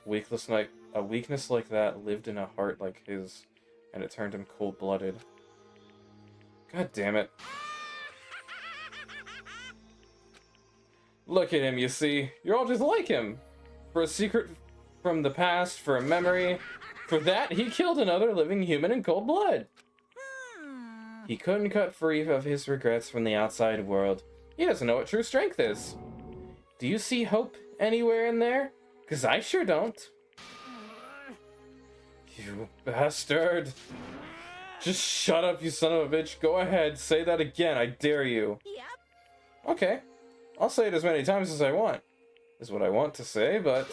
A weakness like that lived in a heart like his, and it turned him cold-blooded. God damn it. Look at him, you see. You're all just like him. For a secret from the past, for a memory. For that, he killed another living human in cold blood. He couldn't cut free of his regrets from the outside world. He doesn't know what true strength is. Do you see hope anywhere in there? 'Cause I sure don't. You bastard. Just shut up, you son of a bitch. Go ahead, say that again, I dare you. Yep. Okay. I'll say it as many times as I want. Is what I want to say, but...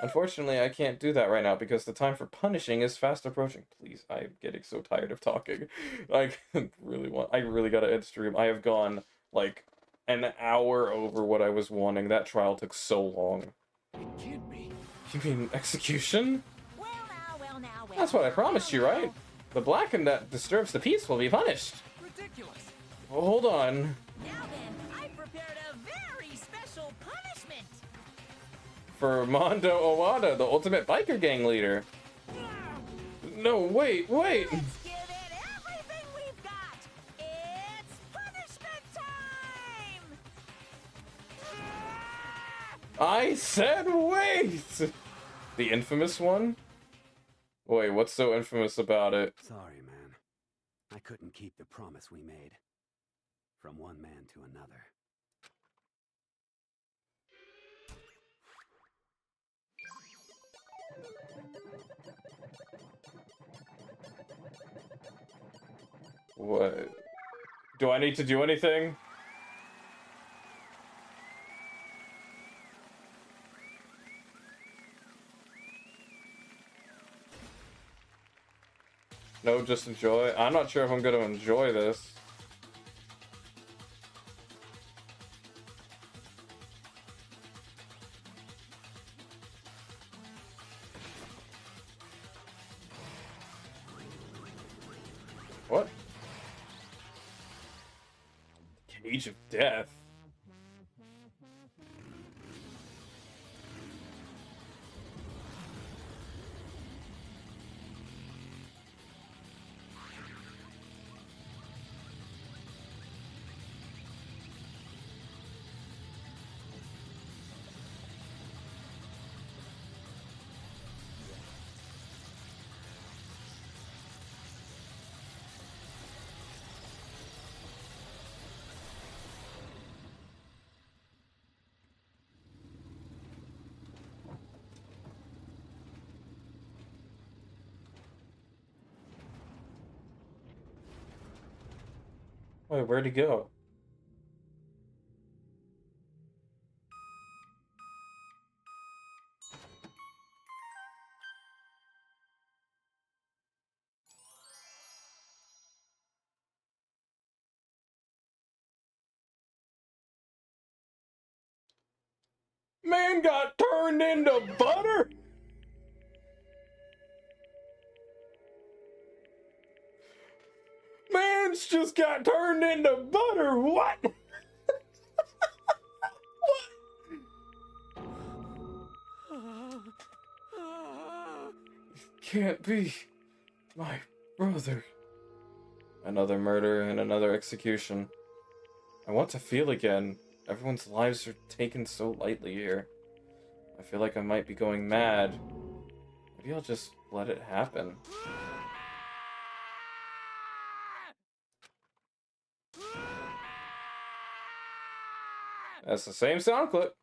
Unfortunately, I can't do that right now because the time for punishing is fast approaching. Please, I'm getting so tired of talking. I really gotta end stream. I have gone, like, an hour over what I was wanting. That trial took so long. It can't be. You mean execution? Well now. That's what I promised you, right? The blackened that disturbs the peace will be punished. Ridiculous. Well, hold on. Now then, I've prepared a very special punishment. For Mondo Owada, the ultimate biker gang leader. No, wait. Let's give it everything we've got. It's punishment time. I said wait! The infamous one? Wait, what's so infamous about it? Sorry, man. I couldn't keep the promise we made. From one man to another. What? Do I need to do anything? No, just enjoy. I'm not sure if I'm going to enjoy this. What? Cage of Death? Wait, where'd he go? Man got turned into butter? Man's just got turned into butter. What? Can't be my brother. Another murder and another execution. I want to feel again. Everyone's lives are taken so lightly here. I feel like I might be going mad. Maybe I'll just let it happen. That's the same sound clip.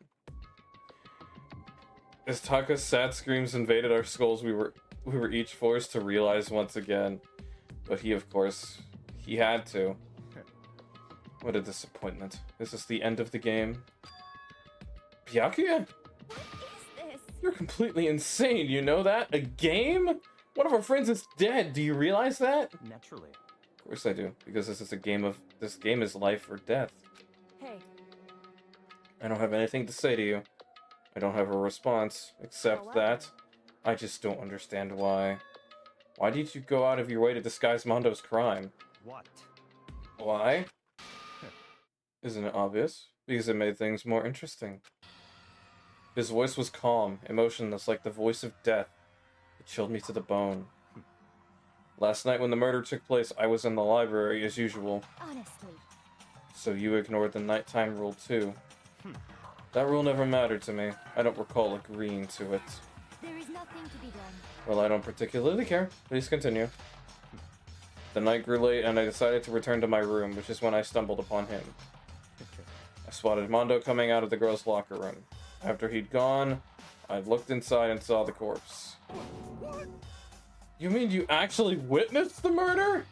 As Taka's sad screams invaded our skulls, we were each forced to realize once again. But he, of course, he had to. What a disappointment. Is this the end of the game? Byakuya? What is this? You're completely insane, you know that? A game? One of our friends is dead, do you realize that? Naturally. Of course I do, because this game is life or death. Hey, I don't have anything to say to you. I don't have a response, except that I just don't understand why. Why did you go out of your way to disguise Mondo's crime? What? Why? Isn't it obvious? Because it made things more interesting. His voice was calm, emotionless, like the voice of death. It chilled me to the bone. Last night when the murder took place, I was in the library as usual. Honestly. So you ignored the nighttime rule too. That rule never mattered to me. I don't recall agreeing to it. There is nothing to be done. Well, I don't particularly care. Please continue. The night grew late and I decided to return to my room, which is when I stumbled upon him. I spotted Mondo coming out of the girls' locker room. After he'd gone, I looked inside and saw the corpse. You mean you actually witnessed the murder?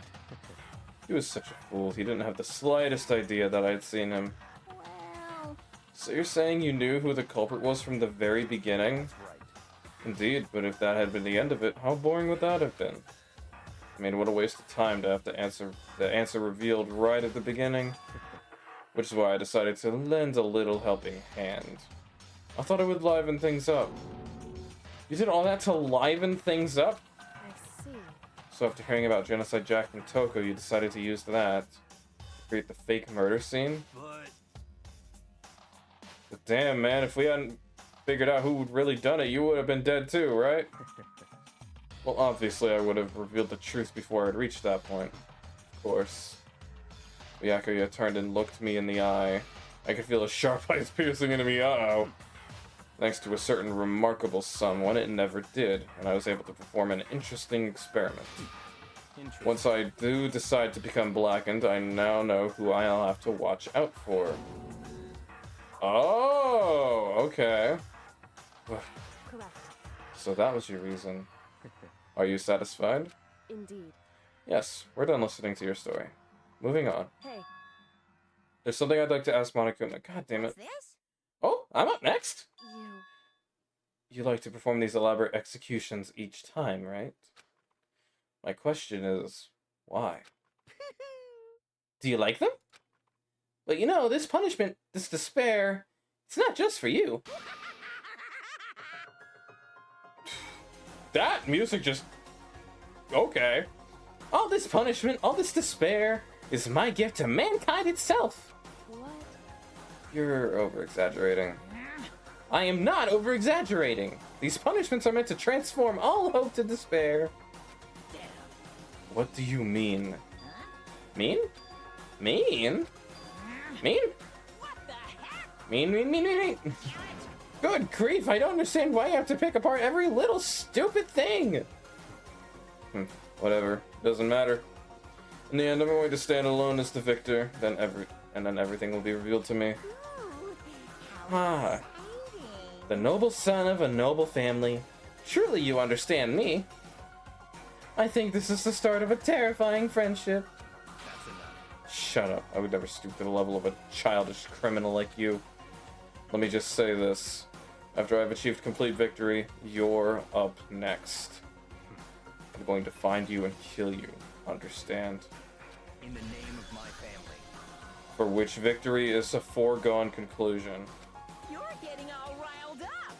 He was such a fool. He didn't have the slightest idea that I'd seen him. Well, So you're saying you knew who the culprit was from the very beginning? That's right. Indeed, but if that had been the end of it, how boring would that have been? I mean, what a waste of time to have the answer revealed right at the beginning. Which is why I decided to lend a little helping hand. I thought it would liven things up. You did all that to liven things up? I see. So after hearing about Genocide Jack and Toko, you decided to use that to create the fake murder scene? But damn, man, if we hadn't figured out who'd really done it, you would have been dead too, right? Well, obviously I would have revealed the truth before I'd reached that point. Of course. Byakuya turned and looked me in the eye. I could feel his sharp eyes piercing into me, uh-oh. Thanks to a certain remarkable someone, it never did, and I was able to perform an interesting experiment. Once I do decide to become blackened, I now know who I'll have to watch out for. Oh, okay. Correct. So that was your reason. Are you satisfied? Indeed. Yes, we're done listening to your story. Moving on. Hey, There's something I'd like to ask Monokuma. God damn it. What's this? Oh, I'm up next! you... You like to perform these elaborate executions each time, right? My question is, why? Do you like them? But you know, this punishment, this despair, it's not just for you. That music just... Okay. All this punishment, all this despair, is my gift to mankind itself. What? You're over-exaggerating. I am not over-exaggerating. These punishments are meant to transform all hope to despair. What do you mean? Mean? Mean? Mean? Mean. Good grief, I don't understand why you have to pick apart every little stupid thing. Whatever, doesn't matter. In the end, I'm going to stand alone as the victor, then everything will be revealed to me. Ooh, Ah, exciting. the noble son of a noble family. Surely you understand me. I think this is the start of a terrifying friendship. That's enough. Shut up. I would never stoop to the level of a childish criminal like you. Let me just say this. After I've achieved complete victory, you're up next. I'm going to find you and kill you. Understand? In the name of my family. For which victory is a foregone conclusion. You're getting all riled up.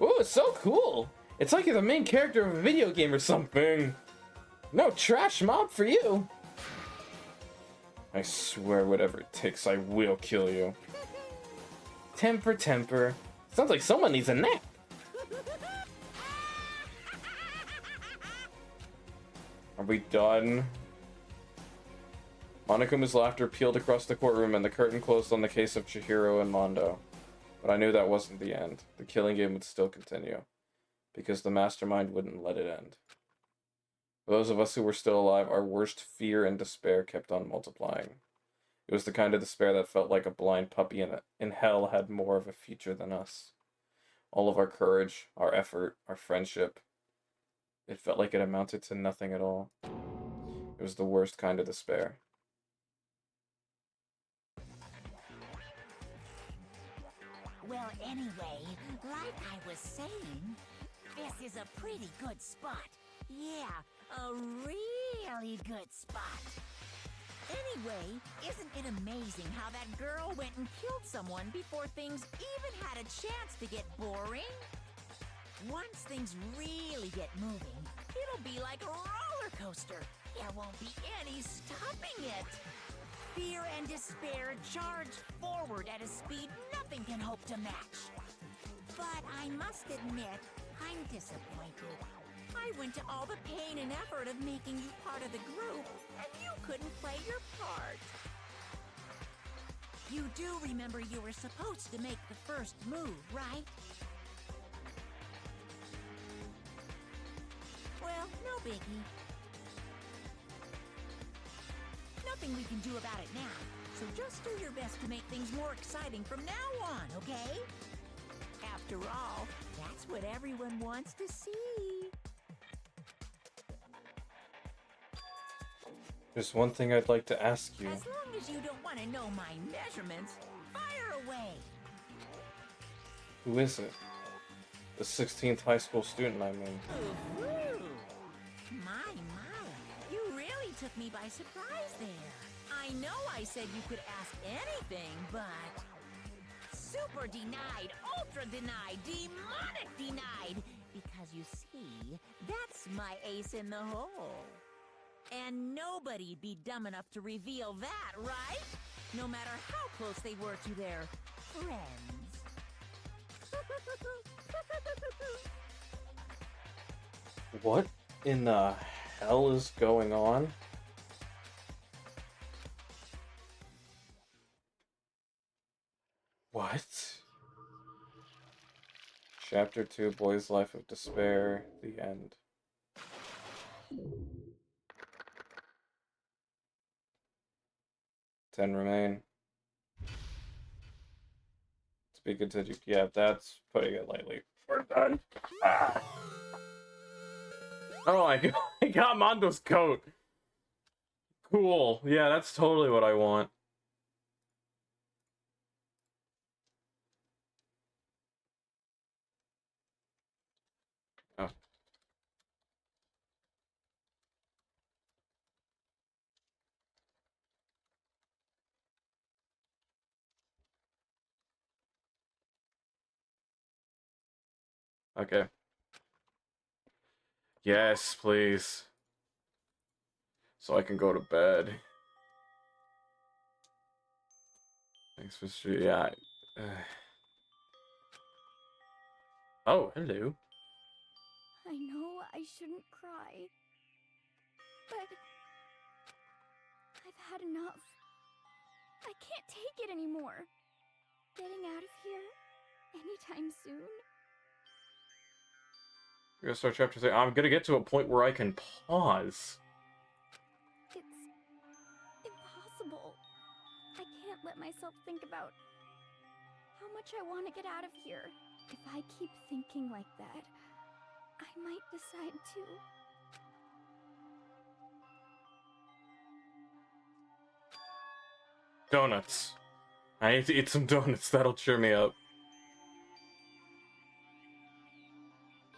Ooh, it's so cool! It's like you're the main character of a video game or something. No trash mob for you. I swear whatever it takes, I will kill you. Temper. Sounds like someone needs a nap. Are we done? Monokuma's laughter peeled across the courtroom and the curtain closed on the case of Chihiro and Mondo. But I knew that wasn't the end. The killing game would still continue. because the mastermind wouldn't let it end. For those of us who were still alive, our worst fear and despair kept on multiplying. It was the kind of despair that felt like a blind puppy in hell had more of a future than us. All of our courage, our effort, our friendship, it felt like it amounted to nothing at all. It was the worst kind of despair. Well, anyway, like I was saying, this is a pretty good spot. Yeah, a really good spot. Anyway, isn't it amazing how that girl went and killed someone before things even had a chance to get boring? Once things really get moving, it'll be like a roller coaster. There won't be any stopping it. Fear and despair charge forward at a speed nothing can hope to match. But I must admit, I'm disappointed. I went to all the pain and effort of making you part of the group, and you couldn't play your part. You do remember you were supposed to make the first move, right? Well, no biggie. Nothing we can do about it now, so just do your best to make things more exciting from now on, okay? After all, that's what everyone wants to see. There's one thing I'd like to ask you. As long as you don't want to know my measurements, fire away. Who is it? The 16th high school student, I mean. Ooh, my, you really took me by surprise there. I know I said you could ask anything, but... super denied, ultra denied, demonic denied! Because you see, that's my ace in the hole. And nobody'd be dumb enough to reveal that, right? No matter how close they were to their friends. What in the hell is going on? What? Chapter 2, Boy's Life of Despair, the end. Ten remain. To be continued. Yeah, that's putting it lightly. We're done. Ah. Oh, I got Mondo's coat. Cool. Yeah, that's totally what I want. Oh. Okay. Yes, please. So I can go to bed. Thanks for street. Yeah. Oh, hello. I know I shouldn't cry, but I've had enough. I can't take it anymore. Getting out of here anytime soon. We're gonna start chapter 3. I'm gonna get to a point where I can pause. It's impossible. I can't let myself think about how much I want to get out of here. If I keep thinking like that, I might decide to. Donuts. I need to eat some donuts. That'll cheer me up.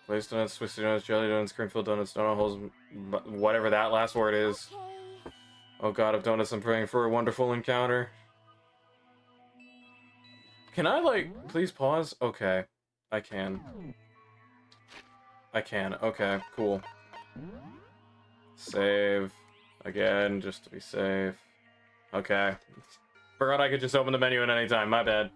Glazed donuts, twisted donuts, jelly donuts, cream-filled donuts, donut holes, whatever that last word is. Okay. Oh god of donuts, I'm praying for a wonderful encounter. Can I, like, please pause? Okay. I can. I can. Okay, cool. Save. Again, just to be safe. Okay. Forgot I could just open the menu at any time. My bad.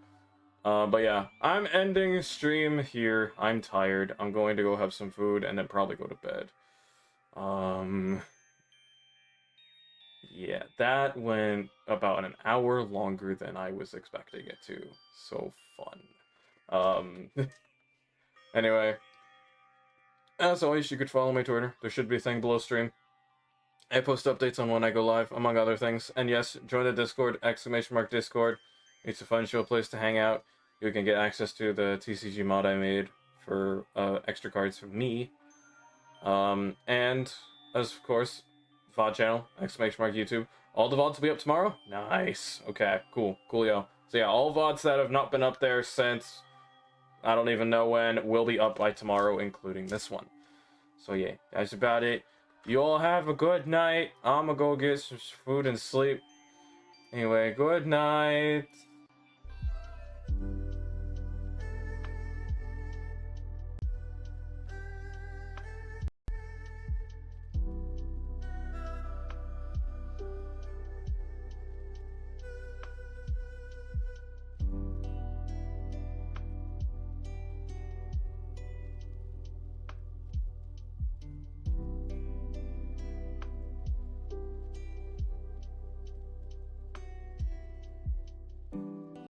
But yeah, I'm ending stream here. I'm tired. I'm going to go have some food and then probably go to bed. Yeah, that went about an hour longer than I was expecting it to. So fun. Anyway, As always, you could follow my Twitter. There should be a thing below stream. I post updates on when I go live, among other things. And yes, join the Discord, !Discord. It's a fun show place to hang out. You can get access to the TCG mod I made for extra cards from me. And, as of course, VOD channel, !YouTube. All the VODs will be up tomorrow? Nice. Okay, cool. Coolio. So yeah, all VODs that have not been up there since I don't even know when will be up by tomorrow, including this one. So yeah, that's about it. You all have a good night. I'ma go get some food and sleep. Anyway, good night.